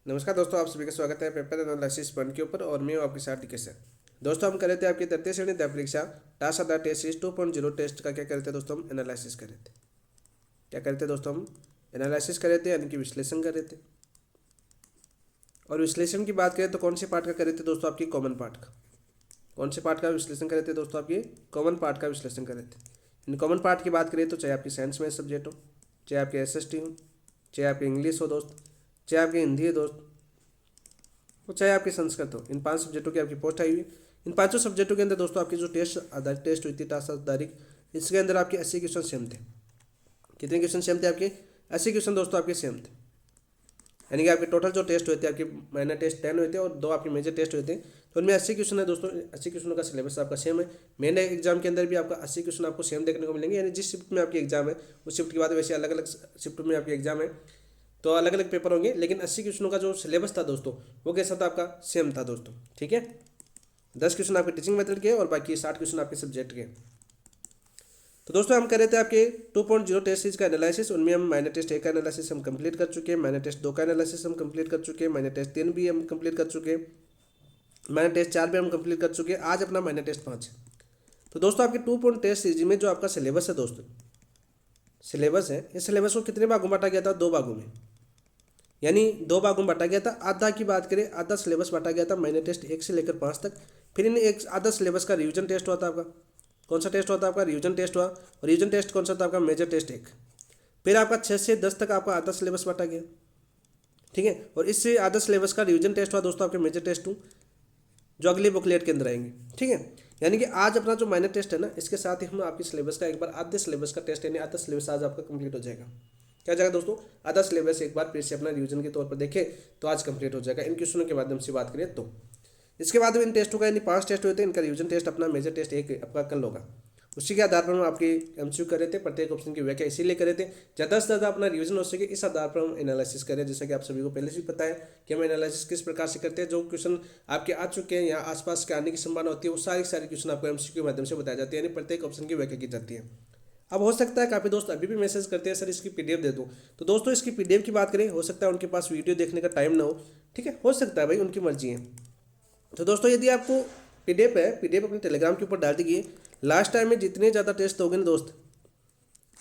नमस्कार दोस्तों, आप सभी का स्वागत है पेपर एनालिसिस पॉइंट के ऊपर और मैं हूं आपके साथ टिके सर। दोस्तों हम कर रहे थे आपकी तृतीय श्रेणी दय परीक्षा टास आधा टेस्ट सीरीज 2.0 टेस्ट का क्या कर रहे थे दोस्तों, हम एनालिसिस कर रहे थे। क्या कर रहे थे दोस्तों, हम एनालिसिस कर रहे थे यानी कि विश्लेषण कर रहे थे। और विश्लेषण की बात करें तो कौन से पार्ट का कर रहे थे दोस्तों, आपकी कॉमन पार्ट का। कौन से पार्ट का विश्लेषण कर रहे थे दोस्तों, आपकी कॉमन पार्ट का विश्लेषण कर रहे थे। इन कॉमन पार्ट की बात करें तो चाहे आपकी साइंस में सब्जेक्ट हो, चाहे आपके SST हो, चाहे आपकी इंग्लिश हो दोस्त, चाहे आपकी हिंदी है दोस्त, वो चाहे आपके संस्कृत हो, इन 5 सब्जेक्टों की आपकी पोस्ट आई हुई है। इन 5 सब्जेक्टों के अंदर दोस्तों आपकी जो टेस्ट आधारित टेस्ट हुई थी टास्क आधारित, इसके अंदर आपके 80 क्वेश्चन सेम थे। कितने क्वेश्चन सेम थे आपके? 80 क्वेश्चन दोस्तों आपके सेम थे। यानी कि आपके टोटल जो टेस्ट हुए थे, आपके माइनर टेस्ट 10 हुए थे और 2 आपके मेजर टेस्ट हुए थे। तो उनमें 80 क्वेश्चन है दोस्तों। 80 क्वेश्चनों का सिलेबस आपका सेम है। मेन एग्जाम के अंदर भी आपका 80 क्वेश्चन आपको सेम देखने को मिलेंगे। यानी जिस शिफ्ट में आपकी एग्जाम है उस शिफ्ट के बाद वैसे अलग अलग शिफ्ट में आपकी एग्जाम है, तो अलग अलग पेपर होंगे, लेकिन 80 क्वेश्चनों का जो सिलेबस था दोस्तों वो कैसा था आपका? सेम था दोस्तों। ठीक है, 10 क्वेश्चन आपके टीचिंग मेथड के और बाकी 60 क्वेश्चन आपके सब्जेक्ट के। तो दोस्तों हम कर रहे थे आपके 2.0 टेस्ट सीरीज का एनालिसिस। उनमें हम माइनर टेस्ट 1 का एनालिसिस हम कंप्लीट कर चुके हैं, माइनर टेस्ट 2 का एनालिसिस हम कंप्लीट कर चुके हैं, माइनर टेस्ट 3 भी हम कंप्लीट कर चुके हैं, माइनर टेस्ट 4 भी हम कंप्लीट कर चुके हैं। आज अपना माइनर टेस्ट 5 है। तो दोस्तों आपके 2 टेस्ट सीरीज में जो आपका सिलेबस है दोस्तों, सिलेबस है, इस सिलेबस को कितने भागों में बांटा गया था? 2 भागों में। यानी 2 भागों में बांटा गया था। आधा की बात करें, आधा सिलेबस बांटा गया था माइनर टेस्ट 1 से लेकर 5 तक। फिर इन एक आधा सिलेबस का रिवीजन टेस्ट हुआ था आपका। कौन सा टेस्ट हुआ था आपका? रिवीजन टेस्ट हुआ। और रिवीजन टेस्ट कौन सा था आपका? Major test 1। फिर आपका 6 से 10 तक आपका आधा सिलेबस बांटा गया। ठीक है, और इससे आधा सिलेबस का रिवीजन टेस्ट हुआ दोस्तों आपके मेजर टेस्ट 2, जो अगले बुकलेट के अंदर आएंगे। ठीक है, यानी कि आज अपना जो माइनर टेस्ट है ना, इसके साथ ही हम आपकी सिलेबस का एक बार आधे सिलेबस का टेस्ट यानी आधा सिलेबस आज आपका कंप्लीट हो जाएगा। क्या जाएगा दोस्तों? आधा सिलेबस एक बार फिर से अपना रिवीजन के तौर पर देखें तो आज कंप्लीट हो जाएगा इन क्वेश्चनों के माध्यम से बात करें तो। इसके बाद इन टेस्टों का यानी 5 टेस्ट हुए थे, इनका रिवीजन टेस्ट अपना मेजर टेस्ट 1 आपका कल होगा। उसी के आधार पर हम आपकी MCQ कर रहे थे, प्रत्येक ऑप्शन की व्याख्या इसीलिए कर रहे थे ज़्यादा से ज़्यादा अपना रिवीजन हो सके, इस आधार पर हम एनालिसिस करें। जैसा कि आप सभी को पहले से पता है कि हम एनालिसिस किस प्रकार से करते हैं। जो क्वेश्चन आपके आ चुके हैं या आसपास के आने की संभावना होती है, वो सारी क्वेश्चन आपको MCQ के माध्यम से बताए जाते हैं, यानी प्रत्येक ऑप्शन की व्याख्या की जाती है। अब हो सकता है काफ़ी दोस्त अभी भी मैसेज करते हैं, सर इसकी PDF दे दो। तो दोस्तों इसकी PDF की बात करें, हो सकता है उनके पास वीडियो देखने का टाइम ना हो। ठीक है, हो सकता है भाई, उनकी मर्जी है। तो दोस्तों यदि आपको PDF है, PDF अपने टेलीग्राम के ऊपर डाल दीजिए। लास्ट टाइम में जितने ज़्यादा टेस्ट दोगे ना दोस्त,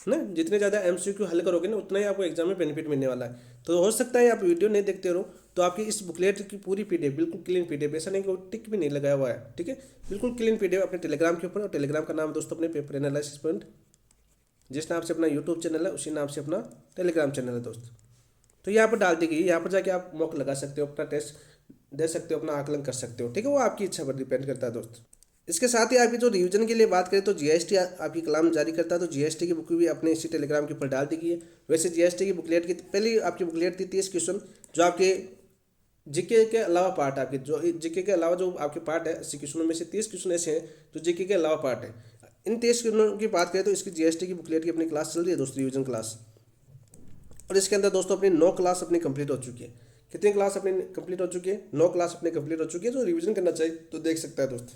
ना जितने ज़्यादा MCQ हल करोगे ना, उतना ही आपको एग्जाम में बेनिफिट मिलने वाला है। तो हो सकता है आप वीडियो नहीं देखते रहो, तो आपकी इस बुकलेट की पूरी PDF बिल्कुल क्लीन PDF, ऐसा नहीं कि टिक भी नहीं लगाया हुआ है। ठीक है, बिल्कुल क्लीन PDF अपने टेलीग्राम के ऊपर। और टेलीग्राम का नाम दोस्तों अपने पेपर एनालिसिस पॉइंट, जिस नाम से अपना यूट्यूब चैनल है उसी नाम से अपना टेलीग्राम चैनल है दोस्त। तो यहाँ पर डाल दी गई, यहाँ पर जाके आप मॉक लगा सकते हो, अपना टेस्ट दे सकते हो, अपना आकलन कर सकते हो। ठीक है, वो आपकी इच्छा पर डिपेंड करता है दोस्त। इसके साथ ही आपकी जो रिवीजन के लिए बात करें तो GST आपकी कलाम जारी करता है, तो GST की बुक भी अपने इसी टेलीग्राम के ऊपर डाल दी गई है। वैसे GST की बुकलेट की पहली आपकी बुकलेट थी 30 क्वेश्चन, जो आपके जीके के अलावा पार्ट है। आपके जो जीके के अलावा जो आपके पार्ट है 80 क्वेश्चनों में से 30 क्वेश्चन ऐसे हैं जो जीके के अलावा पार्ट है। इन 30 क्वेश्चनों की बात करें तो इसकी GST की बुकलेट की अपनी क्लास चल रही है दोस्तों, रिवीजन क्लास। और इसके अंदर दोस्तों अपनी 9 क्लास अपनी कंप्लीट हो चुकी है। कितनी क्लास अपनी कंप्लीट हो चुकी है? 9 क्लास अपनी कंप्लीट हो चुकी है। जो रिवीजन करना चाहिए तो देख सकता है दोस्त।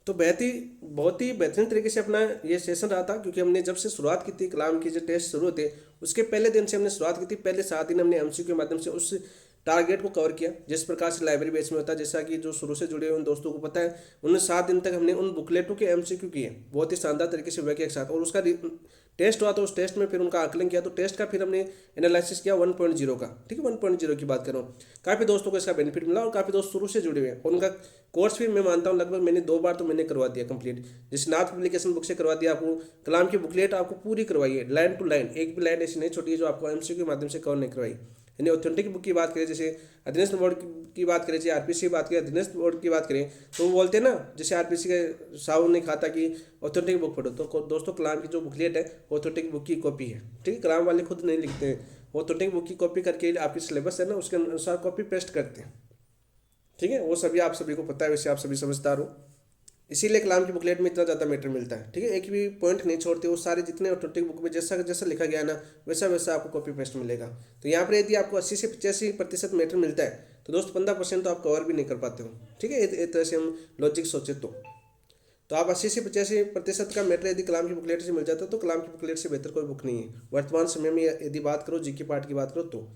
तो बहुत ही बेहतरीन तरीके से अपना ये सेशन रहा था, क्योंकि हमने जब से शुरुआत की थी कलाम की, जो टेस्ट शुरू थे उसके पहले दिन से हमने शुरुआत की थी। पहले 7 दिन हमने MCQ के माध्यम से उस टारगेट को कवर किया जिस प्रकार से लाइब्रेरी बेस में होता है। जैसा कि जो शुरू से जुड़े हुए उन दोस्तों को पता है, उन 7 दिन तक हमने उन बुकलेटों के MCQ किए बहुत ही शानदार तरीके से व्याख्या के साथ। और उसका टेस्ट हुआ तो उस टेस्ट में फिर उनका आकलन किया, तो टेस्ट का फिर हमने एनालिसिस किया 1.0 का। ठीक है, 1.0 की बात कर रहा हूँ। काफ़ी दोस्तों को इसका बेनिफिट मिला और काफ़ी दोस्त शुरू से जुड़े हुए हैं। और उनका कोर्स भी मैं मानता हूँ लगभग मैंने 2 बार तो मैंने करवा दिया कंप्लीट। जैसे नाथ पब्लिकेशन बुक से करवा दिया, आपको कलाम की बुकलेट आपको पूरी करवाई है लाइन टू लाइन, एक भी लाइन ऐसी नहीं छोटी है जो आपको MCQ के माध्यम से कवर नहीं करवाई। यानी ऑथेंटिक बुक की बात करें, जैसे अधीनस्थ बोर्ड की बात करें, चाहे RPC की बात करें, अधीनस्थ बोर्ड की बात करें, तो वो बोलते हैं ना जैसे RPC के साउंड नहीं खाता कि ऑथेंटिक बुक पढ़ो। तो दोस्तों कलाम की जो बुकलेट है ऑथेंटिक बुक की कॉपी है। ठीक है, कलाम वाले खुद नहीं लिखते हैं, ऑथेंटिक बुक की कॉपी करके आपकी सिलेबस है ना उसके अनुसार कॉपी पेस्ट करते हैं। ठीक है, वो सभी आप सभी को पता है, वैसे आप सभी समझदार हो, इसीलिए कलाम की बुकलेट में इतना ज़्यादा मैटर मिलता है। ठीक है, एक भी पॉइंट नहीं छोड़ते, वो सारे जितने ऑथेंटिक बुक में जैसा जैसा लिखा गया है ना वैसा वैसा आपको कॉपी पेस्ट मिलेगा। तो यहाँ पर यदि आपको 80 से 85% मैटर मिलता है तो दोस्त 15% तो आप कवर भी नहीं कर पाते हो। ठीक है, एक तरह से हम लॉजिक सोचे तो आप 80 से 85% का मैटर यदि कलाम की बुकलेट से मिल जाता है तो कलाम की बुकलेट से बेहतर कोई बुक नहीं है वर्तमान समय में। यदि बात करो GK पार्ट की बात करो तो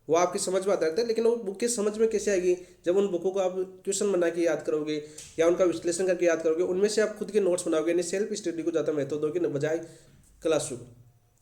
वो आपकी समझ में आता रहता है, लेकिन वो बुक की समझ में कैसे आएगी जब उन बुकों को आप क्वेश्चन बना के याद करोगे या उनका विश्लेषण करके याद करोगे, उनमें से आप खुद के नोट्स बनाओगे, यानी सेल्फ स्टडी को ज़्यादा महत्व दोगे न बजाय क्लासरूम।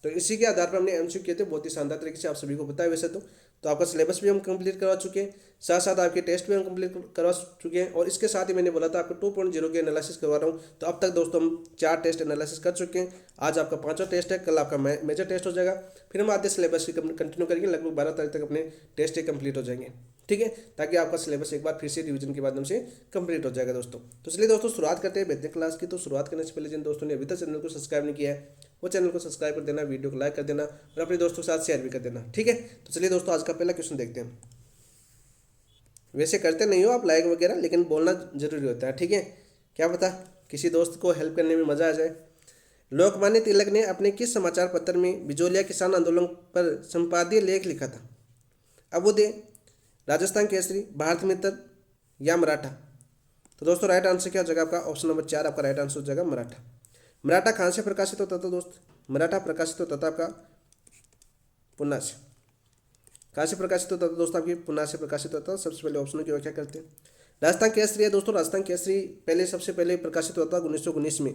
तो इसी के आधार पर हमने एमसीक्यू किए थे, बहुत ही शानदार तरीके से आप सभी को पता है वैसे तो आपका सिलेबस भी हम कंप्लीट करवा चुके हैं, साथ साथ आपके टेस्ट भी हम कंप्लीट करवा चुके हैं, और इसके साथ ही मैंने बोला था आपको 2.0 के एनालिसिस करवा रहा हूँ। तो अब तक दोस्तों हम 4 टेस्ट एनालिसिस कर चुके हैं, आज आपका 5वां टेस्ट है, कल आपका मेजर टेस्ट हो जाएगा, फिर हम आधे सिलेबस की कंटिन्यू करेंगे, लगभग 12 तारीख तक अपने टेस्ट ही कंप्लीट हो जाएंगे, ठीक है, ताकि आपका सिलेबस एक बार फिर से रिवीजन के माध्यम से कंप्लीट हो जाएगा दोस्तों। तो चलिए दोस्तों शुरुआत करते हैं वैदिक क्लास की। तो शुरुआत करने से पहले जिन दोस्तों ने अभी तक चैनल को सब्सक्राइब नहीं किया है वो चैनल को सब्सक्राइब कर देना, वीडियो को लाइक कर देना और अपने दोस्तों के साथ शेयर भी कर देना, ठीक है। तो चलिए दोस्तों आज का पहला क्वेश्चन देखते हैं। वैसे करते नहीं हो आप लाइक वगैरह, लेकिन बोलना जरूरी होता है, ठीक है, क्या पता किसी दोस्त को हेल्प करने में मजा आ जाए। लोकमान्य तिलक ने अपने किस समाचार पत्र में बिजोलिया किसान आंदोलन पर संपादकीय लेख लिखा था? अभ्युदय, राजस्थान केसरी, भारत मित्र या मराठा? तो दोस्तों राइट आंसर क्या हो जाएगा आपका? ऑप्शन नंबर 4 आपका राइट आंसर हो जाएगा मराठा। मराठा कहाँ से प्रकाशित होता था दोस्त? मराठा प्रकाशित होता था आपका पुणे से। कहाँ से प्रकाशित होता था दोस्तों? आपकी पुणे से प्रकाशित होता था। सबसे पहले ऑप्शनों की व्याख्या करते हैं। राजस्थान केसरी है दोस्तों, राजस्थान केसरी पहले सबसे पहले प्रकाशित होता था 1919 में।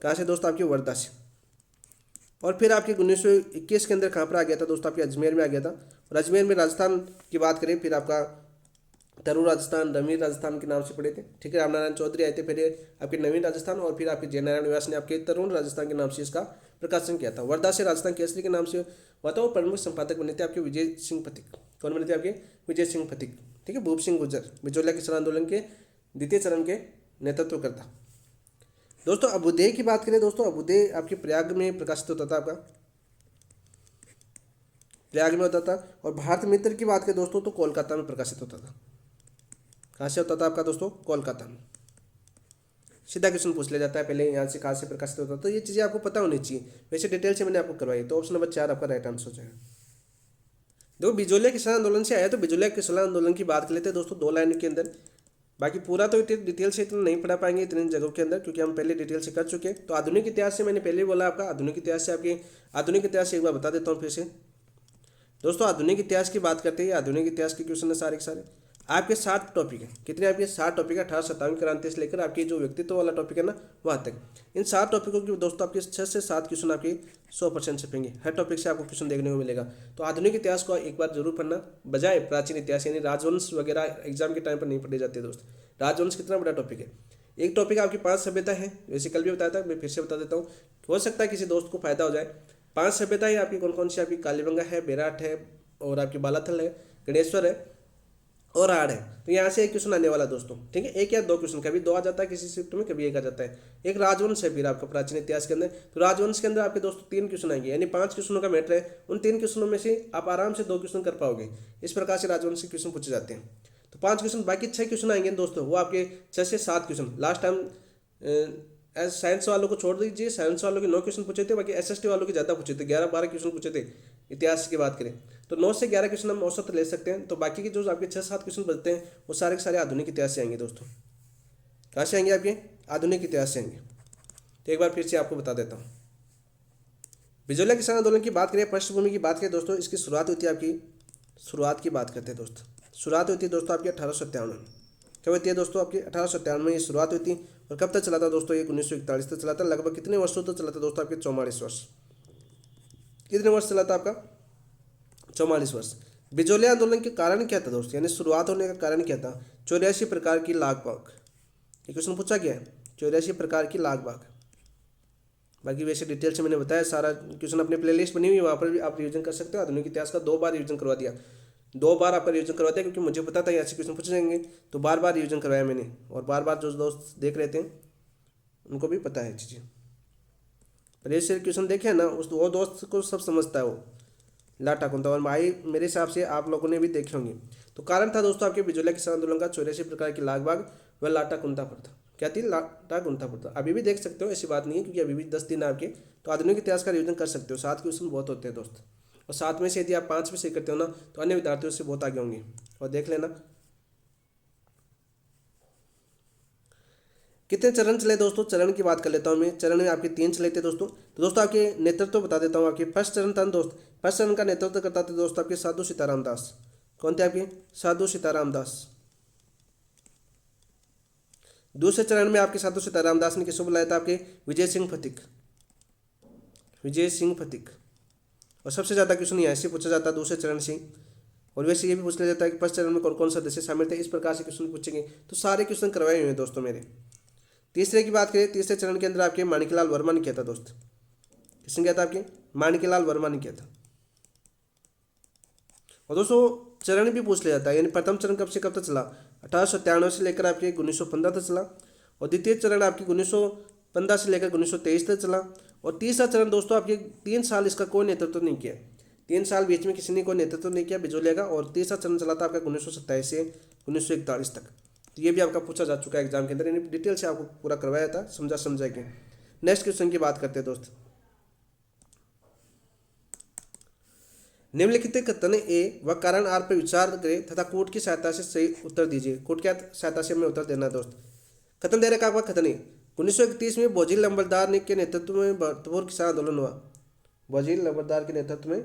कहाँ से दोस्तों? आपकी वर्धा से। और फिर आपके 1921 के अंदर कहाँ पर आ गया था दोस्तों? आपके अजमेर में आ गया था। और अजमेर में राजस्थान की बात करें फिर आपका तरुण राजस्थान, रमीर राजस्थान के नाम से पड़े थे, ठीक है। रामनारायण चौधरी आए थे, फिर आपके नवीन राजस्थान, और फिर आपके जयनारायण व्यास ने आपके तरुण राजस्थान के नाम से इसका प्रकाशन किया था। वर्धा से राजस्थान केसरी के नाम से हुआ था। और प्रमुख संपादक बने थे आपके विजय सिंह पथिक। कौन बने थे? आपके विजय सिंह पथिक, ठीक है। भूप सिंह गुर्जर बिजोलिया किसान आंदोलन के द्वितीय चरण के नेतृत्व करता। दोस्तों अभ्युदय की बात करें दोस्तों, अभ्युदय आपके प्रयाग में प्रकाशित होता था, आपका प्रयाग में होता था। और भारत मित्र की बात करें दोस्तों तो कोलकाता में प्रकाशित होता था। कहाँ से होता था आपका दोस्तों? कोलकाता में। सीधा क्वेश्चन पूछ लिया जाता है पहले यहाँ से कहाँ से प्रकाशित होता है, तो ये चीज़ें आपको पता होनी चाहिए। वैसे डिटेल से मैंने आपको करवाई, तो ऑप्शन नंबर 4 आपका राइट आंसर हो जाएगा। देखो बिजोलिया किसान आंदोलन से आया, तो बिजोलिया किसान आंदोलन की बात कर लेते हैं दोस्तों 2 लाइन के अंदर। बाकी पूरा तो डिटेल से इतना नहीं पढ़ा पाएंगे इतने जगहों के अंदर, क्योंकि हम पहले डिटेल से कर चुके हैं। तो आधुनिक इतिहास से मैंने पहले बोला आपका, आधुनिक इतिहास से आपके आधुनिक इतिहास से एक बार बता देता हूँ फिर से दोस्तों। आधुनिक इतिहास की बात करते हैं, आधुनिक इतिहास के क्वेश्चन है सारे के सारे। आपके 7 टॉपिक है, कितने आपके? 7 टॉपिक है। 1857 क्रांति से लेकर आपकी जो व्यक्तित्व वाला टॉपिक है ना वहाँ तक। इन 7 टॉपिकों की दोस्तों आपके 6 से 7 क्वेश्चन आपके 100% छपेंगे। हर टॉपिक से आपको क्वेश्चन देखने को मिलेगा। तो आधुनिक इतिहास को एक बार जरूर पढ़ना, बजाय प्राचीन इतिहास यानी राजवंश वगैरह एग्जाम के टाइम पर नहीं पढ़े जाते दोस्त। राजवंश कितना बड़ा टॉपिक है। एक टॉपिक आपकी 5 सभ्यता है, वैसे कल भी बताया था, मैं फिर से बता देता हूँ, हो सकता है किसी दोस्त को फायदा हो जाए। 5 सभ्यता है आपकी कौन कौन सी? आपकी कालीबंगा है, बेराट है, और आपकी बालाथल है, गणेश्वर है और आड़ है। तो यहाँ से एक क्वेश्चन आने वाला दोस्तों, ठीक है। 1 या 2 क्वेश्चन, कभी 2 आ जाता है किसी शिफ्ट में, कभी 1 आ जाता है। एक राजवंश है फिर आपका प्राचीन इतिहास के अंदर। तो राजवंश के अंदर आपके दोस्तों 3 क्वेश्चन आएंगे, यानी 5 क्वेश्चनों का मैटर है। उन 3 क्वेश्चनों में से आप आराम से 2 क्वेश्चन कर पाओगे। इस प्रकार से राजवंश के क्वेश्चन पूछे जाते हैं। तो 5 क्वेश्चन, बाकी 6 क्वेश्चन आएंगे दोस्तों, वो आपके 6 से 7 क्वेश्चन। लास्ट टाइम साइंस वालों को छोड़ दीजिए, साइंस वालों के 9 क्वेश्चन पूछे थे, बाकी एसएसटी वालों के ज़्यादा पूछे थे, 11-12 क्वेश्चन पूछे थे। इतिहास की बात करें तो 9 से 11 क्वेश्चन हम औसत ले सकते हैं। तो बाकी के जो आपके 6-7 क्वेश्चन बचते हैं वो सारे के सारे आधुनिक इतिहास से आएंगे दोस्तों। कहाँ से आएंगे आपके? आधुनिक इतिहास से आएंगे। तो एक बार फिर से आपको बता देता हूँ। बिजोलिया किसान आंदोलन की बात करें, पृष्ठभूमि की बात करें दोस्तों, इसकी शुरुआत होती है आपकी, शुरुआत की बात करते हैं दोस्तों। शुरुआत होती है दोस्तों आपकी 1857 में। कब होती है दोस्तों? आपकी 1857 में ये शुरुआत हुई थी। और कब तक चला था दोस्तों? ये 1941 तक चला था। लगभग कितने वर्षों तक चला था दोस्तों? आपके 44 वर्ष। कितने वर्ष चला था आपका? 44 वर्ष। बिजोलिया आंदोलन के कारण क्या था दोस्तों, यानी शुरुआत होने का कारण क्या था? 84 प्रकार की लाग बाग। ये क्वेश्चन पूछा गया है, 84 प्रकार की लाग बाग। बाकी वैसे डिटेल से मैंने बताया, सारा क्वेश्चन अपनी प्लेलिस्ट बनी हुई है, वहाँ पर भी आप रिवीजन कर सकते हो। आधुनिक इतिहास का 2 बार रिवीजन करवा दिया, 2 बार आपका रिवीजन करवा दिया, क्योंकि मुझे पता था यहाँ से क्वेश्चन पूछे जाएंगे, तो बार बार रिवीजन करवाया मैंने। और बार बार जो दोस्त देख रहे थे उनको भी पता है चीज़ें। पर ये से क्वेश्चन देखे ना, उस वो दोस्त को सब समझता है वो लाटा कुंता। और भाई मेरे हिसाब से आप लोगों ने भी देखे होंगे। तो कारण था दोस्तों आपके बिजोलिया किसान आंदोलन का 84 प्रकार की लाग बाग व लाटा कुंता पर था। क्या थी? लाटा कुंता पर था। अभी भी देख सकते हो, ऐसी बात नहीं है, क्योंकि अभी भी 10 दिन आपके। तो आधुनिक इतिहास का रिवीजन कर सकते हो। 7 क्वेश्चन बहुत होते हैं दोस्त, और 7 में से यदि आप 5 में सही करते हो ना, तो अन्य विद्यार्थियों से बहुत आगे होंगे। और देख लेना, कितने चरण चले दोस्तों, चरण की बात कर लेता हूँ मैं। चरण में आपके 3 चले थे दोस्तों। तो दोस्तों आपके नेतृत्व बता देता हूँ। आपके फर्स्ट चरण था दोस्त, फर्स्ट चरण का नेतृत्व करता था दोस्तों आपके साधु सीताराम दास। कौन थे आपके? साधु सीताराम दास। दूसरे चरण में आपके साधु सीताराम दास ने किसको बुलाया था? आपके विजय सिंह फतिक, विजय सिंह फतिक। और सबसे ज़्यादा क्वेश्चन यहाँ से पूछा जाता है दूसरे चरण से। और वैसे ये भी पूछ लिया जाता है कि फर्स्ट चरण में कौन कौन सदस्य शामिल थे, इस प्रकार से क्वेश्चन पूछेंगे। तो सारे क्वेश्चन करवाए हुए हैं दोस्तों मेरे। तीसरे की बात करें, तीसरे चरण के अंदर आपके माणिकलाल वर्मा ने किया था दोस्त। किसने किया था? आपके माणिकलाल वर्मा ने किया था। और दोस्तों चरण भी पूछ लिया जाता है, यानी प्रथम चरण कब से कब तक चला? 1897 से लेकर आपके 1915 तक चला। और द्वितीय चरण आपकी 1915 से लेकर 1923 तक चला। और तीसरा चरण दोस्तों आपके 3 साल इसका कोई नेतृत्व नहीं किया। 3 साल बीच में किसी ने कोई नेतृत्व नहीं किया बिजोलिया का। और तीसरा चरण चला था आपका 1927 से 1941 तक। तो ये भी आपका पूछा जा चुका है एग्जाम के अंदर, यानी डिटेल से आपको पूरा करवाया था, समझा के। नेक्स्ट क्वेश्चन की बात करते हैं दोस्त। निम्नलिखित कथन ए व कारण आर पर विचार करें तथा कोट की सहायता से सही उत्तर दीजिए। कोट की सहायता से हमें उत्तर देना है दोस्त। कथन दे रखा आपका कथन है 1931 में बोझिल लंबरदार के नेतृत्व में भरतपुर किसान आंदोलन हुआ। बोझिल लंबरदार के नेतृत्व में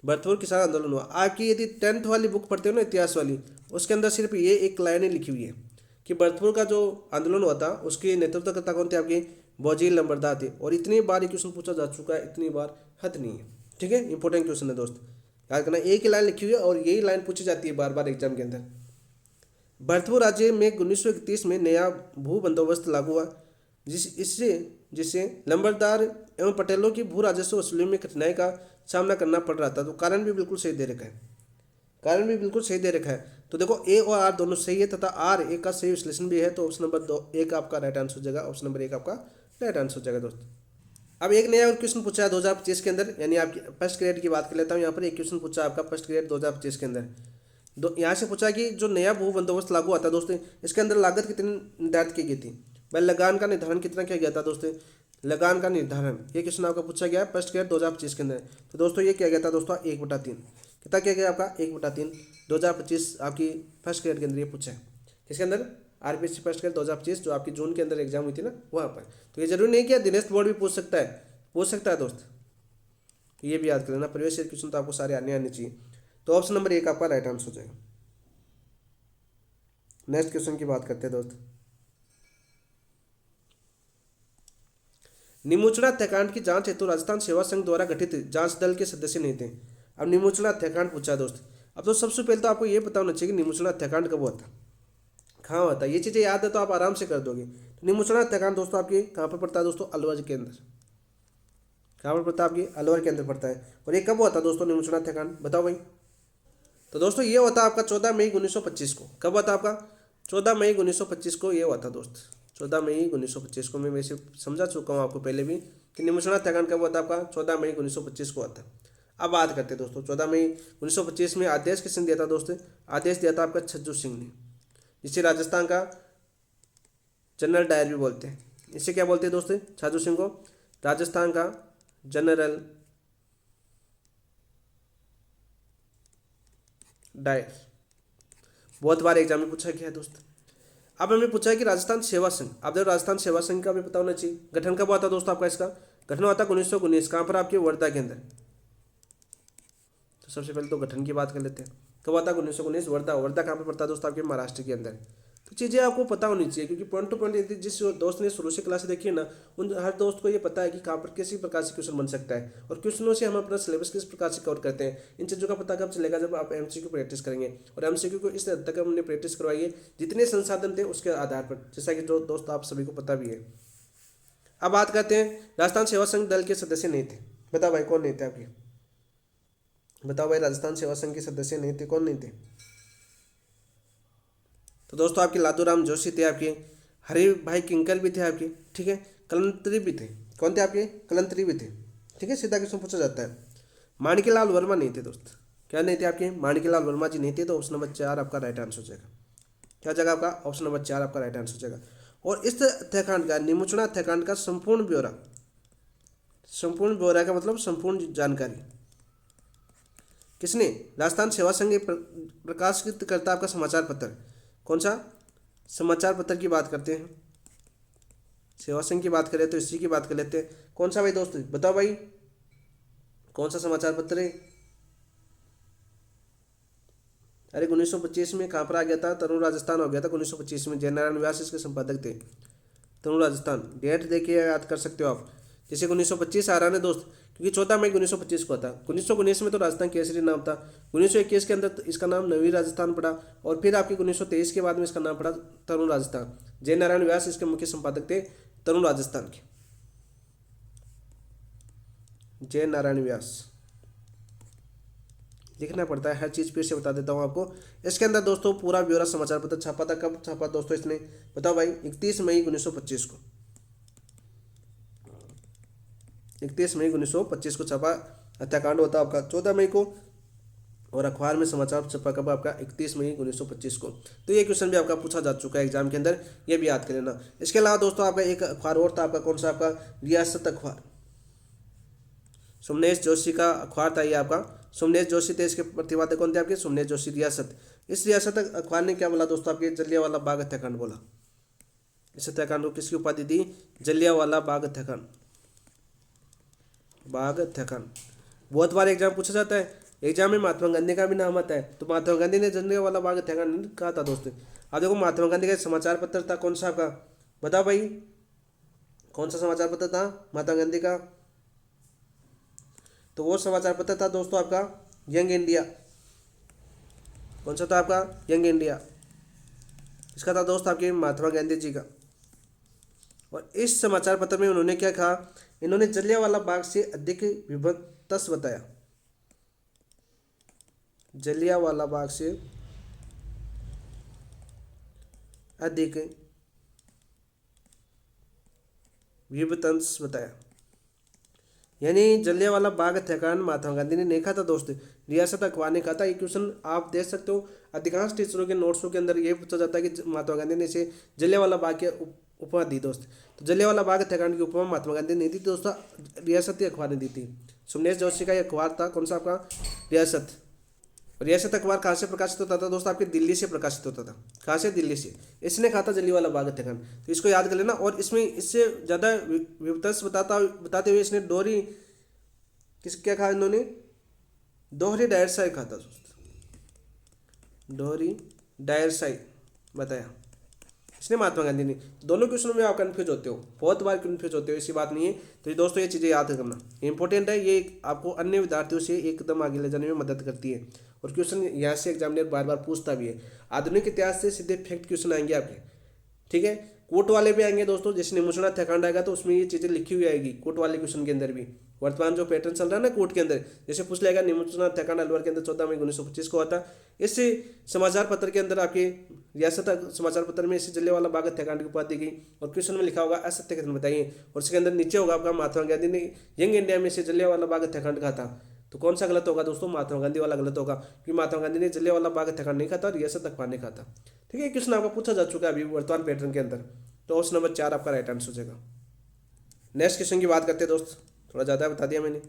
भरतपुर किसान आंदोलन हुआ। आपकी यदि 10th वाली बुक पढ़ते हो ना, इतिहास वाली, उसके अंदर सिर्फ ये एक लाइन लिखी हुई है कि भरतपुर का जो आंदोलन हुआ था उसके नेतृत्वकर्ता कौन थे? आपके बोझिल लंबरदार थे। और इतनी बार ये क्वेश्चन पूछा जा चुका है, इतनी बार हद नहीं है। ठीक है, इंपॉर्टेंट क्वेश्चन है दोस्त, याद करना। एक ही लाइन लिखी हुई है और यही लाइन पूछी जाती है बार बार एग्जाम के अंदर। भरतपुर राज्य में 1931 में नया भू बंदोबस्त लागू हुआ, जिससे लंबरदार एवं पटेलों की भू राजस्व वसूली में कठिनाई का सामना करना पड़ रहा था। तो कारण भी बिल्कुल सही दे रखा है, कारण भी बिल्कुल सही दे रखा है। तो देखो ए और आर दोनों सही है तथा आर एक का सही विश्लेषण भी है। तो ऑप्शन नंबर 2 एक आपका राइट आंसर हो जाएगा। ऑप्शन नंबर 1 आपका राइट आंसर हो जाएगा दोस्त। अब एक नया और क्वेश्चन पूछा है 2025 के अंदर, यानी आपकी फर्स्ट ग्रेड की बात कर लेता हूँ। यहाँ पर एक क्वेश्चन पूछा है आपका फर्स्ट ग्रेड 2025 के अंदर। यहाँ से पूछा कि जो नया भू बंदोबस्त लागू हुआ था दोस्तों, इसके अंदर लागत कितनी निर्धारित की गई थी? भाई लगान का निर्धारण कितना किया गया था दोस्तों? लगान का निर्धारण, ये क्वेश्चन आपका पूछा गया है फर्स्ट ग्रेड 2025 के अंदर। तो दोस्तों ये किया गया था दोस्तों 1/3। कितना किया गया आपका? 1/3 2025 आपकी फर्स्ट ग्रेड के अंदर ये पूछा है। किसके अंदर? आरपीएससी फर्स्ट ग्रेड 2025, जो आपकी जून के अंदर एग्जाम हुई थी ना, वहाँ पर। तो ये जरूरी नहीं कि दिनेश बोर्ड भी पूछ सकता है दोस्त, ये भी याद कर लेना। प्रीवियस ईयर क्वेश्चन तो आपको सारे आने चाहिए। तो ऑप्शन नंबर 1 आपका राइट आंसर हो जाएगा। नेक्स्ट क्वेश्चन की बात करते हैं दोस्त। निमुचड़ा हत्याकांड की जांच हेतु राजस्थान सेवा संघ द्वारा गठित जांच दल के सदस्य नहीं थे। अब निमुचड़ा हत्याकांड पूछा दोस्त। अब तो सबसे पहले तो आपको ये पता होना चाहिए कि निमुचड़ा हत्याकांड कब हुआ था, कहाँ हुआ था। ये चीज़ें याद है तो आप आराम से कर दोगे। तो निमुचड़ा हत्याकांड दोस्तों आपके कहाँ पर पड़ता है दोस्तों? अलवर के अंदर। कहाँ पर पड़ता है? आपकी अलवर के अंदर पड़ता है। और ये कब हुआ था दोस्तों निमुचड़ा हत्याकांड? बताओ भाई। तो दोस्तों ये हुआ था आपका 14 मई 1925 को। कब हुआ था आपका? 14 मई 1925 को ये हुआ था दोस्त। 14 मई 1925 को। मैं वैसे समझा चुका हूँ आपको पहले भी कि निमुचड़ा हत्याकांड कब हुआ था आपका? 14 मई 1925 को हुआ था। अब बात करते हैं दोस्तों 14 मई 1925 में आदेश किसने दिया था दोस्तों? आदेश दिया था आपका छज्जू सिंह ने, जिसे राजस्थान का जनरल डायर भी बोलते हैं। इसे क्या बोलते हैं दोस्तों? छज्जू सिंह को राजस्थान का जनरल डायर। बहुत बार एग्जाम में पूछा गया है दोस्त। अब हमें पूछा है कि राजस्थान सेवा संघ, आप देखो राजस्थान सेवा संघ का भी पता होना चाहिए। गठन कब हुआ था दोस्तों आपका? इसका गठन हुआ था 1919। कहाँ पर? आपके वर्धा के अंदर। तो सबसे पहले तो गठन की बात कर लेते हैं। कब हुआ था? 1919 वर्धा। वर्धा कहाँ पर पड़ता है दोस्तों? आपके महाराष्ट्र के अंदर। तो चीज़ें आपको पता होनी चाहिए, क्योंकि पॉइंट टू पॉइंट यदि जिस दोस्त ने शुरू से क्लास देखी है ना, उन हर दोस्त को ये पता है कि कहाँ पर किसी प्रकार से क्वेश्चन बन सकता है। और क्वेश्चनों से हम अपना सिलेबस किस प्रकार से कवर करते हैं, इन चीज़ों का पता कब चलेगा? जब आप एमसीक्यू प्रैक्टिस करेंगे। और एमसीक्यू को इस हद तक हमने प्रैक्टिस करवाई है जितने संसाधन थे उसके आधार पर, जैसा कि जो दोस्त आप सभी को पता भी है। अब बात करते हैं राजस्थान सेवा संघ दल के सदस्य नहीं थे। बताओ भाई कौन नहीं थे आपके? बताओ भाई, राजस्थान सेवा संघ के सदस्य नहीं थे, कौन नहीं थे? तो दोस्तों आपके लादूराम जोशी थे, आपके हरि भाई किंकर भी थे आपके, ठीक है। कलंतरी भी थे। कौन थे आपके? कलंतरी भी थे, ठीक है। सीधा क्वेश्चन पूछा जाता है। माणिकलाल वर्मा नहीं थे दोस्त। क्या नहीं थे आपके? माणिकलाल वर्मा जी नहीं थे। तो ऑप्शन नंबर 4 आपका राइट आंसर हो जाएगा। क्या जगह आपका? ऑप्शन नंबर 4 आपका राइट आंसर हो जाएगा। और इस हत्याकांड का, निमुचड़ा हत्याकांड का संपूर्ण ब्यौरा का मतलब संपूर्ण जानकारी किसने? राजस्थान सेवा संघ प्रकाशित करता आपका समाचार पत्र। कौन सा? समाचार पत्र की बात करते हैं, सेवा सिंह की बात करें तो इसी की बात कर लेते हैं। कौन सा भाई दोस्त, बताओ भाई कौन सा समाचार पत्र है? अरे 1925 में कहाँ पर आ गया था? तरुण राजस्थान हो गया था 1925 में। जयनारायण व्यास इसके संपादक थे। तरुण राजस्थान, डेट देखिए याद कर सकते हो आप। जैसे 1925 आ रहा है ना दोस्त, क्योंकि 14 मई 1925 को था। 1919 में तो राजस्थान केसरी नाम था। 1921 के अंदर तो इसका नाम नवी राजस्थान पड़ा, और फिर आपकी 1923 के बाद में इसका नाम पड़ा तरुण राजस्थान। जयनारायण व्यास इसके मुख्य संपादक थे तरुण राजस्थान के। जयनारायण व्यास लिखना पड़ता है, हर चीज़ फिर से बता देता हूँ आपको। इसके अंदर दोस्तों पूरा ब्यौरा समाचार पत्र छापा था। कब छापा दोस्तों इसने, बताओ भाई? 31 मई 1925 को। 31 मई 1925 को छपा। हत्याकांड होता आपका 14 मई को, और अखबार में समाचार छपा कब आपका? 31 मई 1925 को। तो ये क्वेश्चन भी आपका पूछा जा चुका है एग्जाम के अंदर, ये भी याद कर लेना। इसके अलावा दोस्तों आपका एक अखबार और था आपका, कौन सा? आपका रियासत अखबार। सोमनेश जोशी का अखबार था ये आपका। सोमनेश जोशी थे इसके प्रतिपादक, कौन थे आपके? सोमनेश जोशी। रियासत, इस रियासत अखबार ने क्या बोला दोस्तों? आपके जलियांवाला बाग हत्याकांड बोला। इस हत्याकांड को किसकी उपाधि दी? जलियांवाला बाग हत्याकांड। बाग हत्याकांड बहुत बार एग्जाम पूछा जाता है। एग्जाम में महात्मा गांधी का भी नाम आता है, तो महात्मा गांधी ने जलियांवाला बाग हत्याकांड कहा था दोस्तों। अब देखो महात्मा गांधी का समाचार पत्र था कौन सा आपका? बताओ भाई कौन सा समाचार पत्र था महात्मा गांधी का? तो वो समाचार पत्र था दोस्तों आपका यंग इंडिया। कौन सा था आपका? Young India. इसका था दोस्त आपके महात्मा गांधी जी का। और इस समाचार पत्र में उन्होंने क्या कहा? इन्होंने जलियांवाला बाग से अधिक विभत्स बताया। जलियांवाला बाग से अधिक विभत्स बताया, यानी जलियांवाला बाग हत्याकांड महात्मा गांधी ने नहीं कहा था दोस्त, रियासत अखबार ने कहा था। ये क्वेश्चन आप देख सकते हो अधिकांश टीचरों के नोट्सों के अंदर ये पूछा जाता है कि महात्मा गांधी ने इसे जलियांवाला बाग के उपमा दी दोस्त। तो जलियांवाला बाग हत्याकांड की उपमा महात्मा गांधी ने दी थी दोस्तों, रियासती अखबार ने दी थी। सोमनेश जोशी का ये अखबार था कौन सा आपका? रियासत। रियासत अखबार कहाँ से प्रकाशित होता था दोस्तों? आपके दिल्ली से प्रकाशित होता था। कहाँ से? दिल्ली से। इसने कहा था जलियांवाला बाग हत्याकांड, तो इसको याद कर लेना। और इसमें इससे ज़्यादा विवश बताते हुए इसने डोरी क्या कहा इन्होंने? दोहरी डायर शाही कहा था दोस्त। दोहरी डायर शाही बताया इसने महात्मा गांधी ने। दोनों क्वेश्चनों में आप कन्फ्यूज होते हो, बहुत बार कन्फ्यूज होते हो, ऐसी बात नहीं है। तो ये दोस्तों ये चीज़ें याद करना इंपॉर्टेंट है, ये आपको अन्य विद्यार्थियों से एकदम आगे ले जाने में मदद करती है। और क्वेश्चन यहाँ से एग्जामिनर बार बार पूछता भी है। आधुनिक इतिहास से सीधे फैक्ट क्वेश्चन आएंगे आपके, ठीक है। कोर्ट वाले भी आएंगे दोस्तों, जैसे निमुचना हत्याकांड आएगा तो उसमें ये चीज़ें लिखी हुई आएगी कोर्ट वाले क्वेश्चन के अंदर भी। वर्तमान जो पैटर्न चल रहा है ना कोर्ट के अंदर, जैसे पूछ लेगा निमुचना हत्याकांड अलवर के अंदर 14 मई 1925 को हुआ था। इस समाचार पत्र के अंदर आपके रियासत समाचार पत्र में इसे जलियांवाला बाग हत्याकांड की उपाधि दी गई, और क्वेश्चन में लिखा होगा असत्य कथन बताइए, और इसके अंदर नीचे होगा आपका महात्मा गांधी ने यंग इंडिया में इसे जलियांवाला बाग हत्याकांड कहा था। तो कौन सा गलत होगा दोस्तों? महात्मा गांधी वाला गलत होगा, क्योंकि महात्मा गांधी ने जलियांवाला बाग हत्याकांड नहीं कहा था, रियासत अखबार ने कहा था। ठीक है, क्वेश्चन आपका पूछा जा चुका है अभी वर्तमान पैटर्न के अंदर, तो ऑप्शन नंबर 4 आपका राइट आंसर हो जाएगा। नेक्स्ट क्वेश्चन की बात करते हैं दोस्त, थोड़ा ज़्यादा बता दिया मैंने।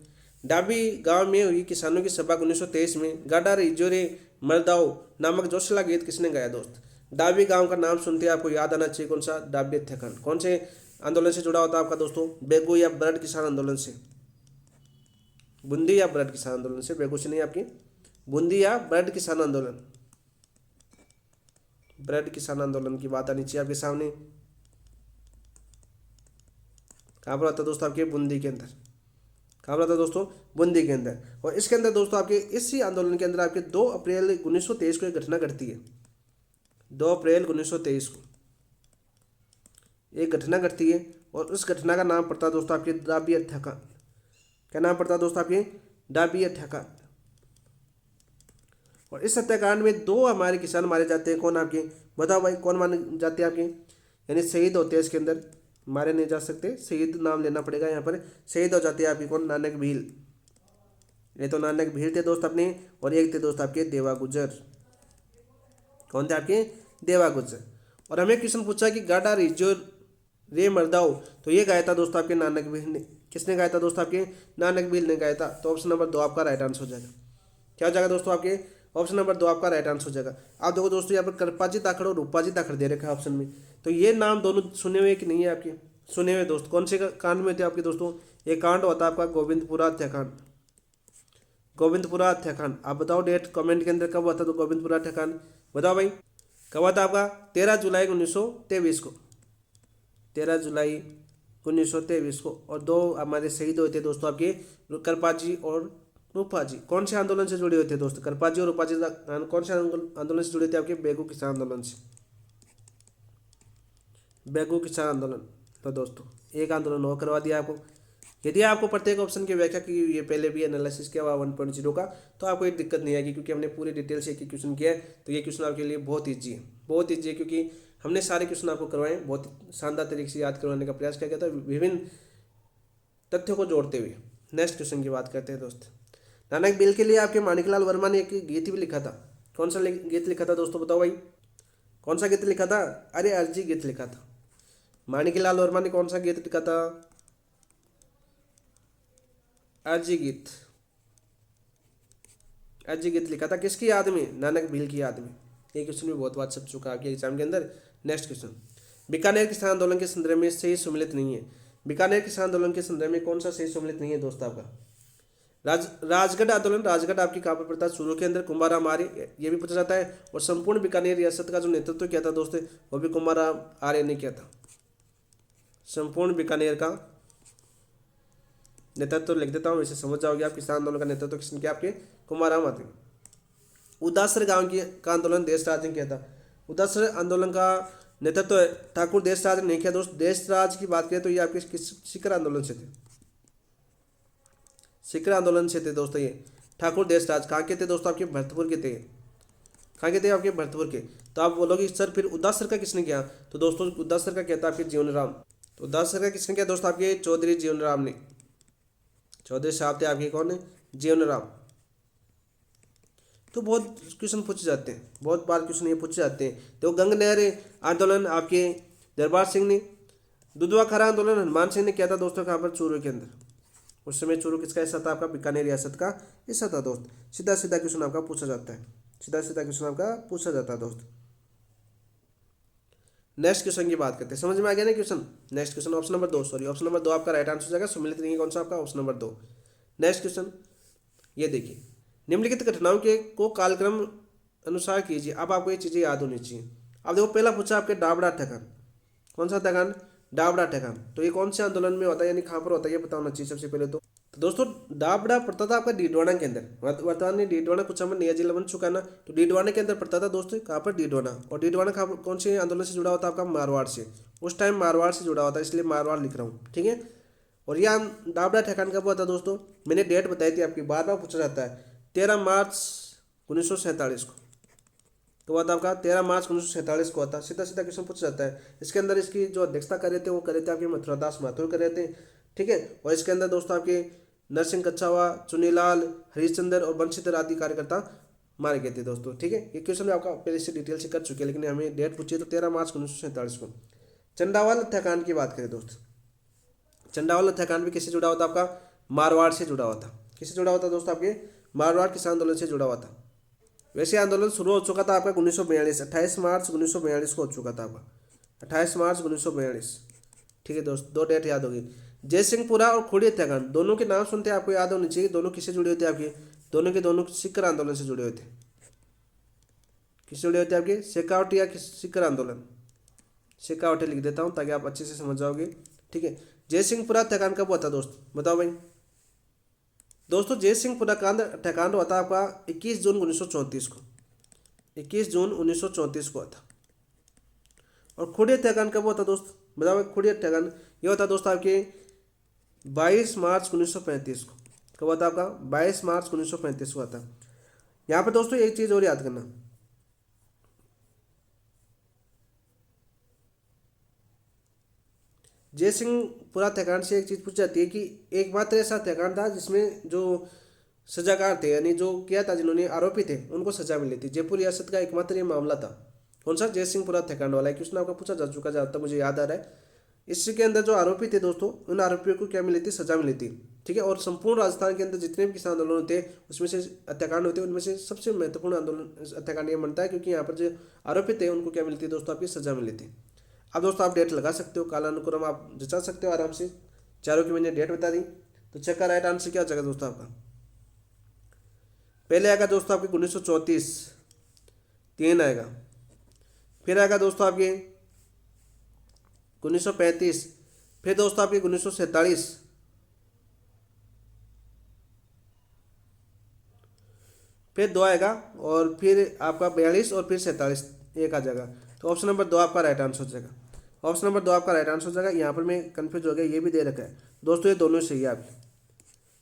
डाबी गांव में हुई किसानों की सभा 1923 में गाडा रे जोरे मरदाओ नामक जोशीला गीत किसने गाया दोस्त? डाबी गांव का नाम सुनते आपको याद आना चाहिए कौन सा? डाबी हत्याकांड। कौन से आंदोलन से जुड़ा होता है आपका दोस्तों? बेगू या ब्रड किसान आंदोलन से। बूंदी या ब्रड किसान आंदोलन से, बेगू से नहीं आपकी, बूंदी या ब्रड किसान आंदोलन। ब्रड किसान आंदोलन की बात आनी चाहिए आपके सामने। कहाँ पर आता है दोस्तों? आपके बूंदी के अंदर। कहाँ पर आता है दोस्तों? बूंदी के अंदर। और इसके अंदर दोस्तों आपके इसी आंदोलन के अंदर आपके 2 अप्रैल 1923 को एक घटना घटती है। 2 अप्रैल 1923 को एक घटना घटती है, और उस घटना का नाम पड़ता है दोस्तों आपके डाबी हत्याकांड। क्या नाम पड़ता है दोस्तों आपके? डाबी हत्याकांड। और इस हत्याकांड में 2 हमारे किसान मारे जाते हैं। कौन आपके? बताओ भाई कौन मारे जाते हैं आपके? यानी शहीद होते हैं इसके अंदर, मारे नहीं जा सकते, शहीद नाम लेना पड़ेगा यहाँ पर। शहीद हो जाते हैं आपके कौन? नानक भील। ये तो नानक भील थे दोस्त अपने, और एक थे दोस्त आपके देवा गुजर। कौन थे आपके? देवा गुजर। और हमें क्वेश्चन पूछा कि गाडा रिजो रे मरदाओ, तो ये गाया था दोस्तों आपके नानक भील ने। किसने गाया था दोस्तों आपके? नानक भील ने गाया था। तो ऑप्शन नंबर 2 आपका राइट आंसर हो जाएगा। क्या हो जाएगा दोस्तों आपके? ऑप्शन नंबर 2 आपका राइट आंसर हो जाएगा। आप देखो दोस्तों यहाँ पर करपाजी ताखड़ और रूपाजी ताखड़ दे रखा है ऑप्शन में, तो ये नाम दोनों सुने हुए कि नहीं है आपके? सुने हुए दोस्त। कौन से कांड में थे आपके दोस्तों? ये कांड होता है आपका गोविंदपुरा हत्याकांड। गोविंदपुरा हत्याकांड, आप बताओ डेट कमेंट के अंदर कब हुआ था तो गोविंदपुरा हत्याकांड, बताओ भाई कब हुआ था आपका? 13 जुलाई 1923 को, 13 जुलाई 1923 को। और दो हमारे शहीद हुए थे दोस्तों आपके करपाजी और रूपाजी। कौन से आंदोलन से जुड़े हुए थे दोस्तों? करपाजी और रूपाजी कौन से आंदोलन से जुड़े थे आपके? बेगू किसान आंदोलन से, बेगू किसान आंदोलन। तो दोस्तों एक आंदोलन और करवा दिया आपको। यदि आपको प्रत्येक ऑप्शन की व्याख्या की ये पहले भी एनालिसिस किया हुआ 1.0 का, तो आपको एक दिक्कत नहीं आएगी क्योंकि हमने पूरी डिटेल से एक क्वेश्चन किया है। तो ये क्वेश्चन आपके लिए बहुत ईजी है, बहुत ईजी है, क्योंकि हमने सारे क्वेश्चन आपको करवाए, बहुत शानदार तरीके से याद करवाने का प्रयास किया गया था विभिन्न तथ्यों को जोड़ते हुए। नेक्स्ट क्वेश्चन की बात करते हैं दोस्त। नानक बिल के लिए आपके माणिकलाल वर्मा ने एक गीत भी लिखा था। कौन सा गीत लिखा था दोस्तों, बताओ भाई कौन सा गीत लिखा था? अरे अर्जी गीत लिखा था। माणिकलाल वर्मा ने कौन सा गीत लिखा था? अर्जी गीत, अर्जी गीत लिखा था किसकी याद में? नानक भील की याद में। ये क्वेश्चन भी बहुत बार छप चुका है आपके एग्जाम के अंदर। नेक्स्ट क्वेश्चन, बीकानेर किसान आंदोलन के संदर्भ में सही सम्मिलित नहीं है। बीकानेर किसान आंदोलन के संदर्भ में कौन सा सही सम्मिलित नहीं है दोस्त आपका? राजगढ़ आंदोलन। राजगढ़ आपकी कहाँ पर पड़ता है? शुरू के अंदर कुंभाराम आर्य, ये भी पूछा जाता है। और संपूर्ण बीकानेर रियासत का जो नेतृत्व किया था दोस्तों, वो भी कुंभाराम आर्य ने किया था। संपूर्ण बीकानेर का नेतृत्व लिख देता हूँ, वैसे समझ जाओगे आप। किसान आंदोलन का नेतृत्व किसने किया? आपके कुंभाराम आर्य। उदासर गांव की का आंदोलन देशराज ने किया था। उदासर आंदोलन का नेतृत्व ठाकुर देशराज ने नहीं किया दोस्त। देशराज की बात करें तो ये आपके सीकर आंदोलन से थे, सीकर आंदोलन से थे दोस्तों ये। ठाकुर देशराज कहाँ के थे दोस्तों? आपके भरतपुर के थे। कहाँ के थे? आपके भरतपुर के। तो आप बोलोगे सर फिर उदासर का किसने किया? तो दोस्तों उदासर का क्या था? आपके जीवन राम। तो उदासर का किसने किया दोस्तों? आपके चौधरी जीवन राम ने। चौधरी साहब थे आपके, कौन है? जीवन राम। तो बहुत क्वेश्चन पूछे जाते हैं, बहुत बार क्वेश्चन ये पूछे जाते हैं। तो गंग नहर आंदोलन आपके दरबार सिंह ने। दुधवा खरा आंदोलन हनुमान सिंह ने किया था दोस्तों, कहाँ पर? चूरू के अंदर। उस समय चूरू किसका हिस्सा था? आपका बीकानेर रियासत का हिस्सा था दोस्त। सीधा सीधा क्वेश्चन आपका पूछा जाता है, सीधा सीधा क्वेश्चन आपका पूछा जाता है दोस्त। नेक्स्ट क्वेश्चन की बात करते हैं, समझ में आ गया ना question? Next question option number 2, sorry option number 2 आपका राइट आंसर हो जाएगा। सम्मिलित नहीं है कौन सा आपका? Option number 2। नेक्स्ट क्वेश्चन ये देखिए, निम्नलिखित घटनाओं के को कालक्रम अनुसार कीजिए। अब आपको ये चीज़ें याद होनी चाहिए। अब देखो पहला पूछा आपके डाबड़ा ठकान। कौन सा ठकान? डाबड़ा ठकान। तो ये कौन से आंदोलन में होता है, यानी कहाँ पर होता है, ये पता होना चाहिए सबसे पहले तो। दोस्तों डाबड़ा पड़ता था आपका डीडवाना के अंदर। वर्तमान में डीडवाना कुछ समय नया जिला बन चुका है ना, तो डीडवाना के अंदर पड़ता था दोस्तों। कहाँ पर? डीडवाना। और डीडवाना कौन से आंदोलन से जुड़ा होता है? आपका मारवाड़ से। उस टाइम मारवाड़ से जुड़ा होता है, इसलिए मारवाड़ लिख रहा हूँ, ठीक है। और यह डाबड़ा ठकान कब हुआ था दोस्तों? मैंने डेट बताई थी आपकी, बार बार पूछा जाता है। 13 मार्च 1947 को। तो हुआ था आपका 13 मार्च 1947 को होता। सीधा सीधा क्वेश्चन पूछा जाता है। इसके अंदर इसकी जो अध्यक्षता कर रहे थे वो कर रहे थे आपके मथुरादास माथुर कर रहे थे, ठीक है। और इसके अंदर दोस्तों आपके नरसिंह कच्छावा, चुनीलाल, हरिश्चंद्र और बंशीधर आदि कार्यकर्ता मारे गए थे दोस्तों, ठीक है। ये क्वेश्चन आपका पहले से डिटेल से कर चुके हैं, लेकिन हमें डेट पूछी तो 13 मार्च 1947 को। चंडावल हत्याकांड की बात करें दोस्त, चंडावल हत्याकांड भी किससे जुड़ा हुआ था? आपका मारवाड़ से जुड़ा हुआ था। किससे जुड़ा हुआ था दोस्त? आपके मारवाड़ किसान आंदोलन से जुड़ा हुआ था। वैसे आंदोलन शुरू हो चुका था आपका 1942, 28 मार्च 1942 को हो चुका था आपका, 28 मार्च 1942, ठीक है दोस्त। दो डेट याद होगी। जयसिंहपुरा और खुड़ी हत्याकांड, दोनों के नाम सुनते हैं आपको याद होने चाहिए। दोनों किससे जुड़े होते हैं आपके? दोनों के दोनों सीकर आंदोलन से जुड़े हुए थे। किससे जुड़े होते हैं आपके? शेखावटी या सीकर आंदोलन। शेखावटी लिख देता हूँ ताकि आप अच्छे से समझ जाओगे, ठीक है। जयसिंहपुरा हत्याकांड कब हुआ था दोस्त, बताओ भाई। दोस्तों जयसिंहपुरा हत्याकांड हुआ था आपका 21 जून 1934 को, 21 जून 1934 को हुआ था। और खुड़ी हत्याकांड कब हुआ था दोस्त, बताओ। खुड़ी हत्याकांड ये होता दोस्त आपके 22 मार्च 1935 को। कब हुआ था आपका? 22 मार्च 1935 को हुआ था। यहाँ पर दोस्तों एक चीज़ और याद करना, जयसिंहपुरा हत्याकांड से एक चीज़ पूछी जाती है कि एकमात्र ऐसा हत्याकांड था जिसमें जो सजाकार थे, यानी जो किया था, जिन्होंने आरोपी थे, उनको सजा मिली थी। जयपुर रियासत का एकमात्र ये मामला था। कौन सा? जयसिंहपुरा हत्याकांड वाला है। क्वेश्चन आपका पूछा जा चुका, जहाँ तक मुझे याद आ रहा है। इसके अंदर जो आरोपी थे दोस्तों, उन आरोपियों को क्या मिली थी, सजा मिली थी। ठीक है, और संपूर्ण राजस्थान के अंदर जितने भी किसान आंदोलन होते हैं उसमें से हत्याकांड होते हैं, उनमें से सबसे महत्वपूर्ण आंदोलन हत्याकांड ये बनता है, क्योंकि यहाँ पर जो आरोपी थे उनको क्या मिलती है दोस्तों, आपकी सजा मिली थी। अब दोस्तों आप डेट लगा सकते हो, कालानुक्रम आप जचा सकते हो आराम से। चारों की मैंने डेट बता दी, तो चेक का राइट आंसर क्या हो जाएगा दोस्तों आपका। पहले आएगा दोस्तों आपके 1934, 3 आएगा। फिर आएगा दोस्तों आपके 1935, फिर दोस्तों आपके 1947, फिर 2 आएगा, और फिर आपका 42 और फिर 47 एक आ जाएगा। तो ऑप्शन नंबर 2 आपका राइट आंसर हो जाएगा। ऑप्शन नंबर 2 आपका राइट आंसर हो जाएगा। यहाँ पर मैं कंफ्यूज हो गया, ये भी दे रखा है दोस्तों, ये दोनों सही है आपके,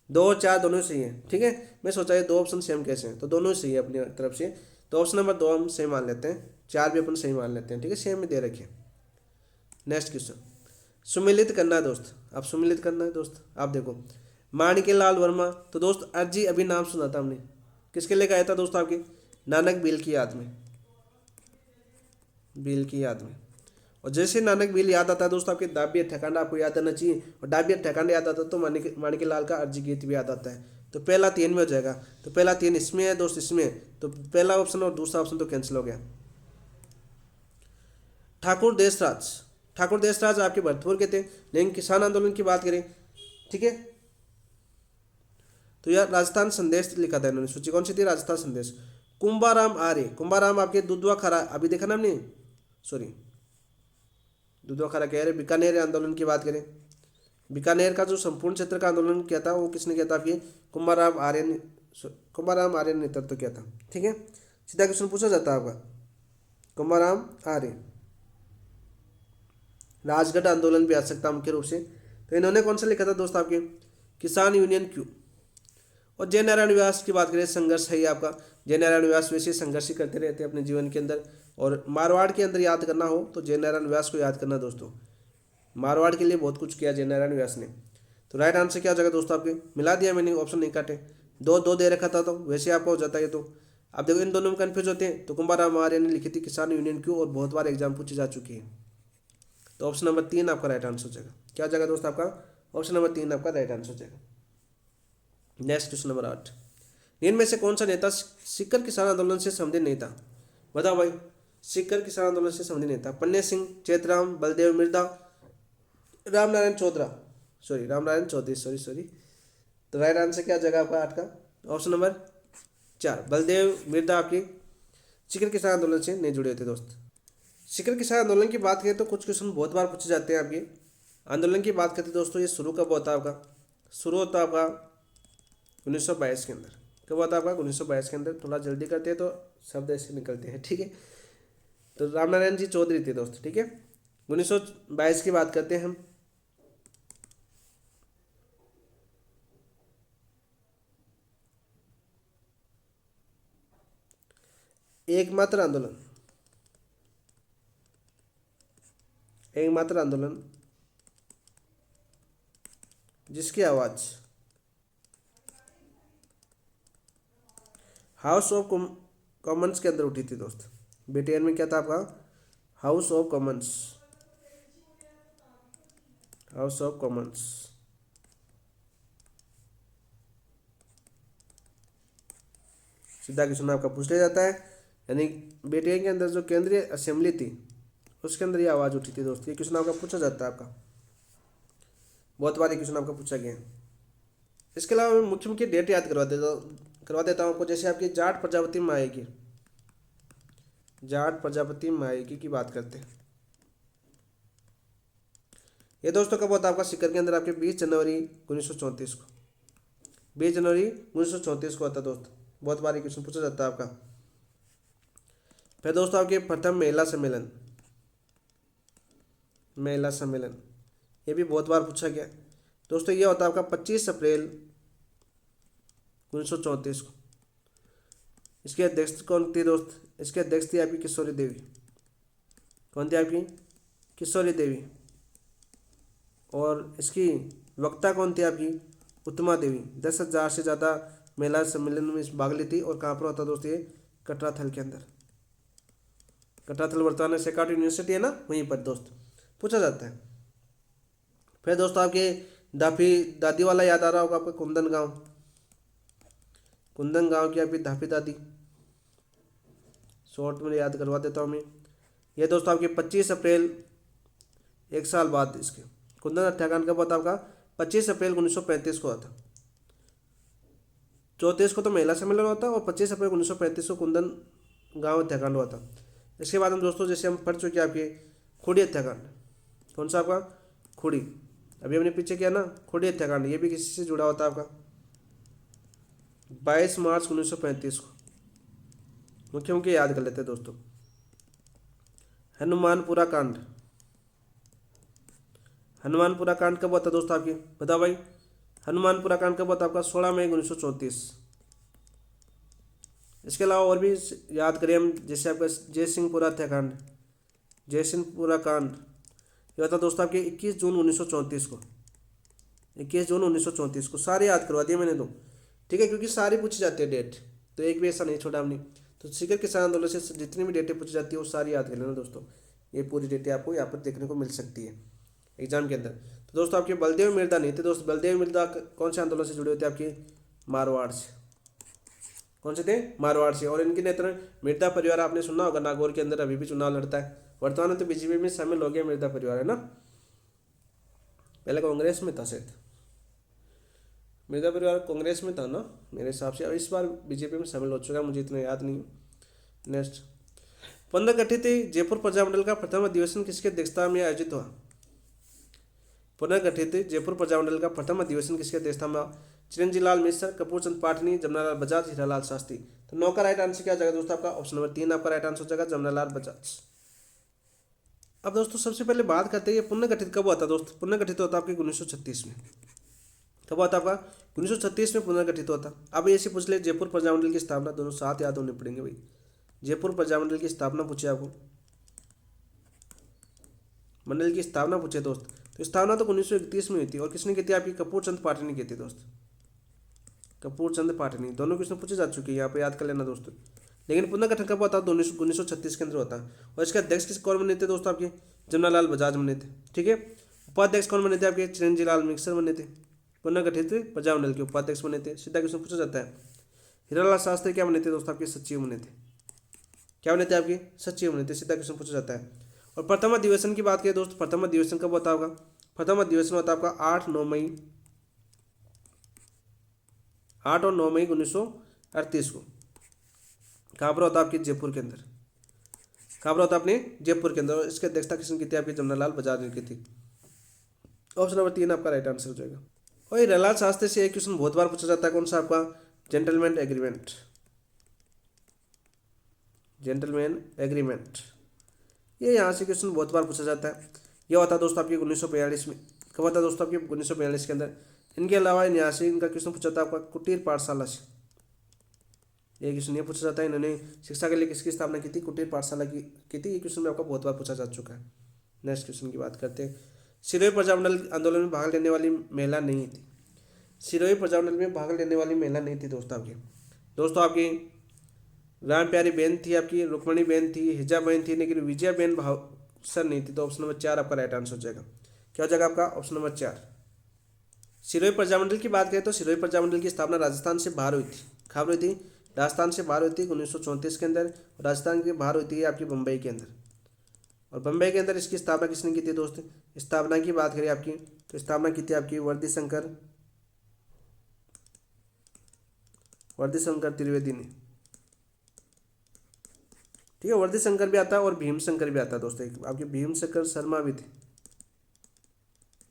2 और 4 दोनों सही है। ठीक है, मैं सोचा ये 2 ऑप्शन सेम कैसे हैं, तो दोनों सही है अपनी तरफ से। तो ऑप्शन नंबर 2 हम सही मान लेते हैं, 4 भी अपन सही मान लेते हैं। ठीक है, सेम में दे रखे। नेक्स्ट क्वेश्चन, सुमिलित करना है दोस्त, आप सुमिलित करना है दोस्त। आप देखो, माणिक्यलाल वर्मा, तो दोस्त अर्जी अभी नाम सुना था हमने, किसके लिए गाया था दोस्तों, आपके नानक बिल की याद में, बिल की याद में। और जैसे नानक बिल याद आता है दोस्तों, आपके डाबी हत्याकांड आपको याद आना चाहिए, और डाबी हत्याकांड याद आता है तो माणिक्यलाल का अर्जी गीत भी याद आता है। तो पहला 3 में हो जाएगा, तो पहला 3 इसमें है दोस्त, इसमें, तो पहला ऑप्शन और दूसरा ऑप्शन तो कैंसिल हो गया। ठाकुर देशराज, ठाकुर देशराज आपके भरतपुर के थे, लेकिन किसान आंदोलन की बात करें, ठीक है, तो यार राजस्थान संदेश लिखा था इन्होंने, सूची कौन सी थी, राजस्थान संदेश। कुंभाराम आर्य, कुंभाराम आपके दुधवा खरा, अभी देखा ना हमने, सॉरी दुधवा खरा कह रहे, बीकानेर आंदोलन की बात करें, बीकानेर का जो संपूर्ण क्षेत्र का आंदोलन किया था वो किसने किया था, आपके कुंभाराम आर्य ने, कुंभाराम आर्य ने नेतृत्व किया था। ठीक है, सीधा क्वेश्चन पूछा जाता है आपका, कुंभाराम आर्य। राजगढ़ आंदोलन भी आ सकता है मुख्य रूप से। तो इन्होंने कौन सा लिखा था दोस्त, आपके किसान यूनियन क्यों। और जय नारायण व्यास की बात करें, संघर्ष है आपका, जय नारायण व्यास वैसे संघर्ष ही करते रहते हैं अपने जीवन के अंदर। और मारवाड़ के अंदर याद करना हो तो जय नारायण व्यास को याद करना दोस्तों, मारवाड़ के लिए बहुत कुछ किया जय नारायण व्यास ने। तो राइट आंसर क्या हो जाएगा दोस्तों, आपके मिला दिया मैंने, ऑप्शन नहीं काटे, 2 दे रखा था तो वैसे आपका हो जाता है। तो आप देखो इन दोनों में कन्फ्यूज होते हैं, तो कुंभाराम आर्य ने लिखी थी किसान यूनियन क्यों, और बहुत बार एग्जाम पूछी जा चुकी है। तो ऑप्शन नंबर 3 आपका राइट आंसर हो जाएगा। क्या हो जाएगा दोस्त आपका, ऑप्शन नंबर 3 आपका राइट आंसर हो जाएगा। नेक्स्ट क्वेश्चन नंबर 8, इनमें से कौन सा नेता सीकर किसान आंदोलन से संबंधित नहीं था, बताओ भाई। सीकर किसान आंदोलन से संबंधित नहीं था, पन्ने सिंह, चेतराम, बलदेव मिर्दा, रामनारायण चौधरी, सॉरी रामनारायण चौधरी, सॉरी। तो राइट आंसर क्या जगह आपका 8 का, ऑप्शन नंबर 4 बलदेव मिर्दा आपके सीकर किसान आंदोलन से नहीं जुड़े थे दोस्त। सीकर किसान आंदोलन की बात करें तो कुछ क्वेश्चन बहुत बार पूछे जाते हैं आपके। आंदोलन की बात करते दोस्तों, ये शुरू कब होता है आपका, शुरू होता है आपका 1922 के अंदर। कब होता है आपका 1922 के अंदर, थोड़ा जल्दी करते हैं तो शब्द ऐसे निकलते हैं। ठीक है, तो रामनारायण जी चौधरी थे दोस्त। ठीक है, 1922 की बात करते हैं हम। एकमात्र आंदोलन, एकमात्र आंदोलन जिसकी आवाज हाउस ऑफ कॉमन्स के अंदर उठी थी दोस्त। ब्रिटेन में क्या था आपका, house of Commons, house of Commons. सीधा क्वेश्चन आपका पूछ लिया जाता है, यानी ब्रिटेन के अंदर जो केंद्रीय असेंबली थी उसके अंदर ये आवाज़ उठी थी दोस्त। ये क्वेश्चन आपका पूछा जाता है, आपका बहुत बार ये क्वेश्चन आपका पूछा गया है। इसके अलावा मैं मुख्य मुख्य डेट याद करवा देता हूँ आपको। जैसे आपकी जाट प्रजापति माएगी, जाट प्रजापति माएगी की बात करते हैं, ये दोस्तों कब होता है आपका सीकर के अंदर, आपके 20 जनवरी 1934 को, 20 जनवरी 1934 को होता है दोस्त। बहुत बार क्वेश्चन पूछा जाता है आपका। फिर दोस्तों आपके प्रथम महिला सम्मेलन, महिला सम्मेलन ये भी बहुत बार पूछा गया दोस्तों। ये होता है आपका 25 अप्रैल 1934 को। इसके अध्यक्ष कौन थी दोस्त, इसके अध्यक्ष थी आपकी किशोरी देवी। कौन थी आपकी, किशोरी देवी। और इसकी वक्ता कौन थी आपकी, उत्तमा देवी। 10,000 से ज़्यादा महिला सम्मेलन में भाग ली थी। और कहाँ पर होता दोस्त, ये कटराथल के अंदर, कटराथल वर्तमान में सेकाट यूनिवर्सिटी है ना, वहीं पर दोस्त पूछा जाता है। फिर दोस्तों आपके धापी दादी वाला याद आ रहा होगा आपका, कुंदन गांव, कुंदन गांव की आपकी धापी दादी, शॉर्ट में याद करवा देता हूँ मैं। ये दोस्तों आपके 25 अप्रैल, एक साल बाद इसके कुंदन हत्याकांड कब हुआ था आपका, 25 अप्रैल 1935 को हुआ था। 34 को तो महिला सम्मेलन हुआ था और 25 अप्रैल 1935 को कुंदन गांव हत्याकांड हुआ था। इसके बाद हम दोस्तों जैसे हम पढ़ चुके आपके खुड़ी हत्याकांड, कौन सा आपका, खुड़ी, अभी हमने पीछे किया ना खुड़ी हत्याकांड, ये भी किसी से जुड़ा होता है आपका 22 मार्च 1935 को। मुख्य मुख्य याद कर लेते हैं दोस्तों। हनुमानपुरा कांड, हनुमानपुरा कांड कब हुआ था दोस्तों आपके, बताओ भाई, हनुमानपुरा कांड कब हुआ था आपका, 16 मई 1934। इसके अलावा और भी याद करें हम, जैसे आपका जयसिंहपुरा हत्याकांड, जयसिंहपुरा कांड ये होता दोस्तों आपके 21 जून 1934 को, 21 जून 1934 को। सारे याद करवा दिए मैंने तो, ठीक है, क्योंकि सारी पूछी जाती है डेट, तो एक भी ऐसा नहीं छोड़ा हमने। तो सीकर किसान आंदोलन से जितनी भी डेटें पूछी जाती है वो सारी याद कर लेना दोस्तों, ये पूरी डेटें आपको यहाँ पर देखने को मिल सकती है एग्जाम के अंदर। तो दोस्तों आपके बलदेव मिर्दा नहीं थे दोस्त, बलदेव मिर्दा कौन से आंदोलन से जुड़े होते हैं आपके, मारवाड़ से, कौन से थे, मारवाड़ से। और इनके नेता मिर्दा परिवार आपने सुना होगा, नागौर के अंदर अभी भी चुनाव लड़ता है, वर्तमान में तो बीजेपी में शामिल हो गया मिर्दा परिवार, है ना, पहले कांग्रेस में था शायद, मिर्जा परिवार कांग्रेस में था ना मेरे हिसाब से, अब इस बार बीजेपी में शामिल हो चुका है, मुझे इतना याद नहीं है। नेक्स्ट, पुनर्गठित जयपुर प्रजामंडल का प्रथम अधिवेशन किसके अध्यक्षता में आयोजित हुआ, पुनर्गठित जयपुर प्रजामंडल का प्रथम अधिवेशन किसके अध्यक्षता में, चिरंजीलाल मिश्र, कपूरचंद पाटनी, जमनालाल बजाज, हीरालाल शास्त्री। तो 9 का राइट आंसर क्या हो जाएगा दोस्तों आपका, ऑप्शन नंबर 3 आपका राइट आंसर हो जाएगा, जमनालाल बजाज। अब दोस्तों सबसे पहले बात करते हैं ये पुनर्गठित कब हुआ था दोस्त, पुनर्गठित होता आपके 1936 में, कब हुआ था आपका, 1936 में पुनर्गठित हुआ था। अब ऐसे पूछ ले जयपुर प्रजामंडल की स्थापना, दोनों साथ याद होने पड़ेंगे भाई, जयपुर प्रजामंडल की स्थापना पूछे आपको, मंडल की स्थापना पूछे दोस्त, तो स्थापना तो 1931 में हुई थी, और किसने की थी आपकी, कपूरचंद पाटनी की थी दोस्त, कपूरचंद पाटनी। दोनों क्वेश्चन पूछे जा चुके हैं, यहाँ पे याद कर लेना दोस्तों। लेकिन पुनर्गठन कब हुआ था, 1936 के अंदर होता है। और इसके अध्यक्ष किस कौन बने थे दोस्तों आपके, जमनालाल बजाज बने थे, ठीक है। उपाध्यक्ष कौन बने थे आपके, चिरंजीलाल मिश्र बने थे, पुनर्गठित प्रजामंडल के उपाध्यक्ष बने थे। सीधा क्वेश्चन पूछा जाता है। हीरालाल शास्त्री क्या बने थे दोस्तों आपके, सचिव बने थे, क्या बने थे आपके, सचिव बने थे, सीधा क्वेश्चन पूछा जाता है। और प्रथम अधिवेशन की बात करें दोस्त, प्रथम अधिवेशन कब होता होगा, प्रथम अधिवेशन होता है आपका 8 और 9 मई 1938 को। कहाँ पर होता है आपके, जयपुर के अंदर, कहाँ पर होता है अपने जयपुर के अंदर। और इसकी अध्यक्षता किसने की थी आपके, जमनालाल बजाज ने की थी। ऑप्शन नंबर 3 आपका राइट आंसर हो जाएगा। और हीरालाल शास्त्री से एक क्वेश्चन बहुत बार पूछा जाता है, कौन सा आपका, जेंटलमैन एग्रीमेंट, जेंटलमैन एग्रीमेंट, ये यहाँ से क्वेश्चन बहुत बार पूछा जाता है। यह होता है दोस्तों आपके 1942 में, कब होता है दोस्तों आपके 1942 के अंदर। इनके अलावा यहाँ से इनका क्वेश्चन पूछा जाता है आपका कुटीर पाठशाला से, ये क्वेश्चन ये पूछा जाता है इन्होंने शिक्षा के लिए किसकी स्थापना की थी, कुटीर पाठशाला की थी। ये क्वेश्चन में आपका बहुत बार पूछा जा चुका है। नेक्स्ट क्वेश्चन की बात करते हैं। सिरोही प्रजामंडल आंदोलन में भाग लेने वाली महिला नहीं थी, सिरोही प्रजामंडल में भाग लेने वाली महिला नहीं थी दोस्तों आपकी राम प्यारी बहन थी, आपकी रुक्मणी बहन थी, हिजा बहन थी, लेकिन विजया बहन भावसर नहीं थी। तो ऑप्शन नंबर 4 आपका राइट आंसर हो जाएगा। क्या हो जाएगा आपका, ऑप्शन नंबर 4। सिरोही प्रजामंडल की बात करें तो सिरोही प्रजामंडल की स्थापना राजस्थान से बाहर हुई थी, कहाँ हुई थी, राजस्थान से बाहर हुई थी 1934 के अंदर। राजस्थान के बाहर हुई थी आपकी बम्बई के अंदर, और बम्बई के अंदर इसकी स्थापना किसने की थी दोस्त, स्थापना की बात करें आपकी तो स्थापना की थी आपकी वर्दी शंकर त्रिवेदी ने, ठीक है। वर्दी शंकर भी आता है और भीम शंकर भी आता है दोस्तों, आपके भीम शंकर शर्मा भी थे।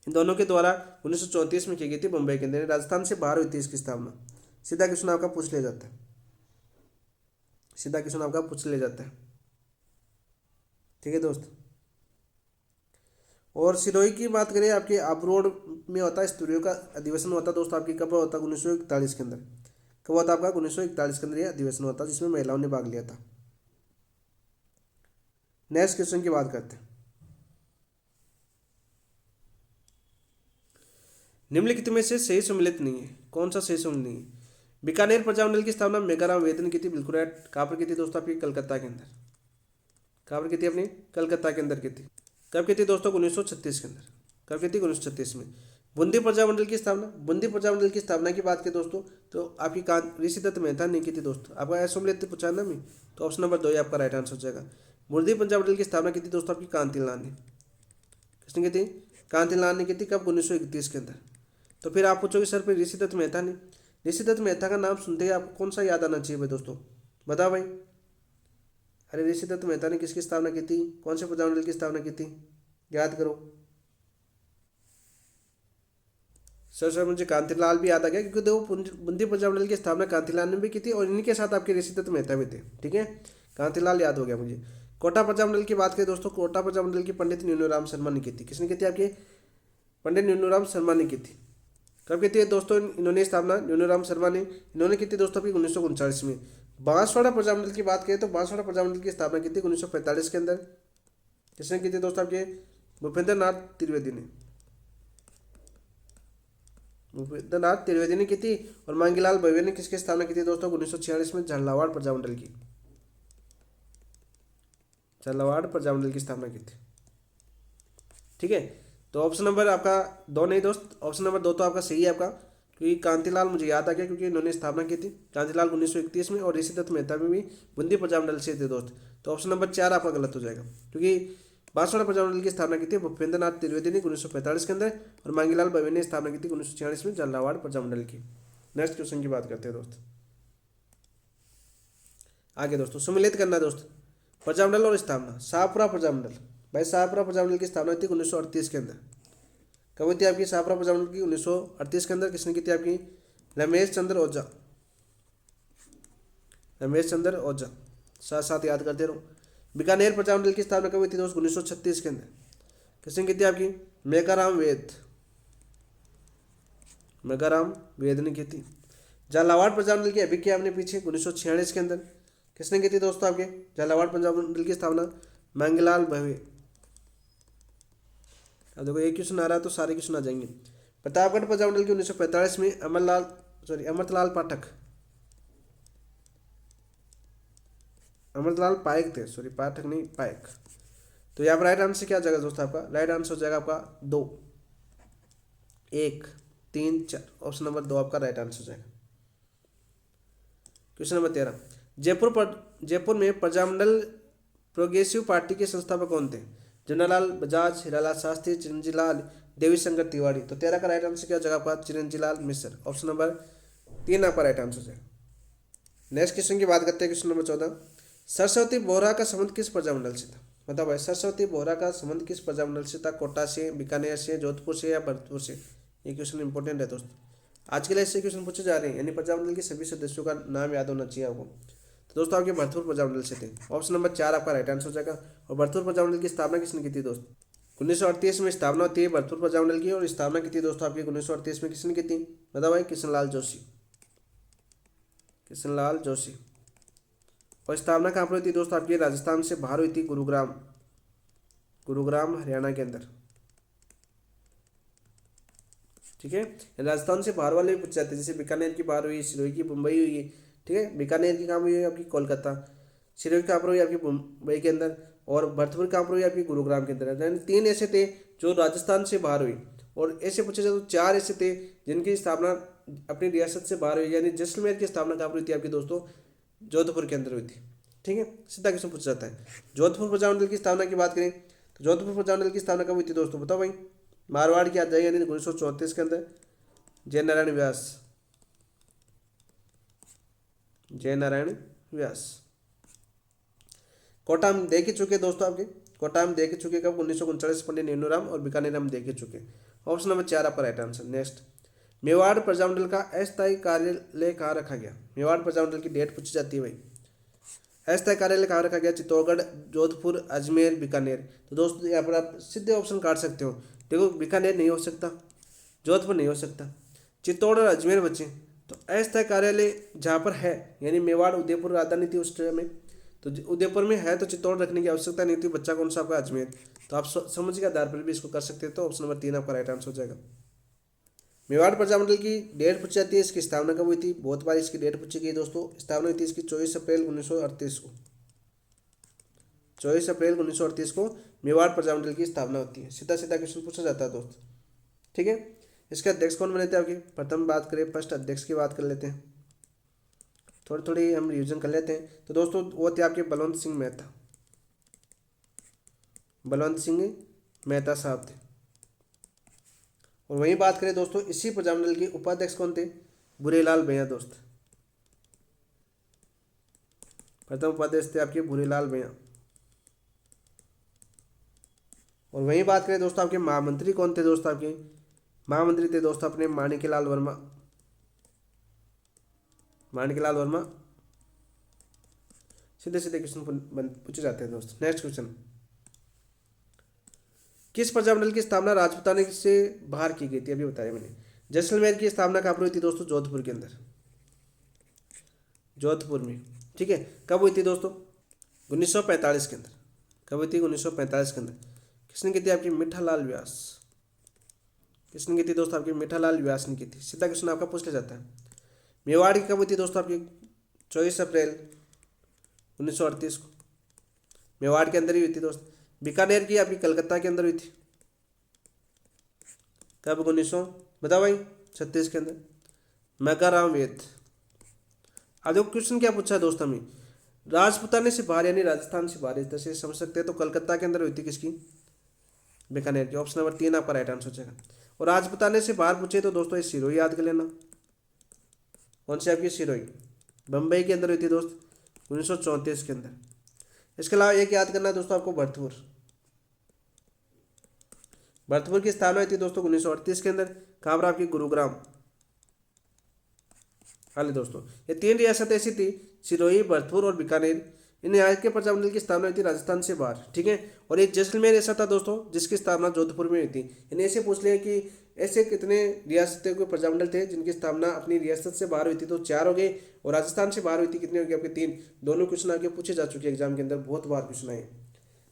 इन दोनों के द्वारा 1934 में की गई थी बम्बई के अंदर, राजस्थान से बाहर हुई थी इसकी स्थापना। सीधा क्वेश्चन आपका पूछ लिया जाता है, सीधा क्वेश्चन आपका पूछ लिया जाता है, ठीक है दोस्त। और सिरोही की बात करें आपके अब्रोड में होता है, सिरोही का अधिवेशन होता है दोस्तों आपकी कब होता है, 1941 के अंदर। कब होता है आपका, 1941 के अंदर ये अधिवेशन होता है जिसमें महिलाओं ने भाग लिया था। नेक्स्ट क्वेश्चन की बात करते हैं। निम्नलिखित में से सही सम्मिलित नहीं है, कौन सा सही सम्मिलित नहीं है। बीकानेर प्रजामंडल की स्थापना मेघाराम वेद ने की थी, बिल्कुल राइट। कहाँ पर की थी दोस्तों आपकी, कलकत्ता के अंदर। कहाँ पर की थी अपनी, कलकत्ता के अंदर की थी। कब की थी दोस्तों, 1936 के अंदर। कब की थी? 1936 में। बूंदी प्रजामंडल की स्थापना, बूंदी प्रजामंडल की स्थापना की बात करें दोस्तों तो आपकी ऋषि दत्त मेहता ने की थी दोस्तों। आपका ऐसा पूछा ना मैं, तो ऑप्शन नंबर 2 ही आपका राइट आंसर हो जाएगा। बूंदी प्रजामंडल की स्थापना की थी दोस्तों आपकी कांतिलाल ने। किसने की थी? कांतिलाल ने की थी। कब? 1931 के अंदर। तो फिर आप पूछोगे सर फिर ऋषि दत्त मेहता ने, ऋषि दत्त मेहता का नाम सुनते ही आपको कौन सा याद आना चाहिए भाई दोस्तों? बताओ भाई। अरे ऋषि दत्त मेहता ने किसकी स्थापना की थी? कौन से प्रजामंडल की स्थापना की थी? याद करो। सर मुझे कांतिलाल भी याद आ गया, क्योंकि देखो बूंदी प्रजामंडल की स्थापना कांतिलाल ने भी की थी और इन्हीं के साथ आपके ऋषि दत्त मेहता भी थे। ठीक है, कांतिलाल याद हो गया मुझे। कोटा प्रजामंडल की बात करें दोस्तों, कोटा प्रजामंडल की पंडित न्यूनूराम शर्मा ने की थी। किसने की थी? आपके पंडित न्यूनूराम शर्मा ने की थी। कब की थी दोस्तों इन्होंने स्थापना? न्यूनूराम शर्मा ने, इन्होंने की थी दोस्तों आपकी 1939 में। बांसवाड़ा प्रजामंडल की बात करें तो बांसवाड़ा प्रजामंडल की स्थापना की थी 1945 के अंदर। किसने की थी दोस्तों? आपके भूपेंद्र नाथ त्रिवेदी ने, भूपेंद्र नाथ त्रिवेदी ने की थी। और मांगीलाल बहवे ने किसकी स्थापना की थी दोस्तों? 1946 में झालावाड़ प्रजामंडल की, झालावाड़ प्रजामंडल की स्थापना की थी। ठीक है, तो ऑप्शन नंबर आपका 2 नहीं दोस्त, ऑप्शन नंबर 2 तो आपका सही है आपका, क्योंकि कांतिलाल मुझे याद आ गया क्योंकि इन्होंने स्थापना की थी कांतिलाल 1931 में, और ऋषि दत्त मेहता में भी बूंदी प्रजामंडल से थे दोस्त। तो ऑप्शन नंबर 4 आपका गलत हो जाएगा, क्योंकि बांसवाड़ा प्रजामंडल की स्थापना की थी भूपेंद्र नाथ त्रिवेदी ने 1945 के अंदर, और मांगीलाल बहवे ने स्थापना की थी 1946 में झालावाड़ प्रजामंडल की। नेक्स्ट क्वेश्चन की बात करते हैं दोस्त। आगे दोस्तों सुमिलित करना दोस्त, प्रजामंडल और स्थापना। शाहपुरा प्रजामंडल, भाई शाहपुरा प्रजामंडल की स्थापना थी 1938 के अंदर। कब हुई थी आपकी शाहपुरा प्रजामंडल की? 1938 के अंदर। किसने की थी? आपकी रमेश चंद्र ओझा, रमेश चंद्र ओझा। साथ साथ याद करते रहो। बीकानेर प्रजामंडल की स्थापना कब हुई थी दोस्त? 1936 के अंदर। किसने की थी? आपकी मेकाराम वेद, मेकाराम वेद ने की थी। झालावाड़ प्रजामंडल की अभिज्ञा हमने पीछे 1946 के अंदर। किसने की थी दोस्तों आपके झालावाड़ प्रजामंडल की स्थापना? मांगीलाल बहवे। अब देखो एक क्वेश्चन आ रहा है तो सारे क्वेश्चन आ जाएंगे। प्रतापगढ़ प्रजामंडल की 1945 में अमरतलाल पाठक, अमरतलाल पायक थे, सॉरी पाठक नहीं पायक। तो यहाँ पर राइट आंसर क्या हो जाएगा दोस्तों? आपका राइट आंसर हो जाएगा आपका 2, 1, 3, 4। ऑप्शन नंबर 2 आपका राइट आंसर हो जाएगा। क्वेश्चन नंबर 13, जयपुर में प्रजामंडल प्रोग्रेसिव पार्टी के संस्थापक कौन थे? जनरलाल बजाज, हीरालाल शास्त्री, चिरंजीलाल, देवी शंकर तिवारी। तो 13 का राइट आंसर क्या हो जाएगा आपका? चिरंजीलाल मिश्र। ऑप्शन नंबर 3 आपका राइट आंसर है। नेक्स्ट क्वेश्चन की बात करते हैं, क्वेश्चन नंबर 14, सरस्वती बोहरा का संबंध किस प्रजामंडल से था? बताओ भाई, सरस्वती बोहरा का संबंध किस प्रजामंडल से था? कोटा से, बीकानेर से, जोधपुर से या भरतपुर से? ये क्वेश्चन इंपॉर्टेंट है दोस्त, आज के लिए ऐसे क्वेश्चन पूछे जा रहे हैं, यानी प्रजामंडल के सभी सदस्यों का नाम याद होना चाहिए आपको। तो दोस्तों आपके भरतपुर प्रजामंडल से थे। ऑप्शन नंबर 4 आपका राइट आंसर हो जाएगा। और भरतपुर प्रजामंडल की स्थापना किसने की थी दोस्त? 1938 में स्थापना होती है भरतपुर प्रजामंडल की, और स्थापना की थी दोस्तों आपकी 1938 में। किसने की थी? बताओ भाई। कृष्णलाल जोशी, कृष्णलाल जोशी। और स्थापना कहाँ पर हुई थी दोस्तों? आपकी राजस्थान से बाहर हुई थी, गुरुग्राम, गुरुग्राम हरियाणा के अंदर। ठीक है, राजस्थान से बाहर वाले भी पूछ जाते हैं, जैसे बीकानेर की बाहर हुई, सिरोही की मुंबई हुई है। ठीक है, बीकानेर की कहाँ हुई है? आपकी कोलकाता। सिरोही कहाँ पर हुई? आपकी मुंबई के अंदर। और भरतपुर कहाँ पर हुई? आपकी गुरुग्राम के अंदर। यानी 3 ऐसे थे जो राजस्थान से बाहर हुई, और ऐसे पूछे जाए तो 4 ऐसे थे जिनकी स्थापना अपनी रियासत से बाहर हुई। यानी जैसलमेर की स्थापना कहाँ पर हुई थी आपकी दोस्तों? जोधपुर के अंदर हुई थी। ठीक है, सीधा क्वेश्चन पूछा जाता है। जोधपुर प्रजामंडल की स्थापना की बात करें तो जोधपुर प्रजामंडल की स्थापना कब हुई थी दोस्तों? बताओ भाई। मारवाड़ की आ जाएगी, यानी 1934 के अंदर। जय नारायण व्यास, जय नारायण व्यास। कोटा हम देख ही चुके दोस्तों आपके, कोटा हम देख ही चुके कब? 1939 पंडित नेनूराम, और बीकानेर हम देख ही चुके। ऑप्शन नंबर 4 आपका right answer. Next, Mewar Prajamandal का अस्थायी कार्यालय कहाँ रखा गया? मेवाड़ प्रजामंडल की डेट पूछी जाती है भाई। अस्थायी कार्यालय कहाँ रखा गया? चित्तौड़गढ़, जोधपुर, अजमेर, बीकानेर। तो दोस्तों यहाँ पर आप सीधे ऑप्शन काट सकते हो। देखो बीकानेर नहीं हो सकता, जोधपुर नहीं हो सकता, चित्तौड़ और अजमेर बचे। तो अस्थायी कार्यालय जहाँ पर है, यानी मेवाड़ उदयपुर राजधानी थी उस टाइम में, तो उदयपुर में है तो चित्तौड़ रखने की आवश्यकता नहीं थी। बच्चा कौन सा आपका? अजमेर। तो आप समझ के आधार पर भी इसको कर सकते हैं। तो ऑप्शन नंबर 3 आपका राइट आंसर हो जाएगा। मेवाड़ प्रजामंडल की डेट पूछी जाती है, इसकी स्थापना कब हुई थी? बहुत बार इसकी डेट पूछी गई दोस्तों। स्थापना हुई थी इसकी 24 अप्रैल 1938 को, 24 अप्रैल 1938 को मेवाड़ प्रजामंडल की स्थापना होती है। सीधा सीधा क्वेश्चन पूछा जाता है दोस्त, ठीक है। इसके अध्यक्ष कौन बने थे आपके? प्रथम बात करें फर्स्ट अध्यक्ष की बात कर लेते हैं, थोड़ी थोड़ी हम रिविजन कर लेते हैं। तो दोस्तों वो थे आपके बलवंत सिंह मेहता, बलवंत सिंह मेहता साहब थे। और वहीं बात करें दोस्तों इसी प्रजामंडल के उपाध्यक्ष कौन थे? भूरेलाल भैया दोस्त, प्रथम उपाध्यक्ष थे आपके भूरेलाल भैया। और वहीं बात करें दोस्तों आपके महामंत्री कौन थे? दोस्तों आपके महामंत्री थे दोस्तों अपने माणिक्यलाल वर्मा, माणिक्यलाल वर्मा। सीधे सीधे क्वेश्चन पूछे जाते हैं दोस्त। नेक्स्ट क्वेश्चन, किस प्रजामंडल की स्थापना राजपूताने से बाहर की गई थी? अभी बताया मैंने। जैसलमेर की स्थापना कहाँ पर हुई थी दोस्तों? जोधपुर के अंदर, जोधपुर में, ठीक है। कब हुई थी दोस्तों? 1945 के अंदर। कब हुई थी? 1945 के अंदर। किसने की थी? आपकी मीठालाल व्यास। किसने की थी दोस्तों? आपकी मीठालाल व्यास ने की थी। सीधा क्वेश्चन आपका पूछ लिया जाता है। मेवाड़ की कब हुई थी दोस्तों? आपकी 24 अप्रैल 1938 को, मेवाड़ के अंदर ही हुई थी दोस्त। बीकानेर की आपकी कलकत्ता के अंदर हुई थी। कब? 1900 बताओ भाई 36 के अंदर। मैकाराम वेद। आज क्वेश्चन क्या पूछा है दोस्त हमें? राजपूताने से बाहर यानी राजस्थान से बाहर, जैसे समझ सकते हैं। तो कलकत्ता के अंदर हुई थी किसकी? बीकानेर की। ऑप्शन नंबर 3 आपका राइट आंसर हो जाएगा। और राजपूताने से बाहर पूछे तो दोस्तों ये सिरोही याद कर लेना। कौन सी? आपकी सिरोही, बम्बई के अंदर हुई थी दोस्त 1934 के अंदर। इसके अलावा एक याद करना है दोस्तों आपको, भरतपुर। भरतपुर की स्थापना हुई थी दोस्तों 1938 के अंदर। कहाँ पर? आपकी गुरुग्राम। हाल दोस्तों ये 3 रियासत ऐसी थी, सिरोही, भरतपुर और बीकानेर। इन यहाँ के प्रजामंडल की स्थापना हुई थी राजस्थान से बाहर, ठीक है। और ये जैसलमेर ऐसा था दोस्तों जिसकी स्थापना जोधपुर में हुई थी। यानी ऐसे पूछ लिया कि ऐसे कितने रियासतें के प्रजामंडल थे जिनकी स्थापना अपनी रियासत से बाहर हुई थी? तो 4 हो गए। और राजस्थान से बाहर हुई थी कितनी हो गई? आपके 3। दोनों क्वेश्चन आगे पूछे जा चुके हैं एग्जाम के अंदर, बहुत बार क्वेश्चन आए।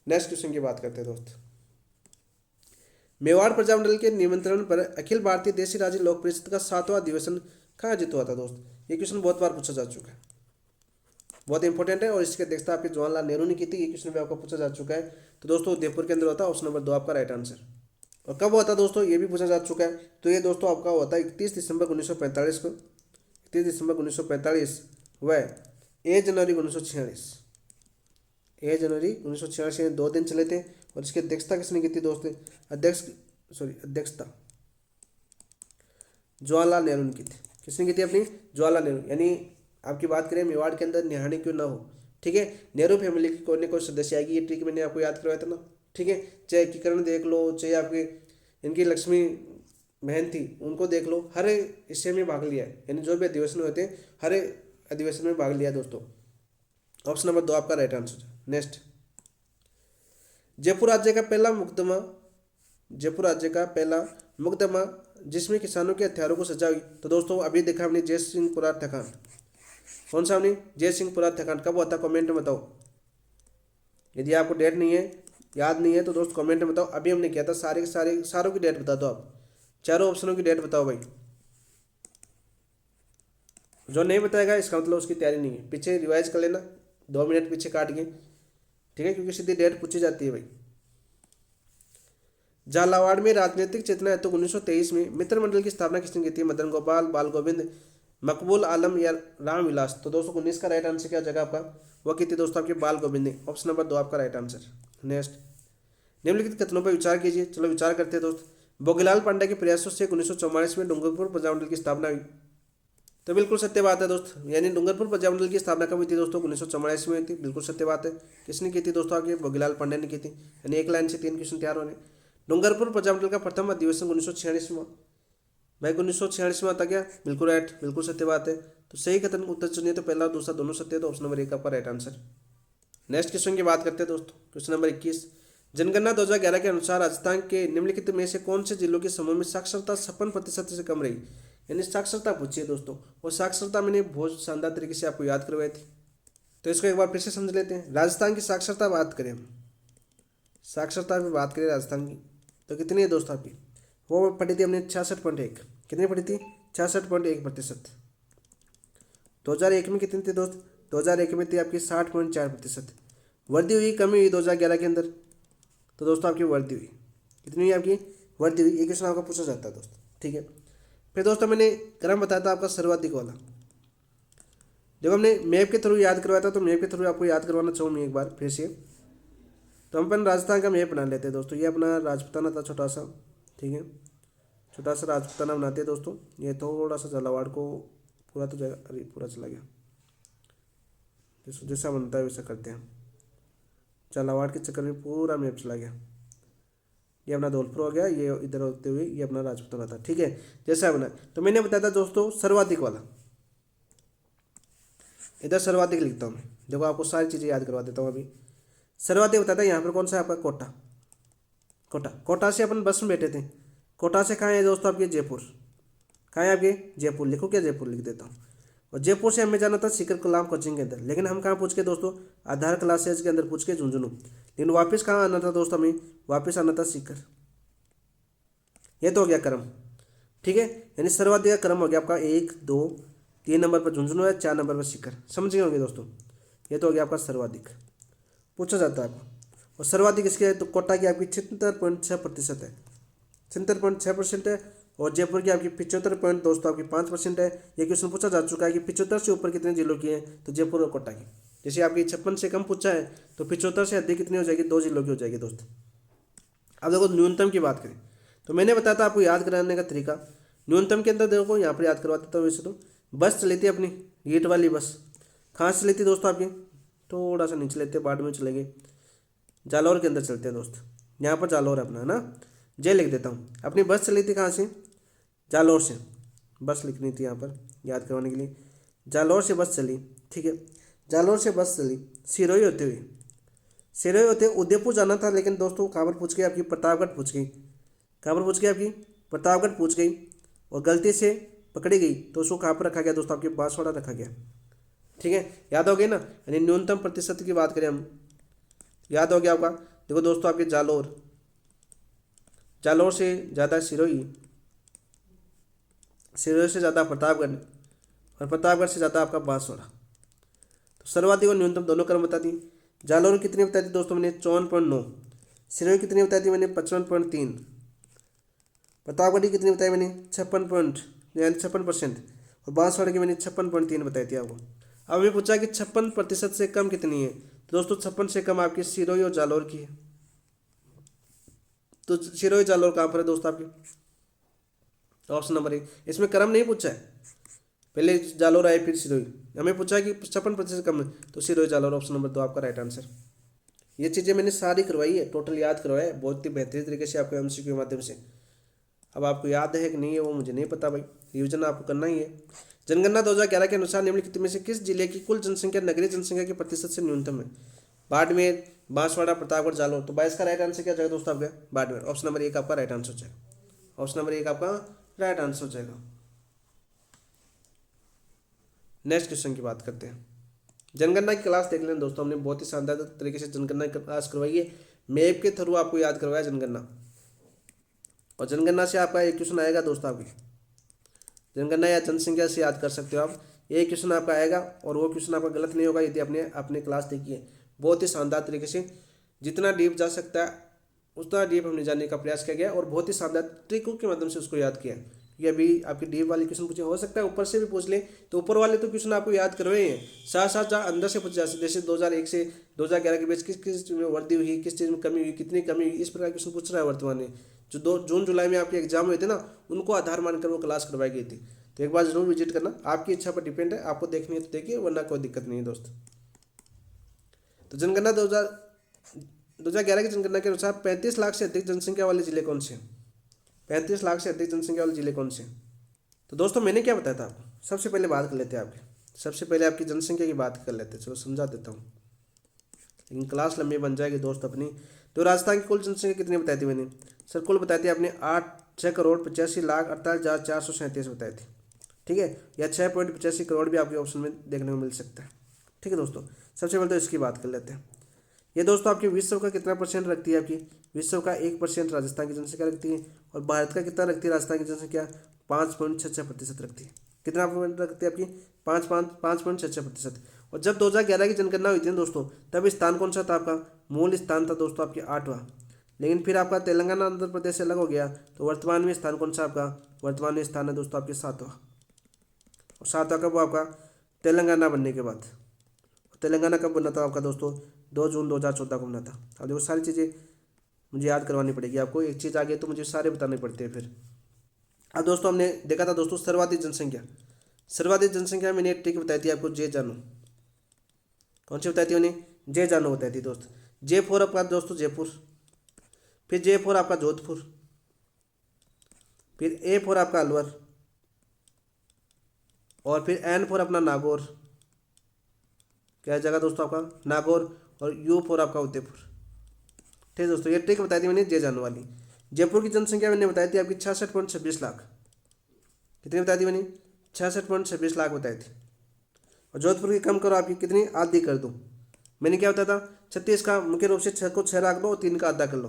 नेक्स्ट क्वेश्चन की बात करते हैं दोस्त। मेवाड़ प्रजामंडल के निमंत्रण पर अखिल भारतीय देशी राज्य लोक परिषद का 7वां अधिवेशन कहाँ आयोजित हुआ था दोस्त? ये क्वेश्चन बहुत बार पूछा जा चुका है, बहुत इंपॉर्टेंट है। और इसकी अध्यक्षता आपके जवाहरलाल नेहरू ने की थी। ये क्वेश्चन भी आपको पूछा जा चुका है। तो दोस्तों उदयपुर के अंदर होता है। ऑप्शन नंबर 2 आपका राइट आंसर। और कब हुआ था दोस्तों? ये भी पूछा जा चुका है। तो ये दोस्तों आपका हुआ था 31 दिसंबर 1945 को, 31 दिसंबर 1945 व 1 जनवरी 1946। 1 जनवरी 1946 2 दिन चले थे। और इसकी अध्यक्षता किसने की थी दोस्तों? अध्यक्षता जवाहरलाल नेहरू ने की थी। किसने की थी? अपनी जवाहरलाल नेहरू। यानी आपकी बात करें मेवाड़ के अंदर निहानी क्यों ना हो, ठीक है, नेहरू फैमिली की कोई ना कोई सदस्य आएगी। ये ट्रिक मैंने आपको याद करवाया था ना, ठीक है। चाहे किरण देख लो, चाहे आपके इनकी लक्ष्मी बहन थी उनको देख लो, हर हिस्से में भाग लिया है। यानी जो भी अधिवेशन होते हैं हर अधिवेशन में भाग लिया दोस्तों। ऑप्शन नंबर 2 आपका राइट आंसर। नेक्स्ट, जयपुर राज्य का पहला मुकदमा, जयपुर राज्य का पहला मुकदमा जिसमें किसानों के हथियारों को सजा हुई। तो दोस्तों अभी देखा हमने जय सिंहपुरा हत्याकांड। कौन सा हमने? जय सिंहपुरा हत्याकांड। कब हुआ था? कमेंट में बताओ। यदि आपको डेट नहीं है, याद नहीं है तो दोस्त कमेंट में बताओ। अभी हमने किया था। सारे के सारे सारों की डेट बता दो आप। चारों ऑप्शनों की डेट बताओ भाई। जो नहीं बताएगा इसका मतलब उसकी तैयारी नहीं है। पीछे रिवाइज कर लेना, 2 मिनट पीछे काट के, ठीक है, क्योंकि सीधी डेट पूछी जाती है भाई। झालावाड़ में राजनीतिक चेतना हेतु 1923 में मित्र मंडल की स्थापना किसने की थी? मदन गोपाल, बाल गोविंद, मकबूल आलम या राम विलास। तो दोस्तों 19 का राइट आंसर क्या जगह आपका? वो की थी दोस्तों आपके बाल गोविंद ने। ऑप्शन नंबर 2 आपका राइट आंसर। नेक्स्ट, निम्नलिखित कथनों पर विचार कीजिए। चलो विचार करते हैं दोस्त। भोगीलाल पांडे के प्रयासों से 1944 में डूंगरपुर प्रजामंडल की स्थापना हुई। तो बिल्कुल सत्य बात है दोस्त। यानी डूंगरपुर प्रजामंडल की स्थापना कब हुई थी दोस्तों? 1944 में हुई थी। बिल्कुल सत्य बात है। किसने की थी दोस्तों? आपके भोगीलाल पांडे ने की थी। यानी एक लाइन से 3 क्वेश्चन तैयार होने। डूंगरपुर प्रजामंडल का प्रथम अधिवेशन 1946 में। भाई 1946 में आता क्या? बिल्कुल राइट, बिल्कुल सत्य बात है। तो सही कथन उत्तर चुनिए। तो पहला और दूसरा दोनों सत्य है। तो ऑप्शन नंबर 1 आपका राइट आंसर। नेक्स्ट क्वेश्चन की बात करते हैं दोस्तों। क्वेश्चन नंबर 21, जनगणना 2011 के अनुसार राजस्थान के निम्नलिखित में से कौन से जिलों के समूह में साक्षरता 56% से कम रही? यानी साक्षरता पूछिए दोस्तों। और साक्षरता मैंने बहुत शानदार तरीके से आपको याद करवाई थी। तो इसको एक बार फिर से समझ लेते हैं। राजस्थान की साक्षरता बात करें हम, साक्षरता में बात करें राजस्थान की, तो कितनी है दोस्त आपकी? वो पढ़ी थी हमने 66.1। कितनी पढ़ी थी? 66.1%। 2001 में कितनी थी दोस्त? 2001 में थी आपकी 60.4%। वृद्धि हुई, कमी हुई 2011 के अंदर? तो दोस्तों आपकी वृद्धि हुई। कितनी हुई आपकी? वृद्धि हुई। ये क्वेश्चन आपका पूछा जाता है दोस्तों, ठीक है। फिर दोस्तों मैंने क्रम बताया था आपका सर्वाधिक वाला। देखो हमने मैप के थ्रू याद करवाया था, तो मैप के थ्रू आपको याद करवाना चाहूँ मैं एक बार फिर से। तो हम अपन राजस्थान का मैप बना लेते हैं दोस्तों। ये अपना राजपूताना था छोटा सा, ठीक है, छोटा सा राजपूताना बनाते हैं दोस्तों। ये थोड़ा सा झालावाड़ को पूरा तो जाएगा, अरे पूरा चला गया, जैसा बनता है वैसा करते हैं। झालावाड़ के चक्कर में पूरा मैप चला गया। ये अपना धौलपुर हो गया, ये इधर होते हुए ये अपना राजपूताना था, ठीक है, जैसा बना। तो मैंने बताया था दोस्तों सर्वाधिक वाला, इधर सर्वाधिक लिखता हूँ मैं। देखो आपको सारी चीज़ें याद करवा देता हूँ अभी। सर्वाधिक बताता है यहाँ पर कौन सा है आपका? कोटा। कोटा, कोटा से अपन बस में बैठे थे। कोटा से कहाँ है दोस्तों आपके? जयपुर। कहाँ है आपके? जयपुर। लिखो क्या? जयपुर लिख देता हूँ। और जयपुर से हमें जाना था सीकर कलाम कोचिंग के अंदर, लेकिन हम कहाँ पूछ के दोस्तों? आधार क्लासेज के अंदर पूछ के झुंझुनू। लेकिन वापस कहाँ आना था दोस्तों? हमें वापस आना था सीकर। ये तो हो गया क्रम, ठीक है। यानी सर्वाधिक का क्रम हो गया आपका 1 2 3 नंबर पर झुंझुनू है, 4 नंबर पर सीकर। समझ गए होंगे दोस्तों। ये तो हो गया आपका सर्वाधिक, पूछा जाता है आपको। और सर्वाधिक इसके है तो कोटा की आपकी 76.6% है, 76.6% है। और जयपुर की आपकी 75 दोस्तों आपकी 5% है। ये क्वेश्चन पूछा जा चुका है कि 75 से ऊपर कितने जिलों की है? तो जयपुर और कोटा की। जैसे आपकी 56 से कम पूछा है तो 75 से अधिक कितनी हो जाएगी? 2 जिलों की हो जाएगी दोस्तों। अब देखो न्यूनतम की बात करें तो मैंने बताया था आपको याद कराने का तरीका। न्यूनतम के अंदर देखो यहाँ पर याद करवा देता हूँ। वैसे तो बस चली थी अपनी गेट वाली बस, कहाँ से चली थी दोस्तों आपकी? थोड़ा सा नीचे लेते, बाद में चलेंगे, जालौर के अंदर चलते हैं दोस्त। यहाँ पर जालौर अपना है ना, जय लिख देता हूँ। अपनी बस चली थी कहाँ से? जालौर से। बस लिखनी थी यहाँ पर याद करवाने के लिए। जालौर से बस चली, ठीक है। जालौर से बस चली सिरोही होते हुए, सिरोही होते उदयपुर जाना था, लेकिन दोस्तों कहाँ पर पूछ गई आपकी? प्रतापगढ़ पूछ गई। कहाँ पर पूछ गई आपकी? प्रतापगढ़ पूछ गई और गलती से पकड़ी गई तो उसको कहाँ पर रखा गया दोस्तों? आपके बांसवाड़ा रखा गया, ठीक है। याद हो गया ना। यानी न्यूनतम प्रतिशत की बात करें हम, याद हो गया आपका। देखो दोस्तों आपके जालौर, जालौर से ज़्यादा सिरोही, सिरोही से ज़्यादा प्रतापगढ़ और प्रतापगढ़ से ज़्यादा आपका बांसवाड़ा। तो सर्वाधिक और न्यूनतम दोनों क्रम बता दी। जालौर कितनी बताई थी दोस्तों मैंने? 54.9। सिरोही कितनी बताई थी मैंने? 55.3। प्रतापगढ़ की कितनी बताई मैंने? 56% और बांसवाड़ा की मैंने 56.3 बताई थी आपको। अब हमें पूछा कि 56% से कम कितनी है? तो दोस्तों 56 से कम आपकी सिरोही और जालौर की है। तो सिरोही जालौर कहाँ पर है दोस्तों आपकी? Option number 1। इसमें क्रम नहीं पूछा है, पहले जालौर आए फिर सिरोही। हमें पूछा है कि 56% कम है, तो सिरोही जालौर ऑप्शन नंबर 2 आपका राइट आंसर। ये चीज़ें मैंने सारी करवाई है, टोटल याद करवाया है बहुत ही बेहतरीन तरीके से आपको एमसीक्यू के माध्यम से। अब आपको याद है कि नहीं है वो मुझे नहीं पता भाई, रिविजन आपको करना ही है। जनगणना 2011 के अनुसार निम्नलिखित में से किस जिले की कुल जनसंख्या नगरीय जनसंख्या के प्रतिशत से न्यूनतम है? बाड़मेर, बांसवाड़ा, प्रतापगढ़, जालौर। तो 22 का राइट आंसर क्या जाएगा दोस्तों आपका? बाड़मेर। ऑप्शन नंबर 1 आपका राइट आंसर हो जाएगा। ऑप्शन नंबर 1 आपका राइट आंसर हो जाएगा। नेक्स्ट क्वेश्चन की बात करते हैं। जनगणना की क्लास देख लें दोस्तों, हमने बहुत ही शानदार तरीके से जनगणना की क्लास करवाई है। मैप के थ्रू आपको याद करवाया जनगणना, और जनगणना से आपका एक क्वेश्चन आएगा दोस्तों आपकी, जनगणना या जनसंख्या से याद कर सकते हो आप। एक क्वेश्चन आपका आएगा और वो क्वेश्चन आपका गलत नहीं होगा यदि आपने अपने क्लास देखी है। बहुत ही शानदार तरीके से जितना डीप जा सकता है उतना डीप हमने जानने का प्रयास किया गया और बहुत ही शानदार ट्रिकों के माध्यम से उसको याद किया। ये अभी आपकी डीप वाली क्वेश्चन पूछे, हो सकता है ऊपर से भी पूछ ले, तो ऊपर वाले तो क्वेश्चन आपको याद करवाए हैं, साथ साथ जहाँ अंदर से पूछ जा सकते, जैसे 2001 से 2011 के बीच किस किस चीज़ में वृद्धि हुई, किस चीज़ में कमी हुई, कितनी कमी हुई, इस प्रकार क्वेश्चन पूछ रहा है वर्तमान में। जो 2 जून जुलाई में आपके एग्जाम हुए थे ना, उनको आधार मानकर वो क्लास करवाई गई थी। तो एक बार जरूर विजिट करना, आपकी इच्छा पर डिपेंड है, आपको देखनी है तो देखिए, वरना कोई दिक्कत नहीं है दोस्त। तो जनगणना 2011 की जनगणना के अनुसार 35 लाख से अधिक जनसंख्या वाले जिले कौन से हैं? 35 लाख से अधिक जनसंख्या वाले जिले कौन से हैं? तो दोस्तों मैंने क्या बताया था आपको? सबसे पहले बात कर लेते हैं आपकी, सबसे पहले आपकी जनसंख्या की बात कर लेते हैं। चलो समझा देता हूँ, लेकिन क्लास लंबी बन जाएगी दोस्त अपनी। तो राजस्थान की कुल जनसंख्या कितनी बताई थी मैंने? सर कुल बताई थी आपने 6,85,48,437 बताई थी, ठीक है, या 6.85 करोड़ भी आपके ऑप्शन में देखने को मिल सकता है, ठीक है दोस्तों। सबसे पहले तो इसकी बात कर लेते हैं। ये दोस्तों आपकी विश्व का कितना परसेंट रखती है? आपकी विश्व का 1% राजस्थान की जनसंख्या रखती है, और भारत का कितना रखती है राजस्थान की जनसंख्या? 5.66% रखती है। कितना परसेंट रखती है आपकी? 5.66%। और जब 2011 की जनगणना हुई थी दोस्तों, तब स्थान कौन सा था आपका? मूल स्थान था दोस्तों आपके 8वां, लेकिन फिर आपका तेलंगाना आंध्र प्रदेश से अलग हो गया, तो वर्तमान में स्थान कौन सा आपका, वर्तमान में स्थान है दोस्तों आपके सातवां। और सातवां कब हुआ आपका, तेलंगाना बनने के बाद। तेलंगाना कब बना था आपका दोस्तों, 2 जून 2014 को बना था। अब देखो सारी चीज़ें मुझे याद करवानी पड़ेगी आपको, एक चीज़ आ गई तो मुझे सारे बताने पड़ते हैं फिर। अब दोस्तों हमने देखा था दोस्तों सर्वाधिक जनसंख्या, सर्वाधिक जनसंख्या मैंने एक ट्रिक बताई थी आपको, जे जानू। कौन सी बताई थी मैंने, जे जानू बताई थी दोस्त। जे फोर आपका दोस्तों जयपुर, फिर जे फोर आपका जोधपुर, फिर ए फोर आपका अलवर, और फिर एन फोर अपना नागौर, क्या जगह दोस्तों आपका नागौर, और यू फोर आपका उदयपुर। ठीक है दोस्तों, ये ट्रिक बताई थी मैंने जे जानू वाली। जयपुर की जनसंख्या मैंने बताई थी आपकी 66.26 लाख। कितनी बताई थी मैंने, 66.26 लाख बताई थी। और जोधपुर की कम करो आपकी कितनी, आधी कर दूँ। मैंने क्या बताया था, 36 का मुख्य रूप से 6 को 6 रख लो और 3 का आधा कर लो।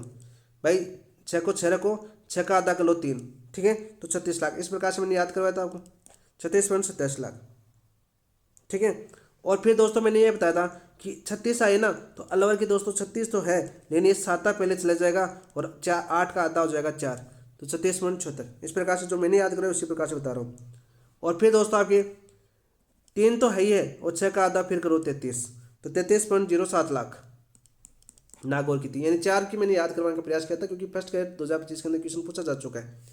भाई 6 को 6 रखो, 6 का आधा कर लो 3, ठीक है, तो 36 लाख। इस प्रकार से मैंने याद करवाया था आपको, 36.27 लाख। ठीक है। और फिर दोस्तों मैंने ये बताया था कि 36 आए ना, तो अलवर की दोस्तों 36 तो है, लेकिन ये 7 पहले चला जाएगा और 8 का आधा हो जाएगा 4, तो 36.76। इस प्रकार से जो मैंने याद करा उसी प्रकार से बता रहा हूँ। और फिर दोस्तों आपके 3 तो है ही है, और 6 का आधा फिर करो 33, तो 33.07 लाख नागौर की थी। यानी 4 की मैंने याद करवाने का प्रयास किया था, क्योंकि फर्स्ट ग्रेड 2025 के अंदर क्वेश्चन पूछा जा चुका है,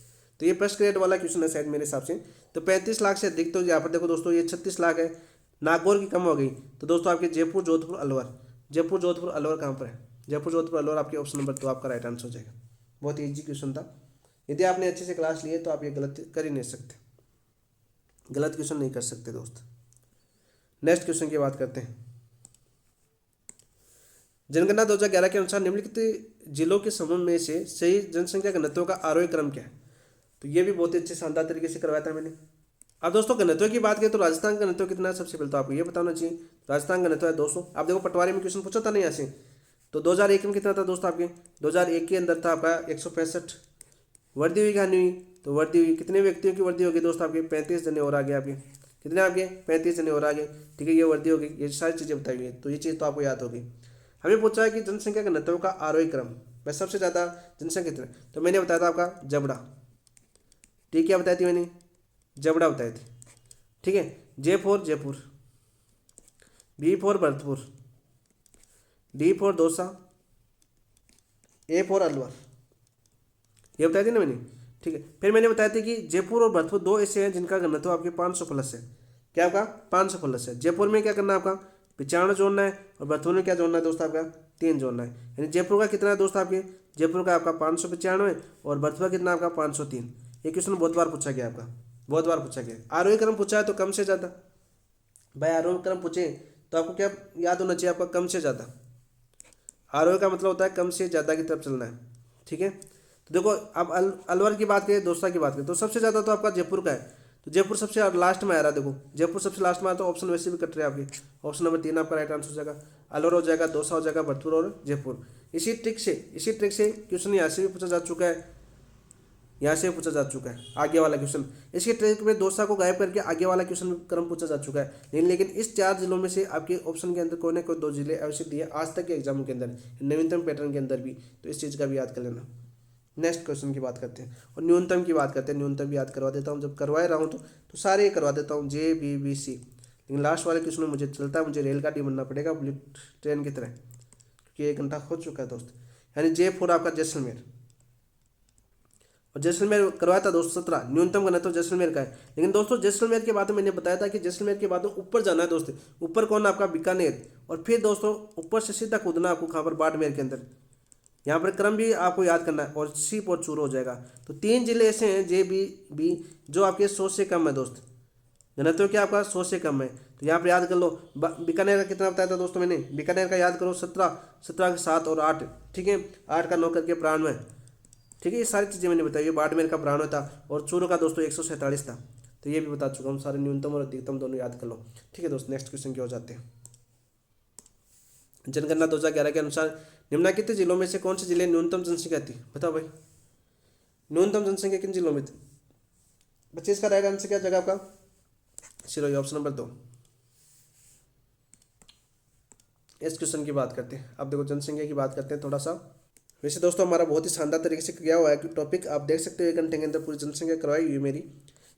तो ये फर्स्ट ग्रेड वाला क्वेश्चन है शायद मेरे हिसाब से। तो 35 लाख से अधिक, तो यहाँ पर देखो दोस्तों ये 36 लाख है, नागौर की कम हो गई, तो दोस्तों आपके जयपुर जोधपुर अलवर, जयपुर जोधपुर अलवर कहाँ पर है, जयपुर जोधपुर अलवर आपके ऑप्शन नंबर 2 आपका राइट आंसर हो जाएगा। बहुत ईजी क्वेश्चन था, यदि आपने अच्छे से क्लास लिए तो आप ये गलत कर ही नहीं सकते, गलत क्वेश्चन नहीं कर सकते दोस्त। नेक्स्ट क्वेश्चन की बात करते हैं। जनगणना 2011 के अनुसार निम्नलिखित जिलों के समूह में से सही जनसंख्या घनत्व का आरोही क्रम क्या है, तो ये भी बहुत ही अच्छे शानदार तरीके से करवाया था मैंने। अब दोस्तों घनत्व की बात करें तो राजस्थान का घनत्व कितना है, सबसे पहले तो आपको ये बताना चाहिए। राजस्थान का घनत्व है 200। आप देखो पटवारी में क्वेश्चन पूछा था ना यहाँ से, तो 2001 में कितना था दोस्तों आपके, 2001 के अंदर था आपका 165। वर्दी हुई कहानी हुई, तो वर्दी हुई, कितने व्यक्तियों की वर्दी होगी दोस्तों आपके, 35 जने और आगे आपके, कितने आपके 35 जने और आगे, ठीक है, ये वर्दी होगी। ये सारी चीज़ें बताई हुई है, तो ये चीज़ तो आपको याद होगी। हमें पूछा है कि जनसंख्या घनत्व का आरोही क्रम, वह सबसे ज़्यादा जनसंख्या कितना, तो मैंने बताया था आपका जबड़ा, ठीक है, क्या बताई थी मैंने, जबड़ा बताई थी, ठीक है। J four Jaipur, B four Bharatpur, D four Dausa, A four Alwar, ये बताई थी ना मैंने, ठीक है। फिर मैंने बताया था कि जयपुर और भरतपुर दो ऐसे हैं जिनका घनत्व आपके 500 प्लस है। क्या आपका 500 प्लस है। जयपुर में क्या करना है आपका 95 जोड़ना है, और भरतपुर में क्या जोड़ना है दोस्त आपका 3 जोड़ना है। यानी जयपुर का कितना है दोस्त आपके, जयपुर का आपका 595 और भरतपुर का कितना आपका 503। ये क्वेश्चन बहुत बार पूछा गया आपका, बहुत बार पूछा गया। आरोही क्रम पूछा है तो कम से ज़्यादा, भाई आरोही क्रम पूछे तो आपको क्या याद होना चाहिए, आपका कम से ज़्यादा। आरोही का मतलब होता है कम से ज़्यादा की तरफ चलना है, ठीक है। तो देखो अब अलवर की बात करें, दोसा की बात करें, तो सबसे ज़्यादा तो आपका जयपुर का है, तो जयपुर सबसे लास्ट में आ रहा है। देखो जयपुर सबसे लास्ट में आ रहा, तो ऑप्शन वैसे भी कट रहे हैं आपके, ऑप्शन नंबर 3 आपका राइट आंसर हो जाएगा। अलवर हो जाएगा, दौसा हो जाएगा, भरतपुर और जयपुर। इसी ट्रिक से क्वेश्चन यहाँ से भी पूछा जा चुका है, यहाँ से पूछा जा चुका है आगे वाला क्वेश्चन। इसके ट्रिक में दौसा को गायब करके आगे वाला क्वेश्चन क्रम पूछा जा चुका है। लेकिन इस 4 जिलों में से आपके ऑप्शन के अंदर कोई ना कोई 2 जिले अवश्य दिए आज तक के एग्जाम के अंदर, नवीनतम पैटर्न के अंदर भी, तो इस चीज़ का भी याद कर लेना। नेक्स्ट क्वेश्चन की बात करते हैं, और न्यूनतम की बात करते हैं। न्यूनतम भी याद करवा देता हूँ, जब करवा रहा हूँ तो सारे ही करवा देता हूँ, जे बी बी सी। लेकिन लास्ट वाले क्वेश्चन में मुझे चलता है, मुझे रेलगाड़ी बनना पड़ेगा बुलेट ट्रेन की तरह, क्योंकि 1 घंटा हो चुका है दोस्त। यानी जे फोर आपका जैसलमेर, और जैसलमेर करवाया था दोस्तों 17। न्यूनतम घनत्व जैसलमेर का है। लेकिन दोस्तों जैसलमेर के बाद मैंने बताया था कि जैसलमेर के बाद ऊपर जाना है दोस्त। ऊपर कौन आपका बीकानेर, और फिर दोस्तों ऊपर से सीधा कूदना आपको कहाँ पर, बाड़मेर के अंदर। यहाँ पर क्रम भी आपको याद करना है, और सीप और चूरू हो जाएगा। तो 3 जिले ऐसे हैं जे बी जो आपके 100 से कम है दोस्त, घनत्व क्या आपका 100 से कम है। तो यहाँ पर याद कर लो। बीकानेर का कितना बताया था दोस्तों मैंने, बीकानेर का याद करो 17 के 7 और 8, ठीक है, 8 का 9 करके 92, ठीक है। ये सारी चीज़ें मैंने बताई। ये बाड़मेर का 92 था, और चूरू का दोस्तों 147 था, तो ये भी बता चुका हूँ। सारे न्यूनतम और अधिकतम दोनों याद कर लो, ठीक है दोस्त। नेक्स्ट क्वेश्चन क्या हो जाते हैं। जनगणना 2011 के अनुसार निम्नलिखित जिलों में से कौन से जिले न्यूनतम जनसंख्या थी, बताओ भाई। न्यूनतम जनसंख्या किन जिलों में थी। 25 का राइट आंसर क्या जगह आपका, चलो ये ऑप्शन नंबर 2। इस क्वेश्चन की बात करते हैं। अब देखो जनसंख्या की बात करते हैं थोड़ा सा। वैसे दोस्तों हमारा बहुत ही शानदार तरीके से किया हुआ है कि टॉपिक आप देख सकते हो 1 घंटे के अंदर पूरी जनसंख्या करवाई हुई है मेरी।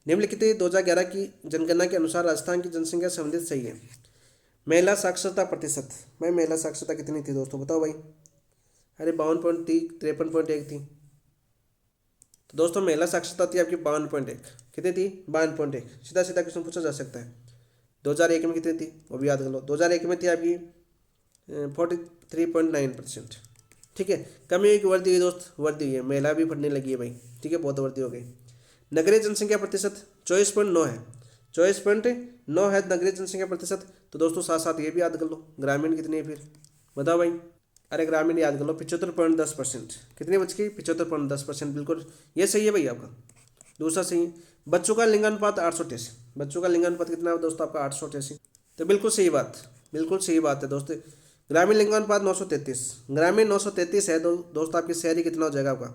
निम्नलिखित 2011 की जनगणना के अनुसार राजस्थान की जनसंख्या संबंधित सही है। महिला साक्षरता प्रतिशत, भाई महिला साक्षरता कितनी थी दोस्तों बताओ भाई। अरे 52 थी, 53.1 थी। तो दोस्तों महिला साक्षरता थी आपकी 52.1। कितनी थी? 52.1। सीधा सीधा क्वेश्चन पूछा जा सकता है। 2001 में कितनी थी वो भी याद कर लो। 2001 में थी आपकी 43.9%। ठीक है, कमी हुई कि वृद्धि हुई दोस्त? वृद्धि हुई है, महिला भी बढ़ने लगी है भाई। ठीक है, बहुत वृद्धि हो गई। नगरीय जनसंख्या प्रतिशत 24.9 है। 24.9 है नगरीय जनसंख्या प्रतिशत। तो दोस्तों साथ साथ ये भी याद कर लो, ग्रामीण कितनी है फिर बताओ भाई। अरे ग्रामीण याद कर लो 75.10%। कितनी बच गई? 75.10%। बिल्कुल ये सही है भाई आपका। दूसरा सही है। बच्चों का लिंगानुपात 888। बच्चों का लिंगानुपात कितना है दोस्तों आपका? 888। तो बिल्कुल सही बात, बिल्कुल सही बात है दोस्तों। ग्रामीण लिंगानुपात 933। ग्रामीण 933 है दोस्त आपकी। शहरी कितना हो जाएगा आपका?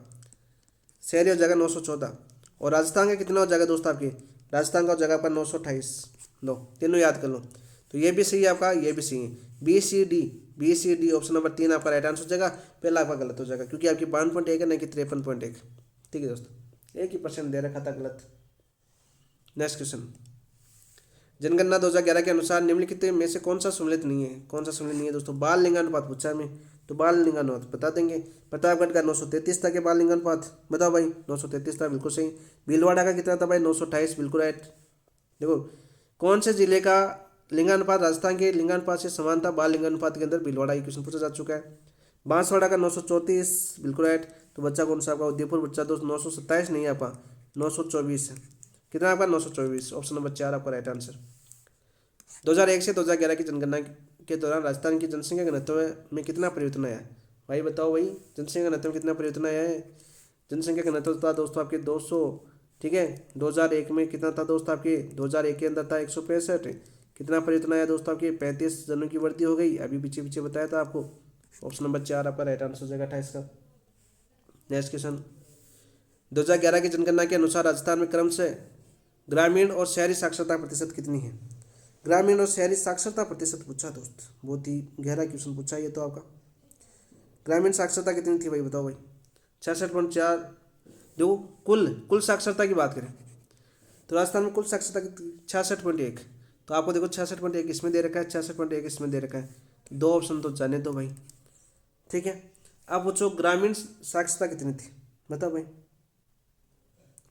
शहरी हो जाएगा 914। और राजस्थान का कितना हो जाएगा दोस्त आपकी? राजस्थान का हो जाएगा आपका 928। लो तीनों याद कर लो। तो ये भी सही है आपका, ये भी सही है। B C D option number 3 आपका राइट आंसर हो जाएगा। पहला आपका गलत हो जाएगा क्योंकि आपकी 52.1 है ना कि 53.1। ठीक है दोस्तों, एक ही % दे रखा था गलत। Next question. जनगणना 2011 के अनुसार निम्नलिखित में से कौन सा सम्मिलित नहीं है? कौन सा सम्मिलित नहीं है दोस्तों? बाल लिंगानुपात पूछा है हमें, तो बाल लिंगानुपात बता देंगे। प्रतापगढ़ का 933 था के बाल लिंगानुपात, बताओ भाई। 933 था, बिल्कुल सही। भीलवाड़ा का कितना था भाई? 928, बिल्कुल राइट। देखो कौन से जिले का लिंगानुपात राजस्थान के लिंगानुपात से समान था बाल लिंगानुपात के अंदर? भीलवाड़ा, ये क्वेश्चन पूछा जा चुका है। बांसवाड़ा का 934, बिल्कुल राइट। तो बच्चा कौन सा आपका? उदयपुर बच्चा दोस्त। 927 नहीं है आपका, 924 है। कितना आपका? 924। ऑप्शन नंबर 4 आपका राइट आंसर। 2001 से 2011 की जनगणना के दौरान राजस्थान की जनसंख्या घनत्व में कितना परिवर्तन आया है? भाई बताओ भाई, जनसंख्या घनत्व में कितना परिवर्तन आया है? जनसंख्या घनत्व था दोस्तों आपके 200। ठीक है, 2001 में कितना था दोस्त आपके? 2001 के अंदर था 165। कितना परिवर्तन आया दोस्तों आपके? 35 जनों की वृद्धि हो गई। अभी पीछे पीछे बताया था आपको। ऑप्शन नंबर 4 आपका राइट आंसर हो जाएगा 28 का। Next question. 2011 की जनगणना के अनुसार राजस्थान में क्रमशः ग्रामीण और शहरी साक्षरता प्रतिशत कितनी है? ग्रामीण और शहरी साक्षरता प्रतिशत पूछा दोस्त, बहुत ही गहरा क्वेश्चन पूछा ये तो आपका। ग्रामीण साक्षरता कितनी थी भाई बताओ भाई? 66.4। देखो कुल साक्षरता की बात करें तो राजस्थान में कुल साक्षरता कितनी? 66.1। तो आपको देखो 66.1 इसमें दे रखा है, 66.1 इसमें दे रखा है। तो दो ऑप्शन तो जाने दो भाई। ठीक है, अब पूछो ग्रामीण साक्षरता कितनी थी बताओ भाई।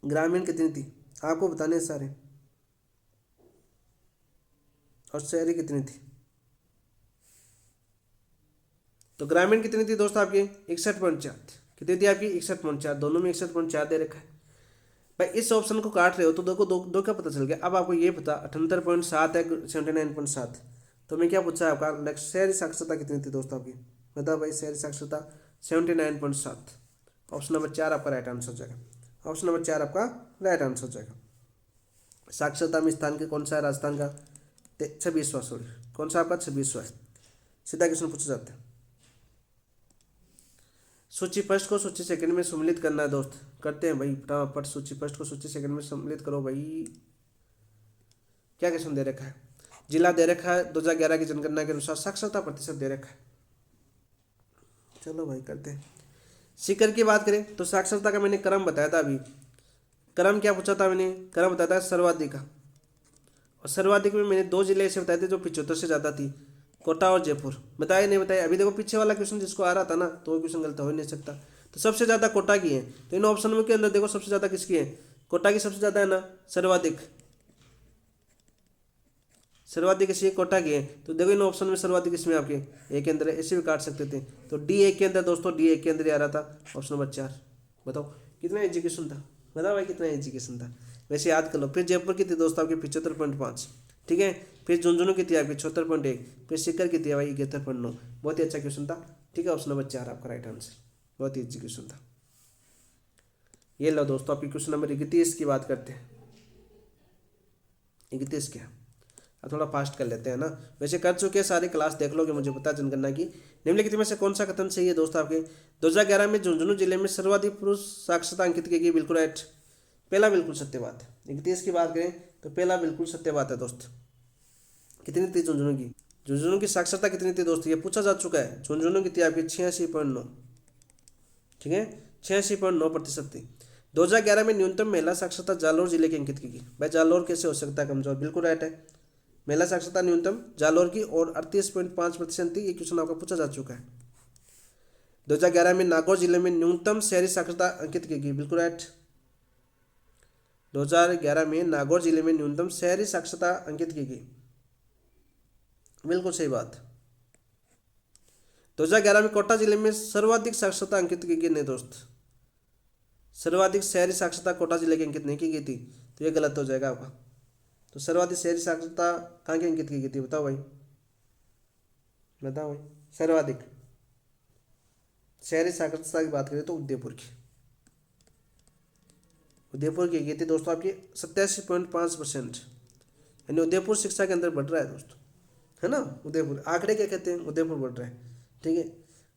ग्रामीण कितनी थी आपको बताने सारे, और शहरी कितनी थी? तो ग्रामीण कितनी थी दोस्तों आपकी? 61.4। कितनी थी आपकी? 61.4। दोनों में 61.4 दे रखा है भाई। इस ऑप्शन को काट रहे हो तो देखो दो दो क्या पता चल गया। अब आपको ये पता 78.7 है, 79.7। तो मैं क्या पूछा है आपका? नेक्स्ट शहरी साक्षरता कितनी थी दोस्तों आपकी बताओ भाई। शहरी साक्षरता 79.7। ऑप्शन नंबर 4 आपका राइट आंसर हो जाएगा। ऑप्शन नंबर 4 आपका राइट आंसर हो जाएगा। साक्षरता में स्थान के कौन सा है राजस्थान का? 26वां। सॉरी, कौन सा आपका? 26वां है। सीधा क्वेश्चन पूछा जाता है। सूची फर्स्ट को सूची सेकंड में सम्मिलित करना है दोस्त, करते हैं भाई फटाफट। सूची फर्स्ट को सूची सेकंड में सम्मिलित करो भाई। क्या क्वेश्चन दे रखा है? जिला दे रखा है 2011 की जनगणना के अनुसार, साक्षरता प्रतिशत दे रखा है। चलो भाई करते हैं। सीकर की बात करें तो साक्षरता का मैंने क्रम बताया था अभी। क्रम क्या पूछा था मैंने? क्रम बताया था सर्वाधिक का। और सर्वाधिक में मैंने 2 जिले ऐसे बताए थे जो 75 से ज़्यादा थी, कोटा और जयपुर। बताया नहीं बताया? अभी देखो पीछे वाला क्वेश्चन जिसको आ रहा था ना, तो वो क्वेश्चन गलत हो ही नहीं सकता। तो सबसे ज़्यादा कोटा की है। तो इन ऑप्शन में के अंदर देखो सबसे ज़्यादा किसकी है? कोटा की सबसे ज़्यादा है ना, सर्वाधिक। सर्वाधिक किसी कोटा की है। तो देखो इन ऑप्शन में सर्वाधिक इसमें आपके ए के अंदर है, ऐसे भी काट सकते थे। तो डी ए के अंदर दोस्तों, डी ए के अंदर ही आ रहा था ऑप्शन नंबर 4। बताओ कितना एजुकेशन था? बताओ भाई कितना एजुकेशन था? वैसे याद कर लो। फिर जयपुर की थी दोस्तों आपकी 75.5। ठीक है, फिर झुंझुनू की थी आपकी 76.1। फिर सीकर की थी भाई 71.9। बहुत ही अच्छा क्वेश्चन था। ठीक है, ऑप्शन नंबर 4 आपका राइट आंसर। बहुत ही अच्छी क्वेश्चन था। ये लो दोस्तों आपकी क्वेश्चन नंबर 31 की बात करते हैं। 31 क्या, अब थोड़ा फास्ट कर लेते हैं ना। वैसे कर चुके हैं सारी, क्लास देख लोगे मुझे पता है जनगणना की। निम्नलिखित में से कौन सा कथन सही है दोस्तों आपके? 2011 में झुंझुनू जिले में सर्वाधिक पुरुष साक्षरता अंकित की गई, बिल्कुल राइट। पहला बिल्कुल सत्य बात है। 31 की बात करें तो पहला बिल्कुल सत्य बात है दोस्त। कितनी थी झुंझुनू की? झुंझुनू की साक्षरता कितनी थी दोस्त? ये पूछा जा चुका है। झुंझुनू की थी आपकी 86.9। ठीक है, 86.9% थी। 2011 में न्यूनतम महिला साक्षरता जालौर जिले की अंकित की गई। भाई जालौर कैसे हो सकता है कमजोर, बिल्कुल राइट है। महिला साक्षरता न्यूनतम जालौर की और 38.5% थी। ये क्वेश्चन आपका पूछा जा चुका है। 2011 में नागौर जिले में न्यूनतम शहरी साक्षरता अंकित की गई, बिल्कुल राइट। 2011 में नागौर जिले में न्यूनतम शहरी साक्षरता अंकित की गई, बिल्कुल सही बात। 2011 में कोटा जिले में सर्वाधिक साक्षरता अंकित की गई। नहीं दोस्त, सर्वाधिक शहरी साक्षरता कोटा जिले की अंकित नहीं की गई थी, तो ये गलत हो जाएगा आपका। तो सर्वाधिक शहरी साक्षरता कहाँ की अंकित की गई थी, बताओ भाई, बताओ भाई। सर्वाधिक शहरी साक्षरता की बात करें तो उदयपुर की, उदयपुर की गई थी दोस्तों आपकी 87.5%, यानी उदयपुर शिक्षा के अंदर बढ़ रहा है दोस्तों, है ना। उदयपुर आंकड़े क्या कहते हैं, उदयपुर बढ़ रहा है, ठीक है।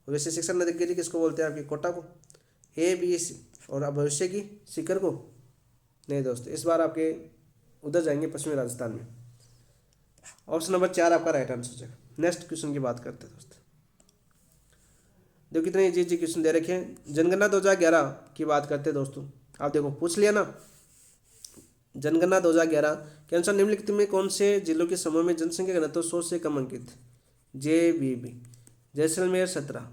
वैसे शिक्षा नगरी किसको बोलते हैं आपकी, कोटा को, ए बी सी। और अब भविष्य की सीकर को नहीं दोस्तों, इस बार आपके उधर जाएंगे पश्चिमी राजस्थान में। ऑप्शन नंबर 4 आपका राइट आंसर हो जाएगा। नेक्स्ट क्वेश्चन की बात करते हैं दोस्तों, देखो कितने इजी क्वेश्चन दे रखे हैं। जनगणना 2011 की बात करते हैं दोस्तों। आप देखो पूछ लिया ना, जनगणना 2011 के अनुसार निम्नलिखित में कौन से जिलों के समूह में जनसंख्या घनत्व 100 से कम अंकित। JBB जैसलमेर 17,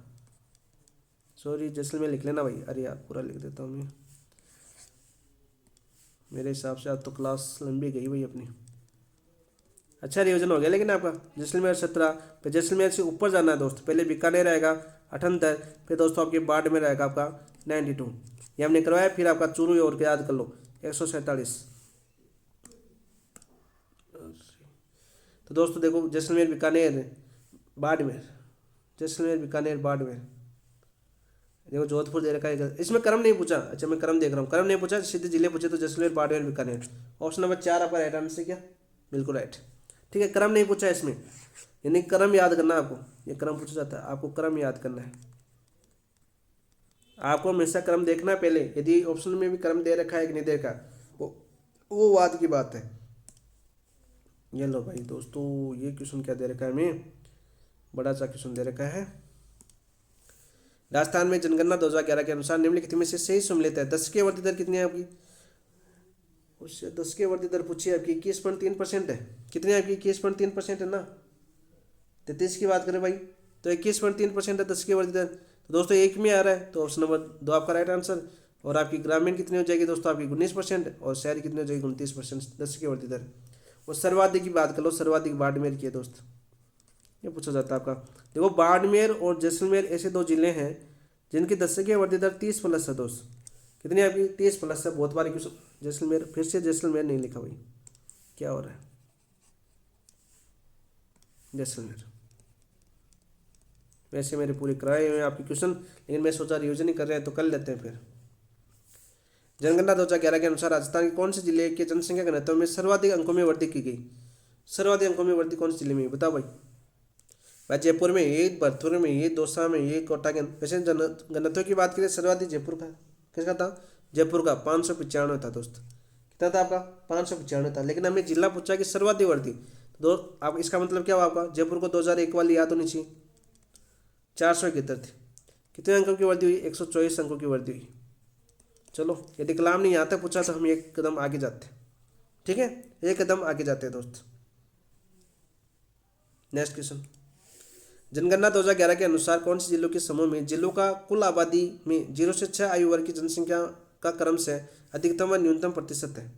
सॉरी जैसलमेर लिख लेना भाई, अरे यार पूरा लिख देता हूँ मैं, मेरे हिसाब से आज तो क्लास लंबी गई भाई अपनी। अच्छा रिवीजन हो गया लेकिन आपका। जैसलमेर 17, फिर जैसलमेर से ऊपर जाना है दोस्त, पहले बीकानेर रहेगा 78, फिर दोस्तों आपके बाड़मेर रहेगा आपका 92, ये हमने करवाया। फिर आपका चूरू और के याद कर लो 147। तो दोस्तों देखो जैसलमेर बीकानेर बाड़मेर, जैसलमेर बीकानेर बाड़मेर, देखो जोधपुर दे रखा है, इसमें क्रम नहीं पूछा। अच्छा मैं क्रम देख रहा हूँ, क्रम नहीं पूछा, सीधे जिले पूछे तो जैसलमेर बाड़मेर बीकानेर। ऑप्शन नंबर 4 आपका राइट आंसर क्या, बिल्कुल राइट, ठीक है। क्रम नहीं पूछा इसमें, यानी क्रम याद करना आपको, ये क्रम पूछा जाता है, आपको क्रम याद करना है, आपको हमेशा क्रम देखना है पहले। यदि ऑप्शन में भी क्रम दे रखा है कि नहीं दे रखा, वो बात की बात है। ये लो भाई दोस्तों, ये क्वेश्चन क्या दे रखा है हमें, बड़ा सा क्वेश्चन दे रखा है। राजस्थान में जनगणना 2011 के अनुसार निम्नलिखित में से सही सम्मिलित है। 10 की वृद्धि दर कितनी है आपकी, उससे 10 की वृद्धि दर पूछी है आपकी 21.3% है। कितनी है आपकी, 21.3% है ना। 33 की बात करें भाई तो 21.3% है 10 की वृद्धि दर, तो दोस्तों एक में आ रहा है, तो ऑप्शन नंबर 2 आपका राइट आंसर। और आपकी ग्रामीण कितनी हो जाएगी दोस्तों आपकी 19%, और शहरी कितनी हो जाएगी 29%, 10 की वृद्धि दर। और सर्वाधिक की बात कर लो, सर्वाधिक बाड़मेर की है दोस्त, ये पूछा जाता है आपका। देखो बाड़मेर और जैसलमेर ऐसे 2 जिले हैं जिनकी 10 की वृद्धि दर 30+ है दोस्त। कितनी है आपकी, 30+ है। बहुत बार क्वेश्चन जैसलमेर, फिर से जैसलमेर नहीं लिखा भाई, क्या हो रहा है, जैसलमेर। वैसे मेरे पूरे कराए हुए हैं आपके क्वेश्चन, लेकिन मैं सोचा रिविजन ही कर रहे हैं तो कर लेते हैं फिर। जनगणना 2011 के अनुसार राजस्थान के कौन से जिले के जनसंख्या घनत्व में सर्वाधिक अंकों में वृद्धि की गई। सर्वाधिक अंकों में वृद्धि कौन से जिले में, बताओ भाई। भाई जयपुर में ये, भरतपुर में ये, दौसा में ये, कोटा के। वैसे घनत्व की बात करें सर्वाधिक जयपुर का, किसका था, जयपुर का 595 था दोस्त। कितना था आपका, 595 था। लेकिन हमने जिला पूछा कि सर्वाधिक वृद्धि, तो आप इसका मतलब क्या हुआ आपका, जयपुर को 2001 वाली याद होनी चाहिए, 471 थी। कितने अंकों की वृद्धि हुई, 124 अंकों की वृद्धि हुई। चलो यदि कलाम ने यहाँ तक पूछा तो हम एक कदम आगे जाते हैं, ठीक है, एक कदम आगे जाते हैं दोस्त। नेक्स्ट क्वेश्चन, जनगणना 2011 के अनुसार कौन से जिलों के समूह में जिलों का कुल आबादी में 0 से 6 आयु वर्ग की जनसंख्या का क्रम से अधिकतम व न्यूनतम प्रतिशत है।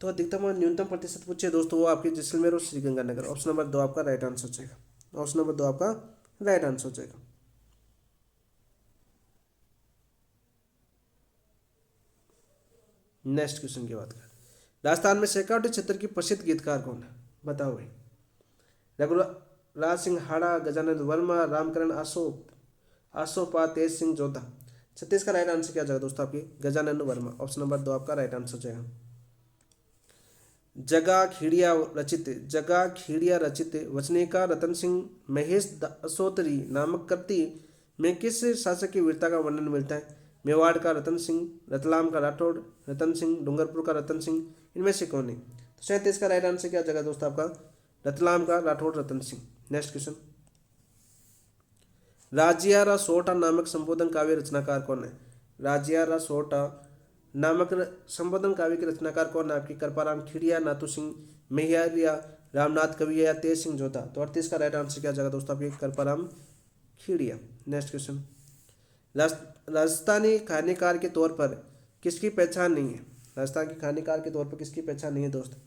तो अधिकतम और न्यूनतम प्रतिशत पूछे दोस्तों, वो आपके जैसलमेर और श्रीगंगानगर। ऑप्शन नंबर 2 आपका राइट आंसर हो जाएगा, ऑप्शन नंबर 2 आपका राइट आंसर हो जाएगा। नेक्स्ट क्वेश्चन की बात करें, राजस्थान में शेखावटी क्षेत्र की प्रसिद्ध गीतकार कौन है, बताओ भाई। रघुराज सिंह हाड़ा, गजानंद वर्मा, रामकरण आसोपा, तेज सिंह जोधा। 36 का राइट आंसर क्या जाएगा दोस्तों आपकी, गजानंद वर्मा। ऑप्शन नंबर 2 आपका राइट आंसर जाएगा। जगा खीड़िया रचित वचनिका रतन सिंह महेश असोतरी नामक कृति में किस शासक की वीरता का वर्णन मिलता है। मेवाड़ का रतन सिंह, रतलाम का राठौड़ रतन सिंह, डूंगरपुर का रतन सिंह, इनमें से कौन है। तो 37 का राइट आंसर क्या जाएगा दोस्तों आपका, रतलाम का राठौड़ रतन सिंह। नेक्स्ट क्वेश्चन, राज्या रासोटा नामक संबोधन काव्य रचनाकार कौन है? राज्या रासोटा नामक संबोधन काव्य के रचनाकार कौन है आपकी? कृपाराम खीड़िया, नाथू सिंह मेहरिया, रामनाथ कवि या तेज सिंह जोधा। तो 38 का राइट आंसर क्या जाएगा दोस्तों आपकी? कृपाराम खीड़िया। नेक्स्ट क्वेश्चन, राजस्थानी कहानीकार के तौर पर किसकी पहचान नहीं है? राजस्थान के कहानीकार के तौर पर किसकी पहचान नहीं है दोस्त?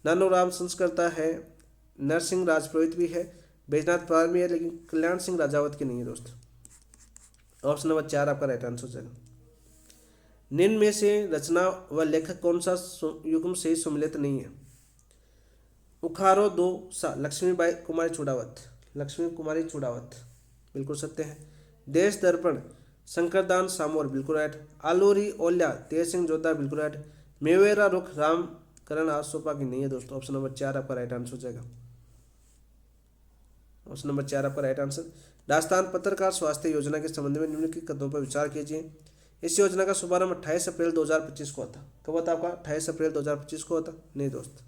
नानूराम संस्कृता है, नरसिंह राजपुरोहित भी है, बैजनाथ पाल भी है, लेकिन कल्याण सिंह राजावत की नहीं है दोस्त। ऑप्शन नंबर 4 आपका राइट आंसर हो जाएगा। निम्न में से रचना व लेखक कौन सा युग्म से सम्मिलित नहीं है? उखारो दो सा लक्ष्मीबाई कुमारी चूड़ावत, लक्ष्मी कुमारी चूड़ावत बिल्कुल सत्य है। देश दर्पण शंकरदान सामोर बिल्कुल राइट। आलोरी ओल्या तेज सिंह जोधा बिल्कुल राइट। मेवेरा रुख राम करण आसोपा की नहीं है दोस्तों। ऑप्शन नंबर 4 आपका राइट आंसर हो जाएगा। ऑप्शन नंबर 4 आपका राइट आंसर। राजस्थान पत्रकार स्वास्थ्य योजना के संबंध में निम्नलिखित कदमों पर विचार कीजिए। इस योजना का शुभारंभ 28 अप्रैल 2025 को होता। कब होता आपका? 28 अप्रैल 2025 को होता नहीं दोस्त।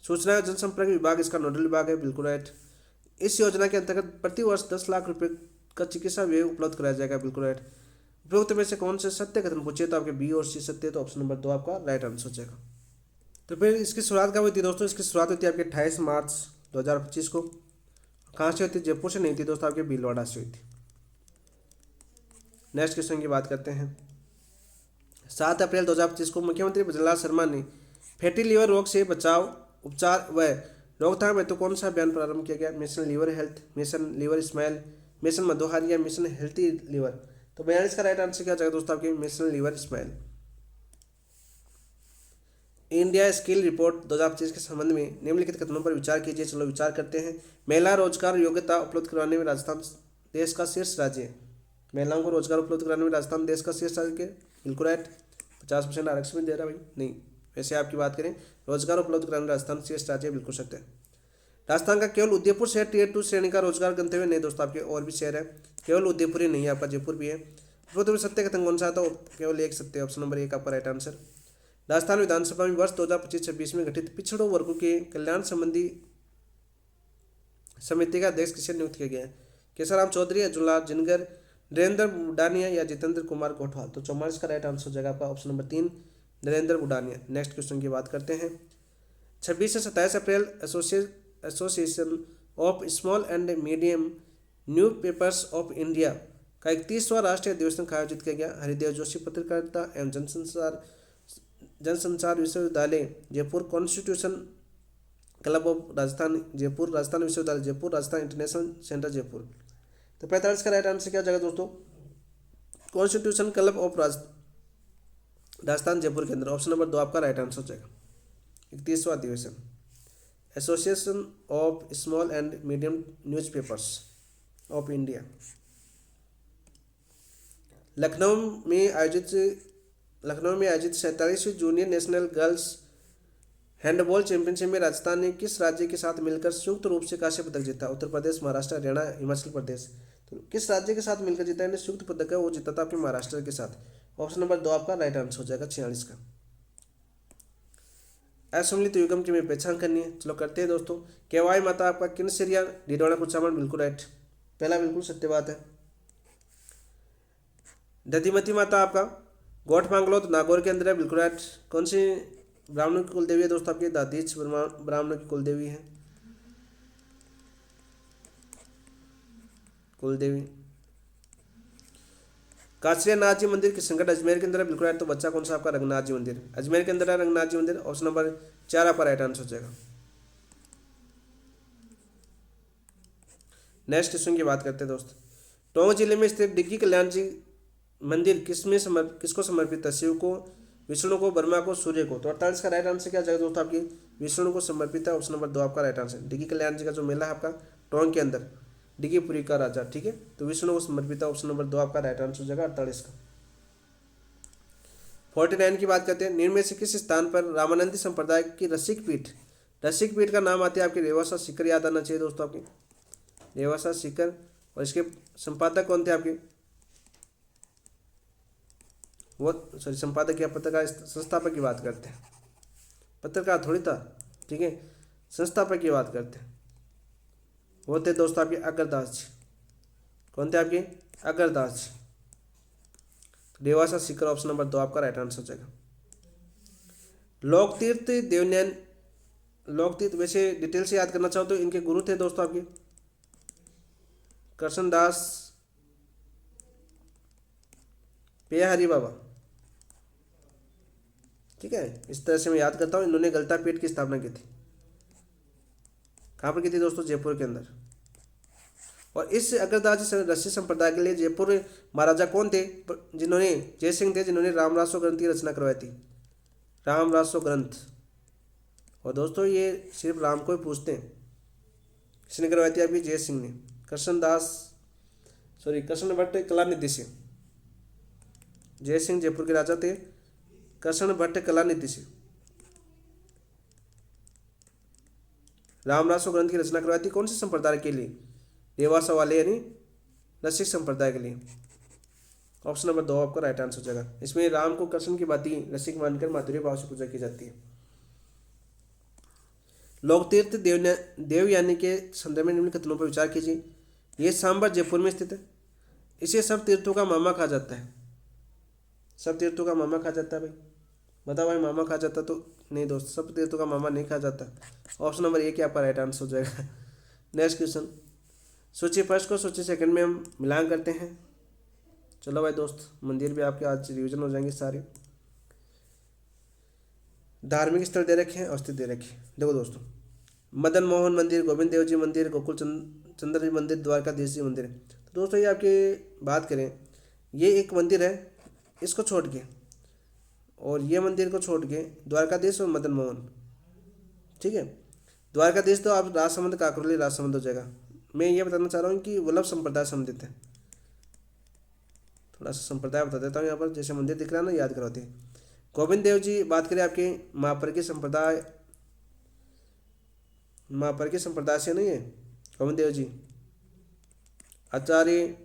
सूचना एवं जनसंपर्क विभाग इसका नोडल विभाग है बिल्कुल राइट। इस योजना के अंतर्गत प्रति वर्ष 10 लाख रुपए का चिकित्सा व्यय उपलब्ध कराया जाएगा बिल्कुल राइट। उपयुक्त में से कौन से सत्य कथन पूछे तो आपके बी और सी सत्य, तो ऑप्शन नंबर 2 आपका राइट आंसर हो जाएगा। तो फिर इसकी शुरुआत कब हुई थी दोस्तों? इसकी शुरुआत हुई थी आपके 28 मार्च 2025 को। कहाँ से हुई थी? जयपुर से नहीं थी दोस्तों, आपके भीलवाड़ा से हुई थी। नेक्स्ट क्वेश्चन की बात करते हैं। 7 अप्रैल 2025 को मुख्यमंत्री भजनलाल शर्मा ने फैटी लीवर रोग से बचाव, उपचार व रोकथाम हेतु कौन सा अभियान प्रारंभ किया गया? Mission liver health, mission liver smile, mission Madhuhari या मिशन हेल्थी लीवर। तो 42 का राइट आंसर क्या जाएगा दोस्तों आपके? Mission liver smile. India skill report 2025 के संबंध में निम्नलिखित कथनों पर विचार कीजिए। चलो विचार करते हैं। महिला रोजगार योग्यता उपलब्ध करवाने में राजस्थान देश का शीर्ष राज्य है। महिलाओं को रोजगार उपलब्ध कराने में राजस्थान देश का शीर्ष राज्य बिल्कुल राइट। 50% आरक्षण भी दे रहा भाई नहीं। वैसे आपकी बात करें, रोजगार उपलब्ध कराने में राजस्थान शीर्ष राज्य बिल्कुल सत्य है। राजस्थान का केवल उदयपुर शहर टियर 2 श्रेणी का रोजगार गंतव्य नहीं दोस्तों, आपके और भी शहर है, केवल उदयपुर ही नहीं है, आपका जयपुर भी है। तो सत्य कथन कौन सा था? केवल एक सत्य, ऑप्शन नंबर 1 आपका राइट आंसर। राजस्थान विधानसभा में वर्ष 2025-26 में गठित पिछड़ों वर्गों के कल्याण संबंधी समिति का अध्यक्ष किसे नियुक्त किया गया है? केशवराम चौधरी, अर्जुनलाल जिनगर, नरेंद्र बुडानिया या जितेंद्र कुमार गोठवाल। तो 44 का राइट आंसर हो जाएगा आपका option number 3 Narendra Budania. Next question की बात करते हैं। 26 से 27 अप्रैल association of small and medium newspapers of India का 31वां राष्ट्रीय अधिवेशन का आयोजित किया गया। हरिदेव जोशी पत्रकारिता एवं जनसंचार विश्वविद्यालय Jaipur, constitution club of Rajasthan Jaipur, Rajasthan विश्वविद्यालय जयपुर, राजस्थान इंटरनेशनल सेंटर जयपुर। तो 45 का राइट आंसर क्या जाएगा दोस्तों? Constitution club of Rajasthan Jaipur के अंदर। ऑप्शन नंबर 2 आपका राइट आंसर हो जाएगा। 31वां अधिवेशन association of small and medium newspapers of India. Lucknow में आयोजित 47वीं junior national girls handball championship में राजस्थान ने किस राज्य के साथ मिलकर संयुक्त रूप से कांस्य पदक जीता? उत्तर प्रदेश, महाराष्ट्र, हरियाणा, हिमाचल प्रदेश। तो किस राज्य के साथ मिलकर जीता है संयुक्त पदक है? वो जीता था आपके महाराष्ट्र के साथ। ऑप्शन नंबर 2 आपका राइट आंसर हो जाएगा 46 का। असम्मिलित युग्म की हमें पहचान करनी है। चलो करते हैं दोस्तों। केवाई माता आपका किन्नसेरिया डीडवाना कुचामन बिल्कुल राइट, पहला बिल्कुल सत्य बात है। दधिमती माता आपका गोठ मांगलोद नागौर के अंदर है बिल्कुल राइट। कौन सी ब्राह्मणों की कुलदेवी है दोस्तों? आपकी दादीच ब्राह्मणों की कुलदेवी है, कुलदेवी। काचरिया नाथ जी मंदिर किस संकट अजमेर के अंदर है बिल्कुल राइट। तो बच्चा कौन सा आपका? रंगनाथ जी मंदिर अजमेर के अंदर है, रंगनाथ जी मंदिर। ऑप्शन नंबर 4 आपका राइट आंसर हो जाएगा। नेक्स्ट क्वेश्चन की बात करते हैं दोस्त। टोंक जिले में स्थित डिग्गी कल्याण जी मंदिर किसको समर्पित है? शिव को, विष्णु को, ब्रह्मा को, सूर्य को। तो 48 का राइट आंसर क्या जाएगा दोस्तों? आपकी विष्णु को समर्पित है। ऑप्शन नंबर 2 आपका राइट आंसर। डिग्गी कल्याण जी का जो मेला है आपका टोंक के अंदर, डिग्गीपुरी का राजा, ठीक है, तो विष्णु को समर्पित है। ऑप्शन नंबर 2 आपका राइट आंसर हो जाएगा 48 का। 49 की बात करते हैं। निम्न में से किस स्थान पर रामानंदी संप्रदाय की रसिक पीठ का नाम आती है? आपके रेवासा सीकर याद आना चाहिए दोस्तों, आपके रेवासा सीकर। और इसके संपादक कौन थे आपके? वो संपादक या पत्रकार संस्थापक की बात करते हैं, पत्रकार थोड़ी था, ठीक है, संस्थापक की बात करते हैं। वो थे दोस्तों आपके अग्रदास जी। कौन थे आपके? अगरदास। देवासा सीकर ऑप्शन नंबर 2 आपका राइट आंसर हो जाएगा। लोकतीर्थ देवनैन, लोकतीर्थ वैसे डिटेल से याद करना चाहो तो इनके गुरु थे दोस्तों आपके कृष्णदास पेहरी बाबा। ठीक है, इस तरह से मैं याद करता हूँ। इन्होंने गलता पीठ की स्थापना की थी। कहाँ पर की थी दोस्तों? जयपुर के अंदर। और इस अगरदास रसी संप्रदाय के लिए जयपुर महाराजा कौन थे? जिन्होंने, जय सिंह थे, जिन्होंने रामरासो ग्रंथ की रचना करवाई थी, रामरासो ग्रंथ। और दोस्तों ये सिर्फ राम को ही पूछते हैं। किसने करवाई थी आपकी? जय सिंह ने। कृष्ण भट्ट कलानिधि से। जय सिंह जयपुर के राजा थे, कृष्ण भट्ट कलानिधि से रामरासो ग्रंथ की रचना करवाई थी। कौन से संप्रदाय के लिए? देवासा वाले यानी रसिक संप्रदाय के लिए। ऑप्शन नंबर 2 आपका राइट आंसर हो जाएगा। इसमें राम को कृष्ण की भांति रसिक मानकर माधुर्य भाव से पूजा की जाती है। लोकतीर्थ देवयानी के संदर्भ में निम्न कथनों पर विचार कीजिए। ये सांबर जयपुर में स्थित है। इसे सब तीर्थों का मामा कहा जाता है। सब तीर्थों का मामा कहा जाता है भाई, बताओ भाई, मामा कहा जाता तो नहीं दोस्त, सब तीर्थों का मामा नहीं कहा जाता। ऑप्शन नंबर 1 आपका राइट आंसर हो जाएगा। नेक्स्ट क्वेश्चन, सूची फर्स्ट को सूची सेकंड में हम मिलान करते हैं। चलो भाई दोस्त, मंदिर भी आपके आज रिविजन हो जाएंगे सारे। धार्मिक स्थल दे रखे हैं, अवस्थित दे रखे हैं। देखो दोस्तों, मदन मोहन मंदिर, गोविंद देव जी मंदिर, गोकुल चंद्र जी मंदिर, द्वारकाधीश जी मंदिर। तो दोस्तों ये आपकी बात करें, ये एक मंदिर है, इसको छोड़ के और ये मंदिर को छोड़ के द्वारकाधीश और मदन मोहन। ठीक है, द्वारकाधीश तो आप राजसमंद काकरोली राजसमंद हो जाएगा। मैं ये बताना चाह रहा हूँ कि वल्लभ संप्रदाय संबंधित है। थोड़ा सा संप्रदाय बता देता हूँ यहाँ पर, जैसे मंदिर दिख रहा है ना, याद करवाते हैं। गोविंद देव जी बात करें आपके महापर के संप्रदाय, महापर के संप्रदाय से नहीं है गोविंद देव जी, आचार्य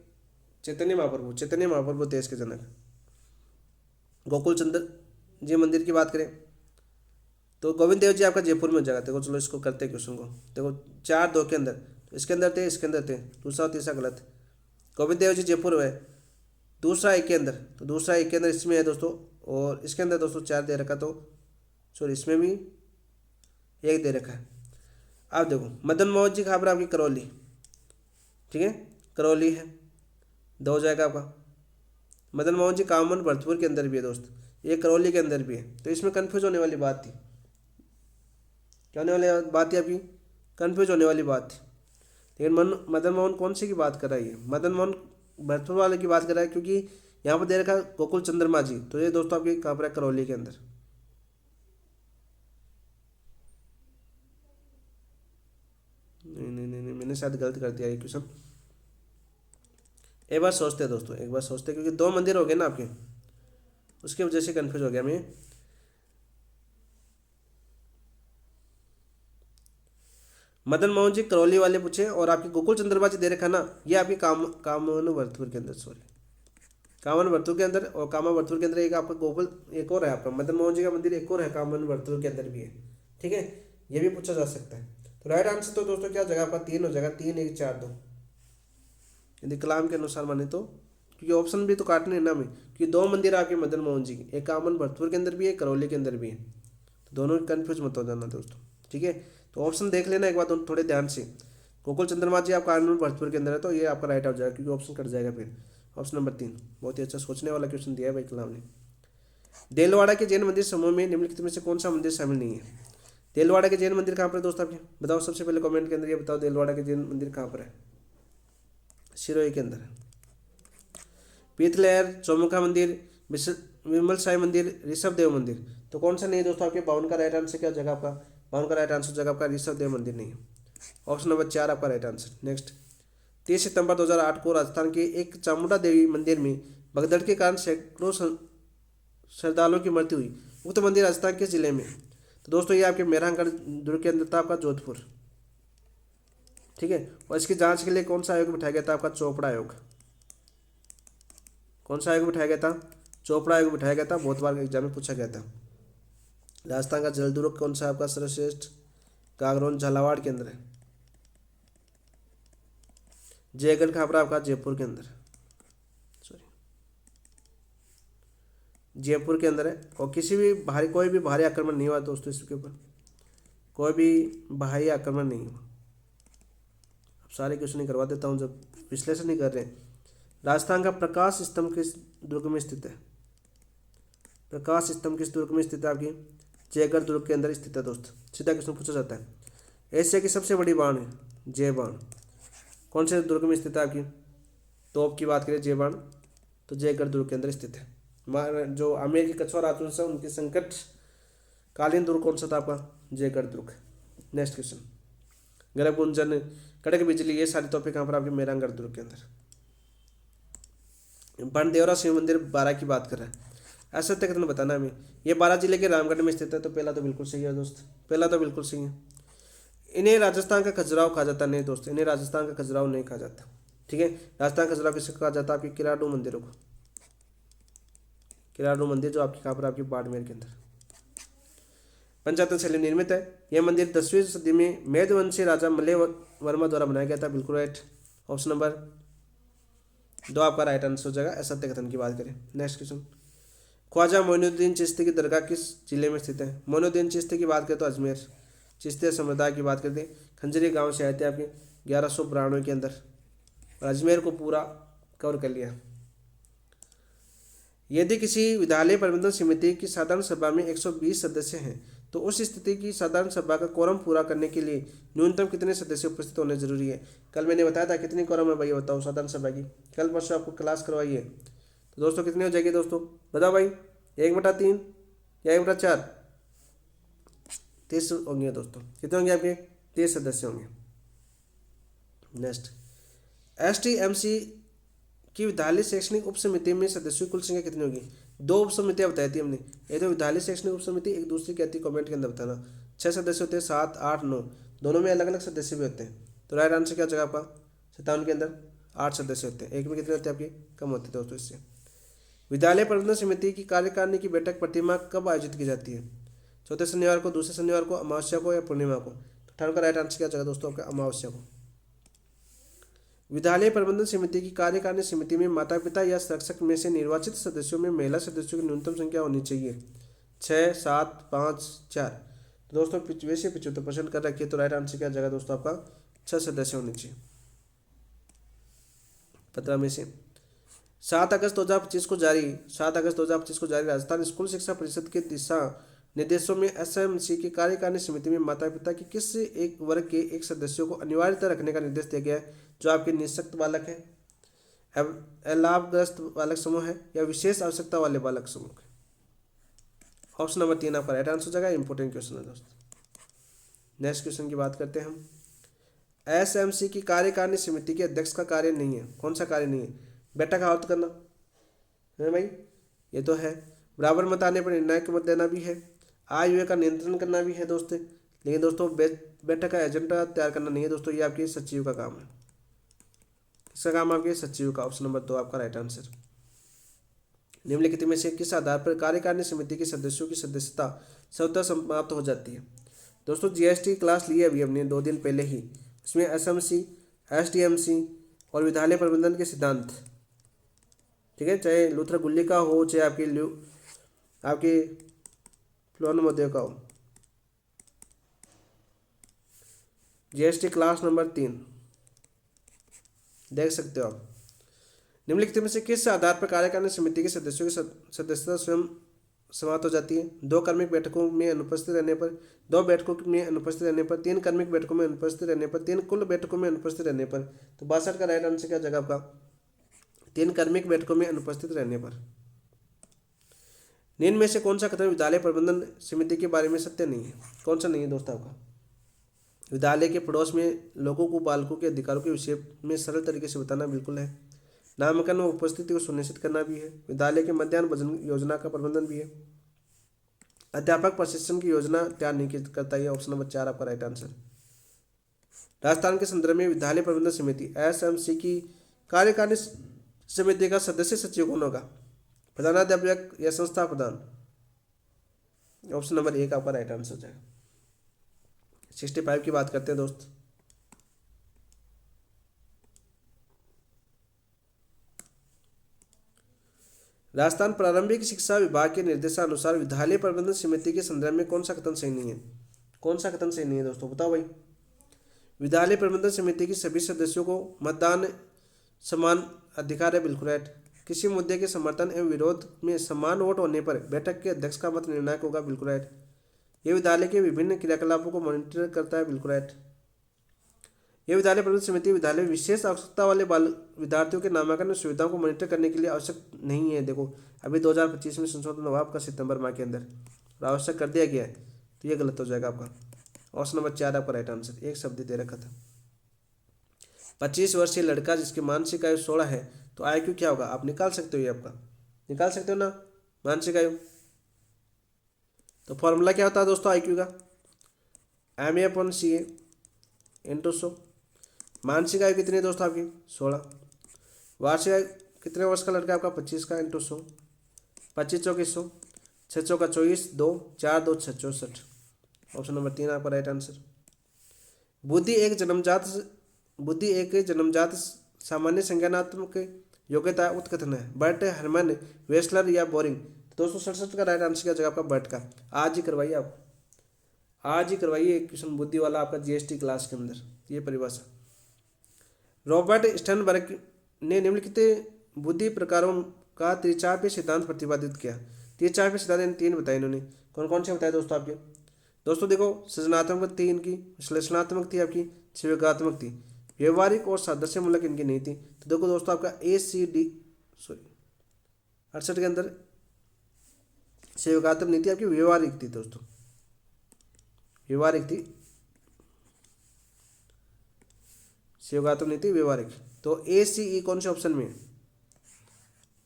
चैतन्य महाप्रभु, चैतन्य महाप्रभु देश के जनक। गोकुल चंद्र जी मंदिर की बात करें तो गोविंद देव जी आपका जयपुर में हो जाएगा। देखो चलो इसको करते क्वेश्चन को। देखो 4-2 के अंदर, तो इसके अंदर थे, इसके अंदर थे, दूसरा और तीसरा गलत। गोविंद देव जी जयपुर है, दूसरा 1 के अंदर, तो दूसरा 1 के अंदर इसमें है दोस्तों, और इसके अंदर दोस्तों 4 दे रखा, तो सॉरी इसमें भी 1 दे रखा है। अब देखो मदन मोहन जी कहाँ पर आपकी? करौली। ठीक है, करौली है, 2 हो जाएगा आपका। मदन मोहन जी कामन भरतपुर के अंदर भी है दोस्त, ये करौली के अंदर भी है। तो इसमें कन्फ्यूज होने वाली बात थी, क्या होने वाली बात थी आपकी? कन्फ्यूज होने वाली बात थी। लेकिन मदन मोहन कौन सी की बात कर रहा है? ये मदन मोहन भरतपुर वाले की बात कर रहा है, क्योंकि यहाँ पर दे रखा गोकुल चंद्रमा जी, तो ये दोस्तों आपके कहाँ पर है? करौली के अंदर। नहीं नहीं नहीं नहीं, मैंने शायद गलत कर दिया ये क्वेश्चन। एक बार सोचते हैं दोस्तों, एक बार सोचते हैं, क्योंकि 2 मंदिर हो गए ना आपके, उसकी वजह से कन्फ्यूज हो गया मैं। मदन मोहन जी करौली वाले पूछे, और आपकी गोकुल चंद्रमा जी दे रखा ना, ये आपकी कामन भरतपुर के अंदर, सॉरी कामन भरतपुर के अंदर। और कामन भरतपुर के अंदर एक आपका गोकुल, एक और है आपका मदन मोहन जी का मंदिर, एक और है कामन भरतपुर के अंदर भी है। ठीक है, ये भी पूछा जा सकता है। तो राइट आंसर तो दोस्तों क्या हो जाएगा आपका? 3 हो जाएगा, 3 1 4 2, यदि कलाम के अनुसार माने तो, क्योंकि ऑप्शन भी तो काटने हैं ना में, क्योंकि 2 मंदिर आपके मदन मोहन जी के, एक कामन भरतपुर के अंदर भी है, करौली के अंदर भी है, तो दोनों कन्फ्यूज मत हो जाना दोस्तों। ठीक है, तो ऑप्शन देख लेना एक बार थोड़े ध्यान से। गोकुल चंद्रमा जी आपका कानून भरतपुर के अंदर है, तो ये आपका राइट आउट जाएगा, क्योंकि ऑप्शन कट जाएगा फिर। ऑप्शन नंबर 3 बहुत ही अच्छा सोचने वाला क्वेश्चन दिया है भाई कलाम ने। देलवाड़ा के जैन मंदिर समूह में निम्नलिखित में से कौन सा मंदिर शामिल नहीं है? देलवाड़ा के जैन मंदिर कहाँ पर है दोस्तों आपके? बताओ सबसे पहले कमेंट के अंदर ये बताओ, देलवाड़ा के जैन मंदिर कहाँ पर है? सिरोही के अंदर है। पीतलहर, चौमुखा मंदिर, विमल साई मंदिर, ऋषभ देव मंदिर, तो कौन सा नहीं है दोस्तों आपके? 52 का राइट आंसर क्या हो जाएगा आपका? 52 का राइट आंसर हो जाएगा आपका ऋषभ देव मंदिर नहीं है। ऑप्शन नंबर 4 आपका राइट आंसर। नेक्स्ट, 30 सितंबर 2008 को राजस्थान के एक चामुंडा देवी मंदिर में भगदड़ के कारण सैकड़ों श्रद्धालुओं की मृत्यु हुई। उक्त मंदिर राजस्थान के जिले में? तो दोस्तों ये आपके मेहरानगढ़ दुर्ग के अंदर था आपका, जोधपुर। ठीक है, और इसकी जांच के लिए कौन सा आयोग बिठाया गया था आपका? चोपड़ा आयोग। कौन सा आयोग बिठाया गया था? चोपड़ा आयोग बिठाया गया था, बहुत बार एग्जाम में पूछा गया था। राजस्थान का जल दुर्ग कौन सा आपका सर्वश्रेष्ठ? गागरोन झालावाड़ के अंदर है। जयगढ़ कहाँ पर आपका, जयपुर के अंदर, सॉरी जयपुर के अंदर है। और किसी भी भारी, कोई भी भारी आक्रमण नहीं हुआ दोस्तों इसके ऊपर, कोई भी भारी आक्रमण नहीं हुआ। अब सारे क्वेश्चन ही करवा देता हूँ जब विश्लेषण नहीं कर रहे हैं। राजस्थान का प्रकाश स्तंभ किस दुर्ग में स्थित है? प्रकाश स्तंभ किस दुर्ग में स्थित है? आपकी जयगढ़ दुर्ग के अंदर स्थित है दोस्त। सीधा क्वेश्चन पूछा जाता है। एशिया की सबसे बड़ी बाण है जय बाण, कौन से दुर्ग में स्थित है? आपकी तोप की बात करें जय बाण तो जयगढ़ दुर्ग के अंदर स्थित है। जो आमेर की कछुआ राजवंश है उनकी संकट कालीन दुर्ग कौन सा था आपका? जयगढ़ दुर्ग। नेक्स्ट क्वेश्चन, गर्भ गुंजन, कड़क बिजली, ये सारे टॉपिक कहाँ पर आपके मेहरानगढ़ दुर्ग के अंदर। बनदेवरा शिव मंदिर 12 की बात कर रहा है, ऐसा तक तुमने बताना हमें। ये 12 जिले के रामगढ़ में स्थित है, तो पहला तो बिल्कुल सही है दोस्त, पहला तो बिल्कुल सही है। इन्हें राजस्थान का खजुराहो कहा जाता नहीं दोस्त, इन्हें राजस्थान का खजुराहो नहीं कहा जाता। ठीक है, राजस्थान का खजुराहो किसे कहा जाता है? आपकी किराडू मंदिरों को, किराडू मंदिर जो आपकी कहाँ पर, आपकी बाड़मेर के अंदर। पंचायतन शैली निर्मित है, यह मंदिर 10वीं सदी में मेघवंशी राजा मलय वर्मा द्वारा बनाया गया था। बिल्कुल राइट, ऑप्शन नंबर 2 आपका राइट आंसर हो जाएगा, ऐसा कथन की बात करें। नेक्स्ट क्वेश्चन, ख्वाजा मोइनुद्दीन चिश्ती की दरगाह किस जिले में स्थित है? मोइनुद्दीन चिश्ती की बात करें तो अजमेर। चिश्ती समुदाय की बात करते हैं, खंजरी गांव से आए थे आपके 1192 के अंदर, और अजमेर को पूरा कवर कर लिया। यदि किसी विद्यालय प्रबंधन समिति की साधारण सभा में 120 सदस्य हैं तो उस स्थिति की साधारण सभा का कोरम पूरा करने के लिए न्यूनतम कितने सदस्य उपस्थित होने जरूरी है? कल मैंने बताया था कितनी कोरम है भाई, बताओ साधारण सभा की, कल परसों आपको क्लास करवाई है। तो दोस्तों कितनी हो जाएगी दोस्तों, बताओ भाई, 1/3 या 1/4? 30 होंगे दोस्तों। कितने होंगे आपके? 30 सदस्य होंगे। नेक्स्ट, STMC की विद्यालय शैक्षणिक उप समिति में सदस्यों की कुल संख्या कितनी होगी? 2 उप समितियाँ बताई थी हमने, एक तो विद्यालय शैक्षणिक उप समिति, एक दूसरी क्या थी कमेंट के अंदर बताना। 6 सदस्य होते हैं, 7, 8, 9, दोनों में अलग अलग सदस्य भी होते हैं। तो राइट आंसर क्या हो जाएगा आपका? 57 के अंदर 8 सदस्य होते हैं, एक में कितने होते हैं आपके? कम होते हैं दोस्तों। इससे विद्यालय प्रबंधन समिति की कार्यकारिणी की बैठक प्रतिमा कब आयोजित की जाती है? चौथे शनिवार को, दूसरे शनिवार को, अमावस्या को या पूर्णिमा को? तो 18 का राइट आंसर क्या हो जाएगा दोस्तों आपका? अमावस्या को। विद्यालय प्रबंधन समिति की कार्यकारिणी समिति में माता पिता या शिक्षक में से निर्वाचित सदस्यों में महिला सदस्यों की न्यूनतम संख्या होनी चाहिए। 6, 7, 5, 4। तो दोस्तों वैसे 75% कर रखिए, तो राइट आंसर क्या जाएगा दोस्तों आपका? 6 सदस्य होने चाहिए 15 में से। 7 अगस्त 2025 को जारी राजस्थान स्कूल शिक्षा परिषद के दिशा निर्देशों में SMC की कार्यकारिणी समिति में माता पिता की किस एक वर्ग के एक सदस्यों को अनिवार्यता रखने का निर्देश दिया गया है? जो आपके निःशक्त बालक है, अलाभग्रस्त बालक समूह है, या विशेष आवश्यकता वाले बालक समूह है? ऑप्शन नंबर 3 आपका राइट आंसर हो जाएगा। इंपॉर्टेंट क्वेश्चन है दोस्तों। नेक्स्ट क्वेश्चन की बात करते हैं हम। SMC की कार्यकारिणी समिति के अध्यक्ष का कार्य नहीं है, कौन सा कार्य नहीं है? बैठक आहूत करना है भाई, ये तो है। बराबर मत आने पर निर्णायक मत देना भी है, आय व्यय का नियंत्रण करना भी है दोस्तों। लेकिन दोस्तों बैठक का एजेंडा तैयार करना नहीं है दोस्तों, ये आपके सचिव का काम है। किसका काम है आपके? सचिव का। ऑप्शन नंबर 2 आपका राइट आंसर। निम्नलिखित में से किस आधार पर कार्यकारिणी समिति के सदस्यों की सदस्यता स्वतः समाप्त हो जाती है? दोस्तों GST क्लास ली है अभी हमने 2 दिन पहले ही, उसमें SMC, STMC और विद्यालय प्रबंधन के सिद्धांत, ठीक है, चाहे लूथरा गुल्ली का हो, चाहे आपके फ्लोनमोदेव का हो। GST क्लास नंबर 3 देख सकते हो आप। निम्नलिखित में से किस आधार पर कार्यकारिणी समिति के सदस्यों की सदस्यता स्वयं समाप्त हो जाती है? 2 क्रमिक बैठकों में अनुपस्थित रहने पर, 2 बैठकों में अनुपस्थित रहने पर, 3 क्रमिक बैठकों में अनुपस्थित रहने पर, 3 कुल बैठकों में अनुपस्थित रहने पर। तो 62 का राइट आंसर क्या जगह आपका? 3 क्रमिक बैठकों में अनुपस्थित रहने पर। निम्न में से कौन सा कथन विद्यालय प्रबंधन समिति के बारे में सत्य नहीं है? कौन सा नहीं है दोस्तों आपका? विद्यालय के पड़ोस में लोगों को बालकों के अधिकारों के विषय में सरल तरीके से बताना बिल्कुल है। नामांकन व उपस्थिति को सुनिश्चित करना भी है। विद्यालय के मध्याह्न भोजन योजना का प्रबंधन भी है। अध्यापक प्रशिक्षण की योजना तैयार नहीं करता है। ऑप्शन नंबर 4 आपका राइट आंसर। राजस्थान के संदर्भ में विद्यालय प्रबंधन समिति SMC की कार्यकारिणी समिति का सदस्य सचिव कौन होगा? प्रधानाध्यापक या संस्था प्रधान? ऑप्शन नंबर 1 आपका राइट आंसर हो जाएगा। 65 की बात करते हैं दोस्त। राजस्थान प्रारंभिक शिक्षा विभाग के निर्देशानुसार विद्यालय प्रबंधन समिति के संदर्भ में कौन सा कथन सही नहीं है? कौन सा कथन सही नहीं है दोस्तों, बताओ भाई। विद्यालय प्रबंधन समिति की सभी सदस्यों को मतदान समान अधिकार है, बिल्कुल राइट। किसी मुद्दे के समर्थन एवं विरोध में समान वोट होने पर बैठक के अध्यक्ष का मत निर्णायक होगा, बिल्कुल राइट। ये विद्यालय के विभिन्न क्रियाकलापों को मॉनिटर करता है, बिल्कुल राइट। यह विद्यालय प्रबंधन समिति विद्यालय में विशेष आवश्यकता वाले बाल विद्यार्थियों के नामांकन सुविधाओं को मॉनिटर करने के लिए आवश्यक नहीं है। देखो अभी 2025 में संशोधन हुआ आपका सितंबर माह के अंदर, आवश्यक कर दिया गया है, तो ये गलत हो जाएगा आपका। ऑप्शन नंबर 4 आपका राइट आंसर, एक शब्द दे रखा था। 25 वर्षीय लड़का जिसकी मानसिक आयु 16 है, तो IQ क्या होगा? आप निकाल सकते हो, ये आपका निकाल सकते हो ना, मानसिक आयु। तो फॉर्मूला क्या होता है दोस्तों IQ का? MA/CA × 100। मानसिक आयु कितनी है दोस्तों आपकी? 16। वार्षिक आयु कितने वर्ष का लड़का आपका? 25 का × 100। 25 चौके 100, 6 चौका 24, 2 4 2 6 64। ऑप्शन नंबर 3 आपका राइट आंसर। बुद्धि एक जन्मजात सामान्य संज्ञानात्मक योग्यता उत्कथन है। बर्ट, हरमन, वेस्लर या बोरिंग? दोस्तों 67 का राइट आंसर क्या जगह आपका? बर्ट का। आज ही करवाइए आप, आज ही करवाइए क्वेश्चन बुद्धि वाला आपका GST क्लास के अंदर, ये परिभाषा। रॉबर्ट स्टर्नबर्ग ने निम्नलिखित बुद्धि प्रकारों का त्रिचापीय सिद्धांत प्रतिपादित किया। त्रिचापीय सिद्धांत 3 बताए इन्होंने, कौन कौन से बताए दोस्तों आपके? दोस्तों देखो सृजनात्मक थी इनकी, विश्लेषणात्मक थी आपकी, संवेगात्मक थी, व्यवहारिक और सादृश्यमूलक इनकी नहीं थी। तो देखो दोस्तों आपका ACD 68 के अंदर संवेगात्मक नीति आपकी व्यवहारिक थी दोस्तों, व्यवहारिक थी, संयोगात्मक नीति व्यवहारिक। तो ACE कौन से ऑप्शन में?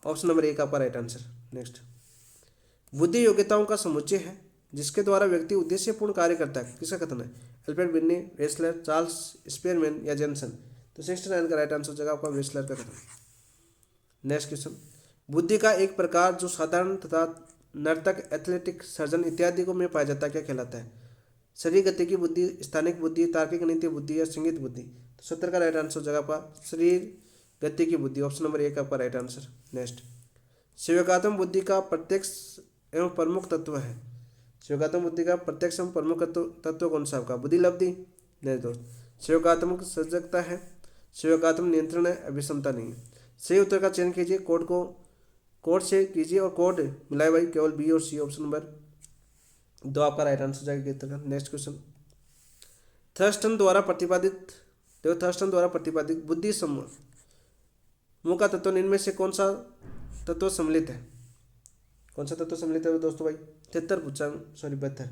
ऑप्शन नंबर 1 आपका राइट आंसर। नेक्स्ट, बुद्धि योग्यताओं का समुच्चय है जिसके द्वारा व्यक्ति उद्देश्यपूर्ण कार्य करता है, किसका कथन है? Alfred Binet, Wechsler, Charles Spearman या जेनसन? तो 69 का राइट आंसर जगह आपका वेस्लर का कथन। नेक्स्ट क्वेश्चन, बुद्धि का एक प्रकार जो साधारण तथा नर्तक, एथलेटिक, सर्जन इत्यादि को में पाया जाता है, क्या कहलाता है? शरीर गति की बुद्धि, स्थानिक बुद्धि, तार्किक गणितीय बुद्धि या संगीत बुद्धि? तो 70 का राइट आंसर जगह आपका शरीर गति की बुद्धि, ऑप्शन नंबर 1 आपका राइट आंसर। नेक्स्ट, संवेगात्मक बुद्धि का प्रत्यक्ष एवं प्रमुख तत्व है। संवेगात्मक बुद्धि का प्रत्यक्ष एवं प्रमुख तत्व कौन सा आपका? बुद्धि लब्धि? नहीं दोस्त, संवेगात्मक सजगता है, संवेगात्मक नियंत्रण है, अभिक्षमता नहीं है। सही उत्तर का चयन कीजिए, कोड से कीजिए और कोड मिलाए भाई, केवल B और C, ऑप्शन नंबर 2 आपका राइट आंसर जाएगा। नेक्स्ट क्वेश्चन, थर्स्टन द्वारा प्रतिपादित बुद्धि समूह का तत्व इनमें से कौन सा तत्व सम्मिलित है? कौन सा तत्व सम्मिलित है दोस्तों भाई? 73 पूछा, सॉरी 72।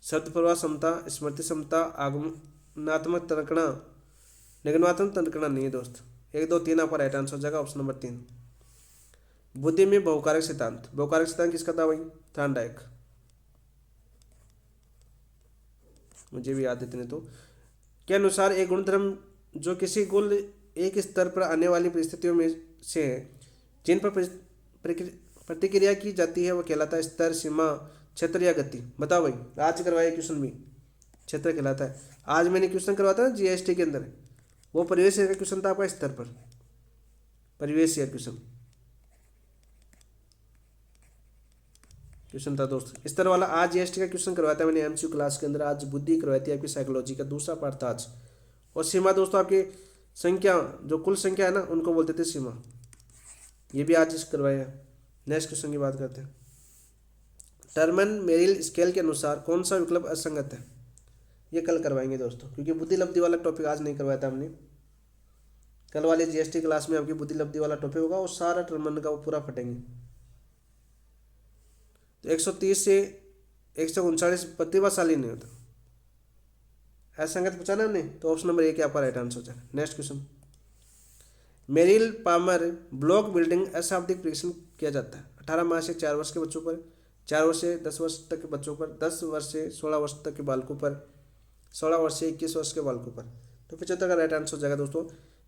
शब्द प्रवाह क्षमता, स्मृति क्षमता, आगमनात्मक तर्कणा, निगमनात्मक तर्कणा नहीं है दोस्त। 1 2 3 आपका राइट आंसर हो जाएगा, ऑप्शन नंबर 3। बुद्धि में बहुकारक सिद्धांत, बहुकारक सिद्धांत किसका था भाई? थॉर्नडाइक, मुझे भी याद इतने तो। के अनुसार एक गुणधर्म जो किसी कुल एक स्तर पर आने वाली परिस्थितियों में से है जिन पर प्रतिक्रिया की जाती है वो कहलाता है स्तर, सीमा, क्षेत्र या गति? बताओ भाई, आज करवाया क्वेश्चन भी क्षेत्र कहलाता है। आज मैंने क्वेश्चन करवाया था GST के अंदर, वो परिवेश का क्वेश्चन था आपका स्तर पर, परिवेश या क्वेश्चन था दोस्त स्तर वाला। आज GST का क्वेश्चन करवाया था मैंने MCQ क्लास के अंदर। आज बुद्धि करवाई थी आपकी साइकोलॉजी का, दूसरा पार्ट था आज। और सीमा दोस्तों आपकी संख्या, जो कुल संख्या है ना, उनको बोलते थे सीमा, ये भी आज करवाया। नेक्स्ट क्वेश्चन की बात करते हैं। टर्मन मेरिल स्केल के अनुसार कौन सा विकल्प असंगत है? ये कल करवाएंगे दोस्तों, क्योंकि बुद्धि लब्धि वाला टॉपिक आज नहीं करवाया था हमने। कल वाले GST क्लास में आपकी बुद्धि लब्धि वाला टॉपिक होगा और सारा टर्मन का वो पूरा फटेंगे। तो 130 से 139 प्रतिभाशाली नहीं होता, असंगत पूछा ना हमने, तो ऑप्शन नंबर 1 आपका राइट आंसर हो जाएगा। Next question, Merrill Palmer block building अशाब्दिक परीक्षण किया जाता है 18 माह से 4 वर्ष के बच्चों पर, 4 वर्ष से 10 वर्ष तक के बच्चों पर, 10 वर्ष से 16 वर्ष तक के बालकों पर, 16 वर्ष से 21 वर्ष के बालकों पर। तो 75 का राइट आंसर हो जाएगा दोस्तों।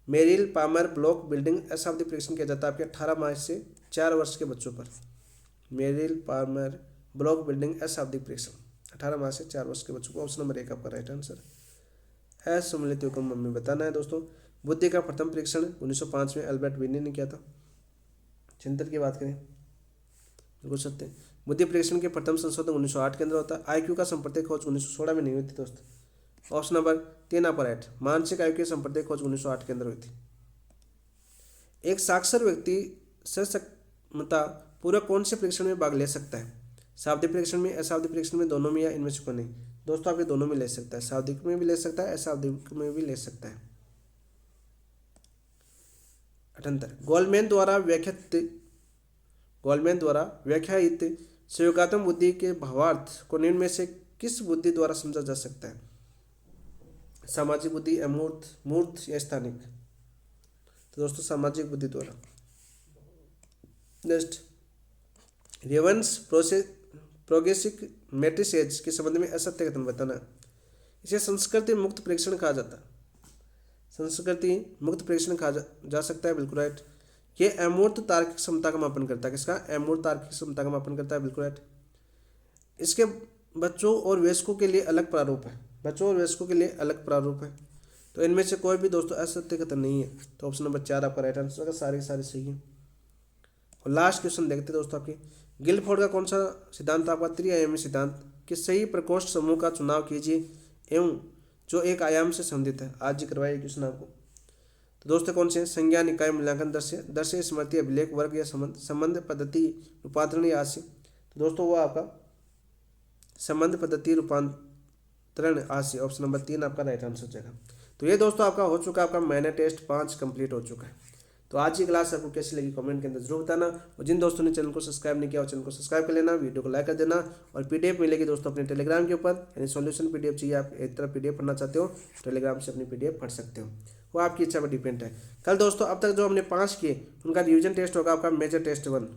मेरिल पामर ब्लॉक बिल्डिंग अशाब्दिक परीक्षण किया जाता है आपके 18 माह से 4 वर्ष के बच्चों पर। मेरिल पामर ब्लॉक बिल्डिंग अशाब्दिक परीक्षण 18 माह से 4 वर्ष के बच्चों को। ऑप्शन नंबर 1 आपका राइट आंसर है। सम्मिलित हुक्म हमें बताना है दोस्तों। बुद्धि का प्रथम परीक्षण 1905 में अल्बर्ट विनी ने किया था। चिंतन की बात करें बिल्कुल सत्य। बुद्धि परीक्षण के प्रथम संशोधन 1908 के अंदर होता है। आईक्यू का संप्रदाय खोज 1916 में नहीं हुई थी दोस्तों। ऑप्शन नंबर 3 आपका राइट। मानसिक आयु की संप्रदाय खोज 1908 के अंदर हुई थी। एक साक्षर व्यक्ति सक्षमता पूर्वक कौन से परीक्षण में भाग ले सकता है? शाब्दिक परीक्षण में, अशाब्दिक परीक्षण में, दोनों में, या इनमें से कोई नहीं? दोस्तों आप ये दोनों में ले सकता है। शाब्दिक में भी ले सकता है, अशाब्दिक में भी ले सकता है। 78 गोलमैन द्वारा व्याख्यायित सहयोगात्मक बुद्धि के भावार्थ को निम्न में से किस बुद्धि द्वारा समझा जा सकता है? सामाजिक बुद्धि, अमूर्त, मूर्त या स्थानिक? तो दोस्तों सामाजिक बुद्धि द्वारा। नेक्स्ट, रेवंस प्रोग्रेसिव मैट्रिसेज के संबंध में असत्य कथन बताना। इसे संस्कृति मुक्त परीक्षण कहा जाता है। संस्कृति मुक्त परीक्षण कहा जा सकता है, बिल्कुल राइट। ये अमूर्त तार्किक क्षमता का मापन करता है। किसका? अमूर्त तार्किक क्षमता का मापन करता है, बिल्कुल राइट। इसके बच्चों और वयस्कों के लिए अलग प्रारूप है। बच्चों और वयस्कों के लिए अलग प्रारूप है। तो इनमें से कोई भी दोस्तों असत्य कथन नहीं है। तो ऑप्शन नंबर 4 आपका राइट आंसर होगा। सारी सही है। और लास्ट क्वेश्चन देखते हैं दोस्तों आपके। गिलफोर्ड का कौन सा सिद्धांत आपका? त्रिआयामी सिद्धांत कि सही प्रकोष्ठ समूह का चुनाव कीजिए एवं जो एक आयाम से संबंधित है। आज जी करवाइए क्वेश्चन आपको। तो दोस्तों कौन से? संज्ञा, निकाय, मूल्यांकन, दृश्य, स्मृति, अभिलेख, वर्ग या संबंध, पद्धति, रूपांतरण या आशय। तो दोस्तों वो आपका संबंध, पद्धति, रूपांतरण, आशय। ऑप्शन नंबर 3 आपका राइट आंसर हो जाएगा। तो ये दोस्तों आपका हो चुका, आपका मैंने टेस्ट 5 कंप्लीट हो चुका है। तो आज की क्लास आपको कैसी लगी कमेंट के अंदर जरूर बताना। और जिन दोस्तों ने चैनल को सब्सक्राइब नहीं किया वो चैनल को सब्सक्राइब कर लेना, वीडियो को लाइक कर देना। और पीडीएफ मिलेगी दोस्तों अपने टेलीग्राम के ऊपर, यानी सॉल्यूशन पीडीएफ चाहिए, आप एक तरफ पीडीएफ पढ़ना चाहते हो टेलीग्राम से अपनी पीडीएफ पढ़ सकते हो। वो आपकी इच्छा पर डिपेंड है। कल दोस्तों अब तक जो हमने 5 किए उनका रिविजन टेस्ट होगा आपका मेजर टेस्ट 1,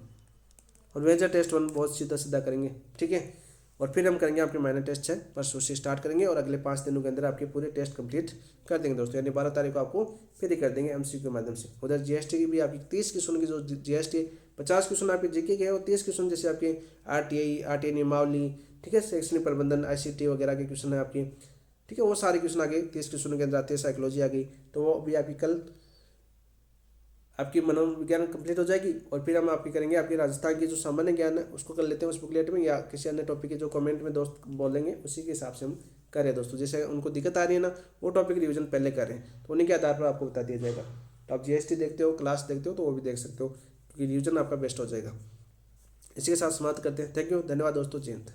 और मेजर टेस्ट 1 बहुत सीधा करेंगे, ठीक है। और फिर हम करेंगे आपके माइनर टेस्ट 6 परसों से स्टार्ट करेंगे, और अगले 5 दिनों के अंदर आपके पूरे टेस्ट कंप्लीट कर देंगे दोस्तों। यानी 12 तारीख को आपको फ्री कर देंगे एमसीक्यू के माध्यम से। उधर जीएसटी की भी आपकी 30 क्वेश्चन की जो जीएसटी 50 क्वेश्चन आपके जीके के है, और 30 क्वेश्चन जैसे आपके आरटीआई नियमावली, ठीक है, शैक्षणिक प्रबंधन, आईसीटी वगैरह के क्वेश्चन है आपके, ठीक है। वो सारे क्वेश्चन आ गए 30 क्वेश्चन के अंदर आते हैं। साइकोलॉजी आ गई, तो वो भी आपकी कल आपकी मनोविज्ञान कंप्लीट हो जाएगी। और फिर हम आपकी करेंगे आपकी राजस्थान की जो सामान्य ज्ञान है उसको कर लेते हैं उस बुकलेट में, या किसी अन्य टॉपिक के जो कमेंट में दोस्त बोलेंगे उसी के हिसाब से हम करें दोस्तों। जैसे उनको दिक्कत आ रही है ना, वो टॉपिक रिवीजन पहले करें, तो उन्हीं के आधार पर आपको बता दिया जाएगा। तो आप जीएसटी देखते हो, क्लास देखते हो, तो वो भी देख सकते हो, क्योंकि रिवीजन आपका बेस्ट हो जाएगा। इसी के साथ समाप्त करते हैं। थैंक यू, धन्यवाद दोस्तों, जय हिंद।